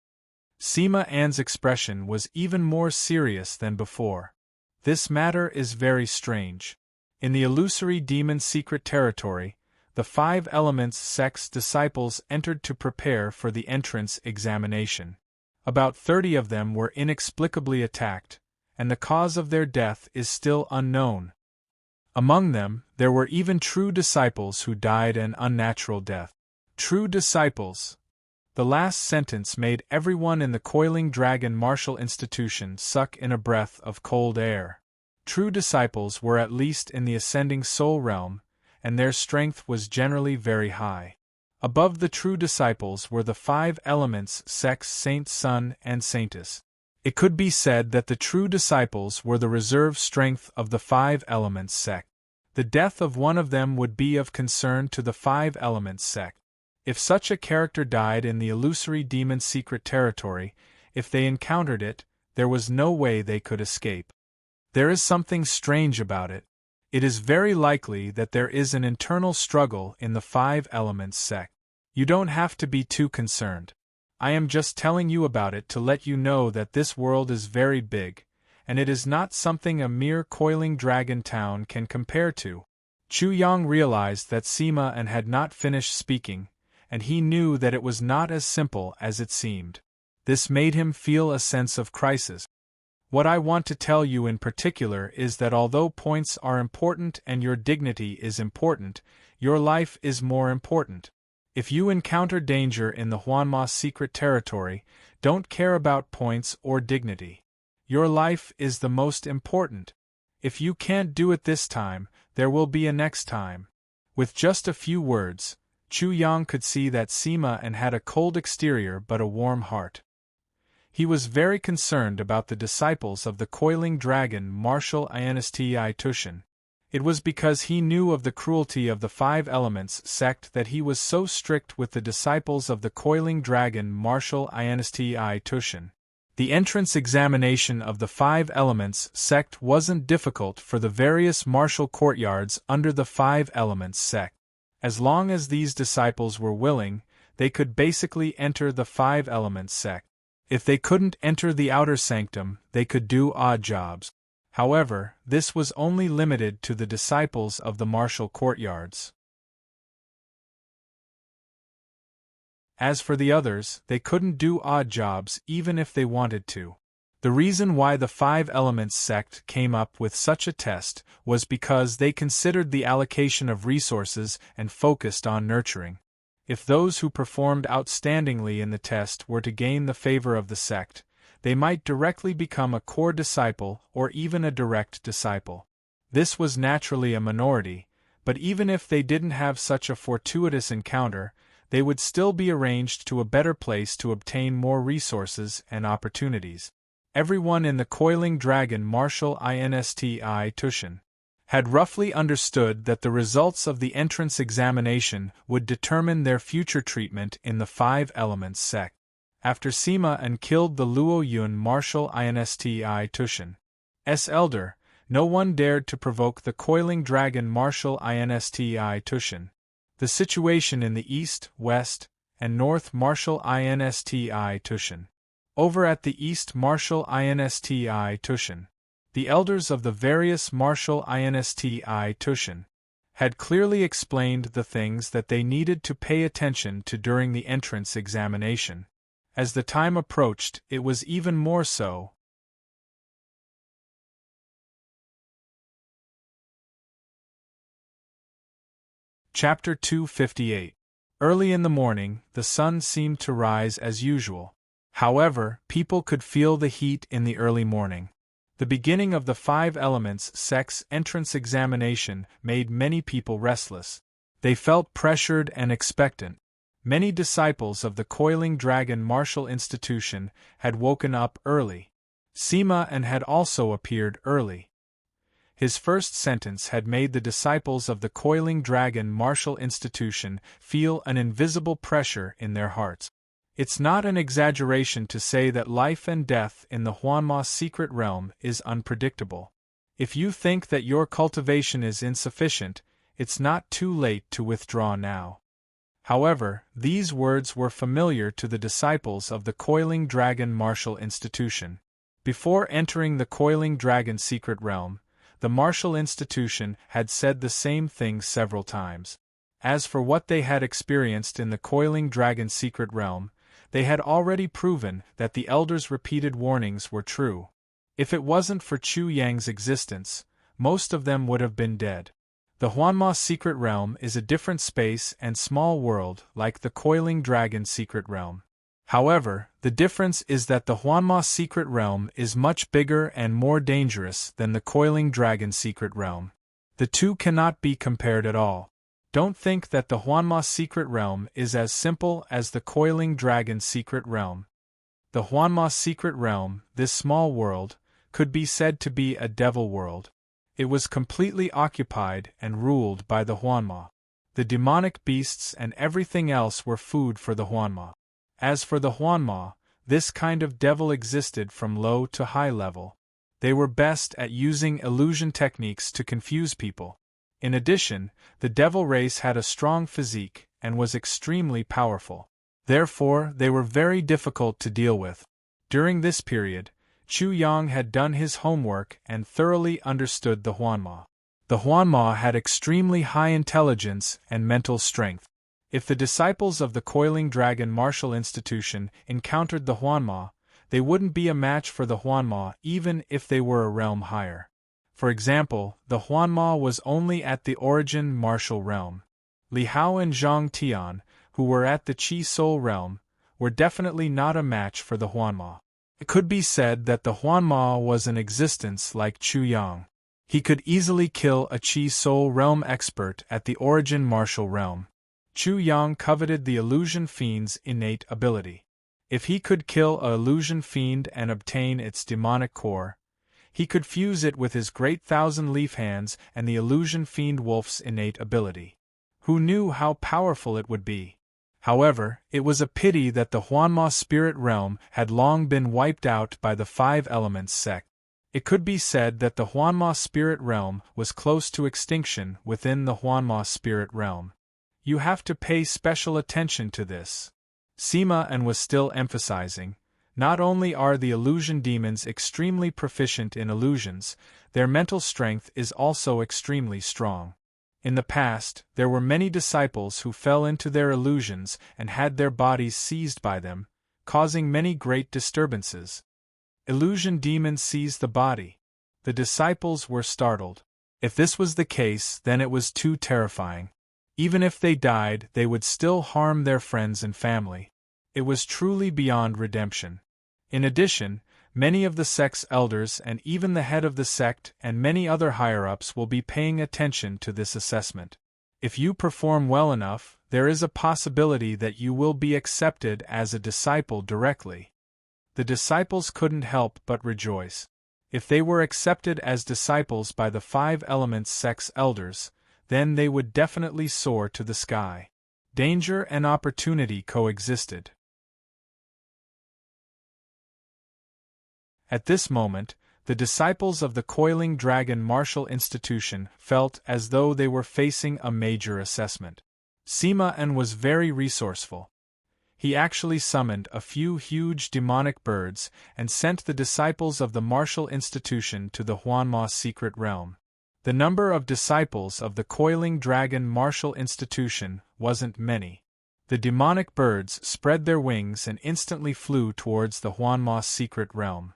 Speaker 1: Sima An's expression was even more serious than before. This matter is very strange. In the illusory demon's secret territory, the 5 Elements sect's disciples entered to prepare for the entrance examination. About 30 of them were inexplicably attacked, and the cause of their death is still unknown. Among them, there were even true disciples who died an unnatural death. True disciples. The last sentence made everyone in the Coiling Dragon Martial Institution suck in a breath of cold air. True disciples were at least in the ascending soul realm, and their strength was generally very high. Above the true disciples were the 5 Elements sects Saint Sun and Saintess. It could be said that the true disciples were the reserve strength of the 5 Elements sect. The death of one of them would be of concern to the 5 Elements sect. If such a character died in the illusory demon's secret territory, if they encountered it, there was no way they could escape. There is something strange about it. It is very likely that there is an internal struggle in the 5 Elements sect. You don't have to be too concerned. I am just telling you about it to let you know that this world is very big, and it is not something a mere coiling dragon town can compare to. Chu Yang realized that Sima An had not finished speaking, and he knew that it was not as simple as it seemed. This made him feel a sense of crisis. What I want to tell you in particular is that although points are important and your dignity is important, your life is more important. If you encounter danger in the Huanma secret territory, don't care about points or dignity. Your life is the most important. If you can't do it this time, there will be a next time. With just a few words, Chu Yang could see that Sima An had a cold exterior but a warm heart. He was very concerned about the disciples of the Coiling Dragon Martial Institution. It was because he knew of the cruelty of the 5 Elements sect that he was so strict with the disciples of the Coiling Dragon Martial Institution. The entrance examination of the 5 Elements sect wasn't difficult for the various martial courtyards under the 5 Elements sect. As long as these disciples were willing, they could basically enter the 5 Elements sect. If they couldn't enter the outer sanctum, they could do odd jobs. However, this was only limited to the disciples of the martial courtyards. As for the others, they couldn't do odd jobs even if they wanted to. The reason why the 5 Elements sect came up with such a test was because they considered the allocation of resources and focused on nurturing. If those who performed outstandingly in the test were to gain the favor of the sect, they might directly become a core disciple or even a direct disciple. This was naturally a minority, but even if they didn't have such a fortuitous encounter, they would still be arranged to a better place to obtain more resources and opportunities. Everyone in the Coiling Dragon Martial Institution had roughly understood that the results of the entrance examination would determine their future treatment in the 5 Elements sect. After Sima An killed the Luo Yun Martial Institution's elder, no one dared to provoke the Coiling Dragon Martial Institution. The situation in the East, West, and North Martial Institution. Over at the East Martial Institution, the elders of the various Martial Institution had clearly explained the things that they needed to pay attention to during the entrance examination. As the time approached, it was even more so. Chapter 258. Early in the morning, the sun seemed to rise as usual. However, people could feel the heat in the early morning. The beginning of the 5 Elements sect's entrance examination made many people restless. They felt pressured and expectant. Many disciples of the Coiling Dragon Martial Institution had woken up early. Sima An had also appeared early. His first sentence had made the disciples of the Coiling Dragon Martial Institution feel an invisible pressure in their hearts. It's not an exaggeration to say that life and death in the Huanma secret realm is unpredictable. If you think that your cultivation is insufficient, it's not too late to withdraw now. However, these words were familiar to the disciples of the Coiling Dragon Martial Institution. Before entering the Coiling Dragon Secret Realm, the Martial Institution had said the same thing several times. As for what they had experienced in the Coiling Dragon Secret Realm, they had already proven that the Elder's repeated warnings were true. If it wasn't for Chu Yang's existence, most of them would have been dead. The Huanma Secret Realm is a different space and small world like the Coiling Dragon Secret Realm. However, the difference is that the Huanma Secret Realm is much bigger and more dangerous than the Coiling Dragon Secret Realm. The two cannot be compared at all. Don't think that the Huanma Secret Realm is as simple as the Coiling Dragon Secret Realm. The Huanma Secret Realm, this small world, could be said to be a devil world. It was completely occupied and ruled by the Huanma. The demonic beasts and everything else were food for the Huanma. As for the Huanma, this kind of devil existed from low to high level. They were best at using illusion techniques to confuse people. In addition, the devil race had a strong physique and was extremely powerful. Therefore, they were very difficult to deal with. During this period, Chu Yang had done his homework and thoroughly understood the Huanma. The Huanma had extremely high intelligence and mental strength. If the disciples of the Coiling Dragon Martial Institution encountered the Huanma, they wouldn't be a match for the Huanma even if they were a realm higher. For example, the Huanma was only at the Origin Martial Realm. Li Hao and Zhang Tian, who were at the Qi Soul Realm, were definitely not a match for the Huanma. It could be said that the Huanma was an existence like Chu Yang. He could easily kill a Qi Soul Realm expert at the Origin Martial Realm. Chu Yang coveted the Illusion Fiend's innate ability. If he could kill a Illusion Fiend and obtain its demonic core, he could fuse it with his great Thousand Leaf Hands and the Illusion Fiend Wolf's innate ability. Who knew how powerful it would be? However, it was a pity that the Huanma Spirit Realm had long been wiped out by the Five Elements sect. It could be said that the Huanma Spirit Realm was close to extinction within the Huanma Spirit Realm. You have to pay special attention to this. Sima and was still emphasizing, not only are the illusion demons extremely proficient in illusions, their mental strength is also extremely strong. In the past, there were many disciples who fell into their illusions and had their bodies seized by them, causing many great disturbances. Illusion demons seized the body. The disciples were startled. If this was the case, then it was too terrifying. Even if they died, they would still harm their friends and family. It was truly beyond redemption. In addition, many of the sect's elders and even the head of the sect and many other higher-ups will be paying attention to this assessment. If you perform well enough, there is a possibility that you will be accepted as a disciple directly. The disciples couldn't help but rejoice. If they were accepted as disciples by the Five Elements sect's elders, then they would definitely soar to the sky. Danger and opportunity coexisted. At this moment, the disciples of the Coiling Dragon Martial Institution felt as though they were facing a major assessment. Sima En was very resourceful. He actually summoned a few huge demonic birds and sent the disciples of the Martial Institution to the Huanma Secret Realm. The number of disciples of the Coiling Dragon Martial Institution wasn't many. The demonic birds spread their wings and instantly flew towards the Huanma Secret Realm.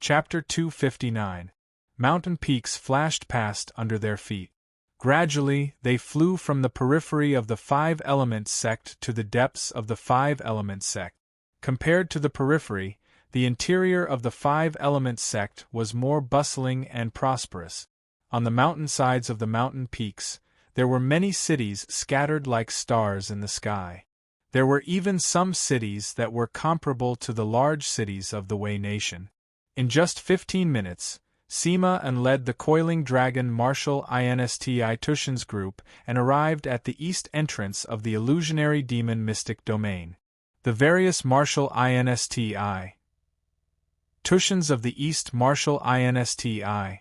Speaker 1: Chapter 259. Mountain peaks flashed past under their feet. Gradually, they flew from the periphery of the Five Elements sect to the depths of the Five Elements sect. Compared to the periphery, the interior of the Five Elements sect was more bustling and prosperous. On the mountainsides of the mountain peaks, there were many cities scattered like stars in the sky. There were even some cities that were comparable to the large cities of the Wei Nation. In just 15 minutes, Sima En led the Coiling Dragon Martial Insti Tushan's group and arrived at the east entrance of the illusionary demon mystic domain. The various martial insti. Tushens of the East martial insti.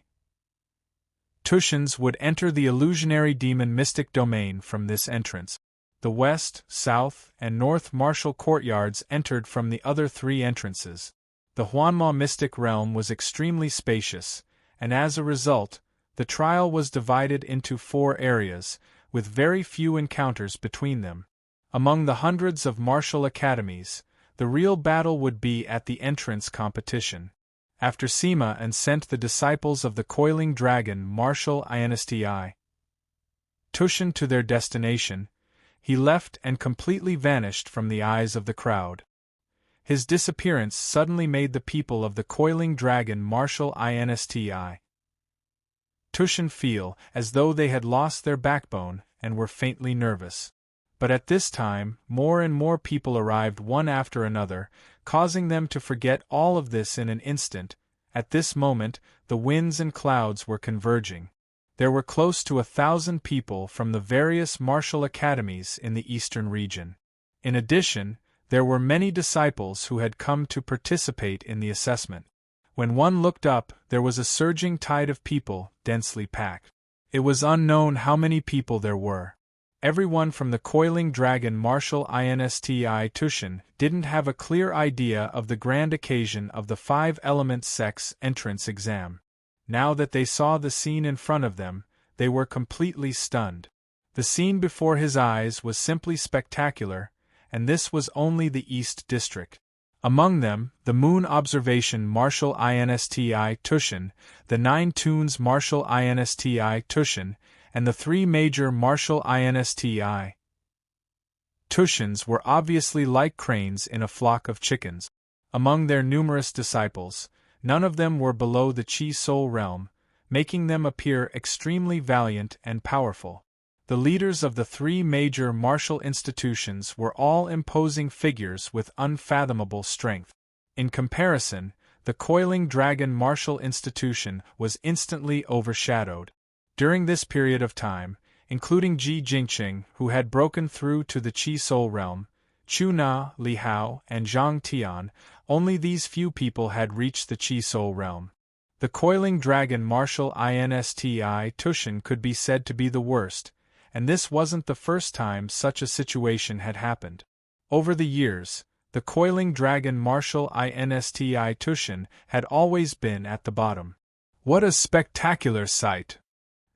Speaker 1: Tushens would enter the illusionary demon mystic domain from this entrance. The west, south, and north martial courtyards entered from the other three entrances. The Huanma mystic realm was extremely spacious, and as a result, the trial was divided into 4 areas, with very few encounters between them. Among the hundreds of martial academies, the real battle would be at the entrance competition. After Sima and sent the disciples of the Coiling Dragon martial insti. Tushen to their destination, he left and completely vanished from the eyes of the crowd. His disappearance suddenly made the people of the Coiling Dragon martial insti. Tushen feel as though they had lost their backbone and were faintly nervous. But at this time, more and more people arrived one after another, causing them to forget all of this in an instant. At this moment, the winds and clouds were converging. There were close to 1,000 people from the various martial academies in the eastern region. In addition, there were many disciples who had come to participate in the assessment. When one looked up, there was a surging tide of people, densely packed. It was unknown how many people there were. Everyone from the Coiling Dragon martial insti Tushen didn't have a clear idea of the grand occasion of the 5-element sex entrance exam. Now that they saw the scene in front of them, they were completely stunned. The scene before his eyes was simply spectacular, and this was only the East District. Among them, the Moon Observation martial insti Tushen, the 9 Tunes martial insti Tushen, and the 3 major martial insti. Tushens were obviously like cranes in a flock of chickens. Among their numerous disciples, none of them were below the Chi Soul realm, making them appear extremely valiant and powerful. The leaders of the 3 major martial institutions were all imposing figures with unfathomable strength. In comparison, the Coiling Dragon martial institution was instantly overshadowed. During this period of time, including Ji Jingqing, who had broken through to the Chi Soul realm, Chu Na, Li Hao, and Zhang Tian, only these few people had reached the Chi Soul realm. The Coiling Dragon martial insti Tushen could be said to be the worst, and this wasn't the first time such a situation had happened. Over the years, the Coiling Dragon martial insti Tushen had always been at the bottom. What a spectacular sight!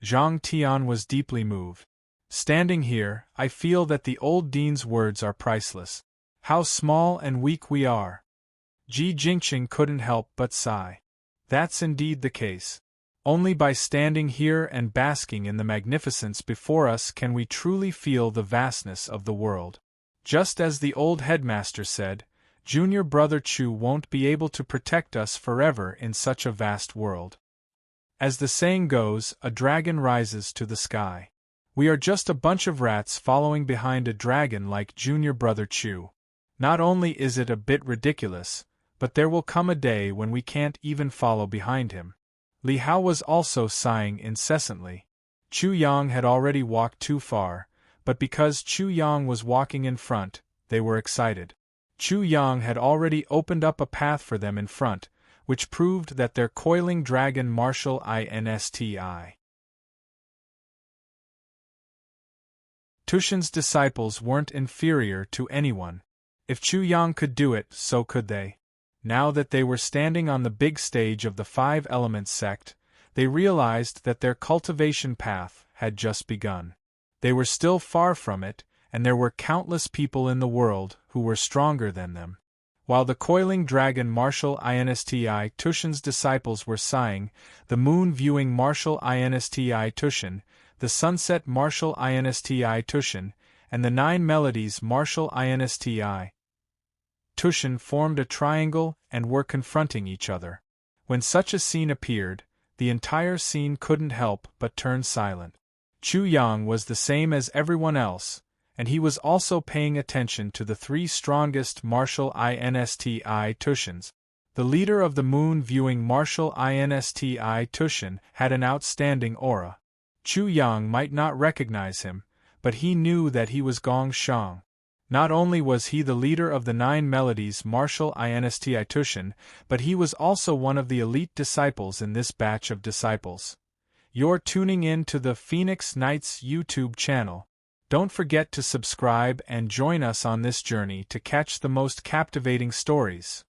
Speaker 1: Zhang Tian was deeply moved. Standing here, I feel that the old dean's words are priceless. How small and weak we are. Ji Jingqing couldn't help but sigh. That's indeed the case. Only by standing here and basking in the magnificence before us can we truly feel the vastness of the world. Just as the old headmaster said, Junior Brother Chu won't be able to protect us forever in such a vast world. As the saying goes, a dragon rises to the sky. We are just a bunch of rats following behind a dragon like Junior Brother Chu. Not only is it a bit ridiculous, but there will come a day when we can't even follow behind him. Li Hao was also sighing incessantly. Chu Yang had already walked too far, but because Chu Yang was walking in front, they were excited. Chu Yang had already opened up a path for them in front, which proved that their Coiling Dragon martial insti. Tushen's disciples weren't inferior to anyone. If Chu Yang could do it, so could they. Now that they were standing on the big stage of the 5-element sect, they realized that their cultivation path had just begun. They were still far from it, and there were countless people in the world who were stronger than them. While the Coiling Dragon martial insti Tushen's disciples were sighing, the moon-viewing martial insti Tushen, the sunset martial insti Tushen, and the 9 melodies martial insti Tushen formed a triangle and were confronting each other. When such a scene appeared, the entire scene couldn't help but turn silent. Chu Yang was the same as everyone else, and he was also paying attention to the 3 strongest martial insti Tushens. The leader of the moon-viewing martial insti Tushen had an outstanding aura. Chu Yang might not recognize him, but he knew that he was Gong Shang. Not only was he the leader of the 9 Melodies Martial Institution, but he was also one of the elite disciples in this batch of disciples. You're tuning in to the Phoenix Knights YouTube channel. Don't forget to subscribe and join us on this journey to catch the most captivating stories.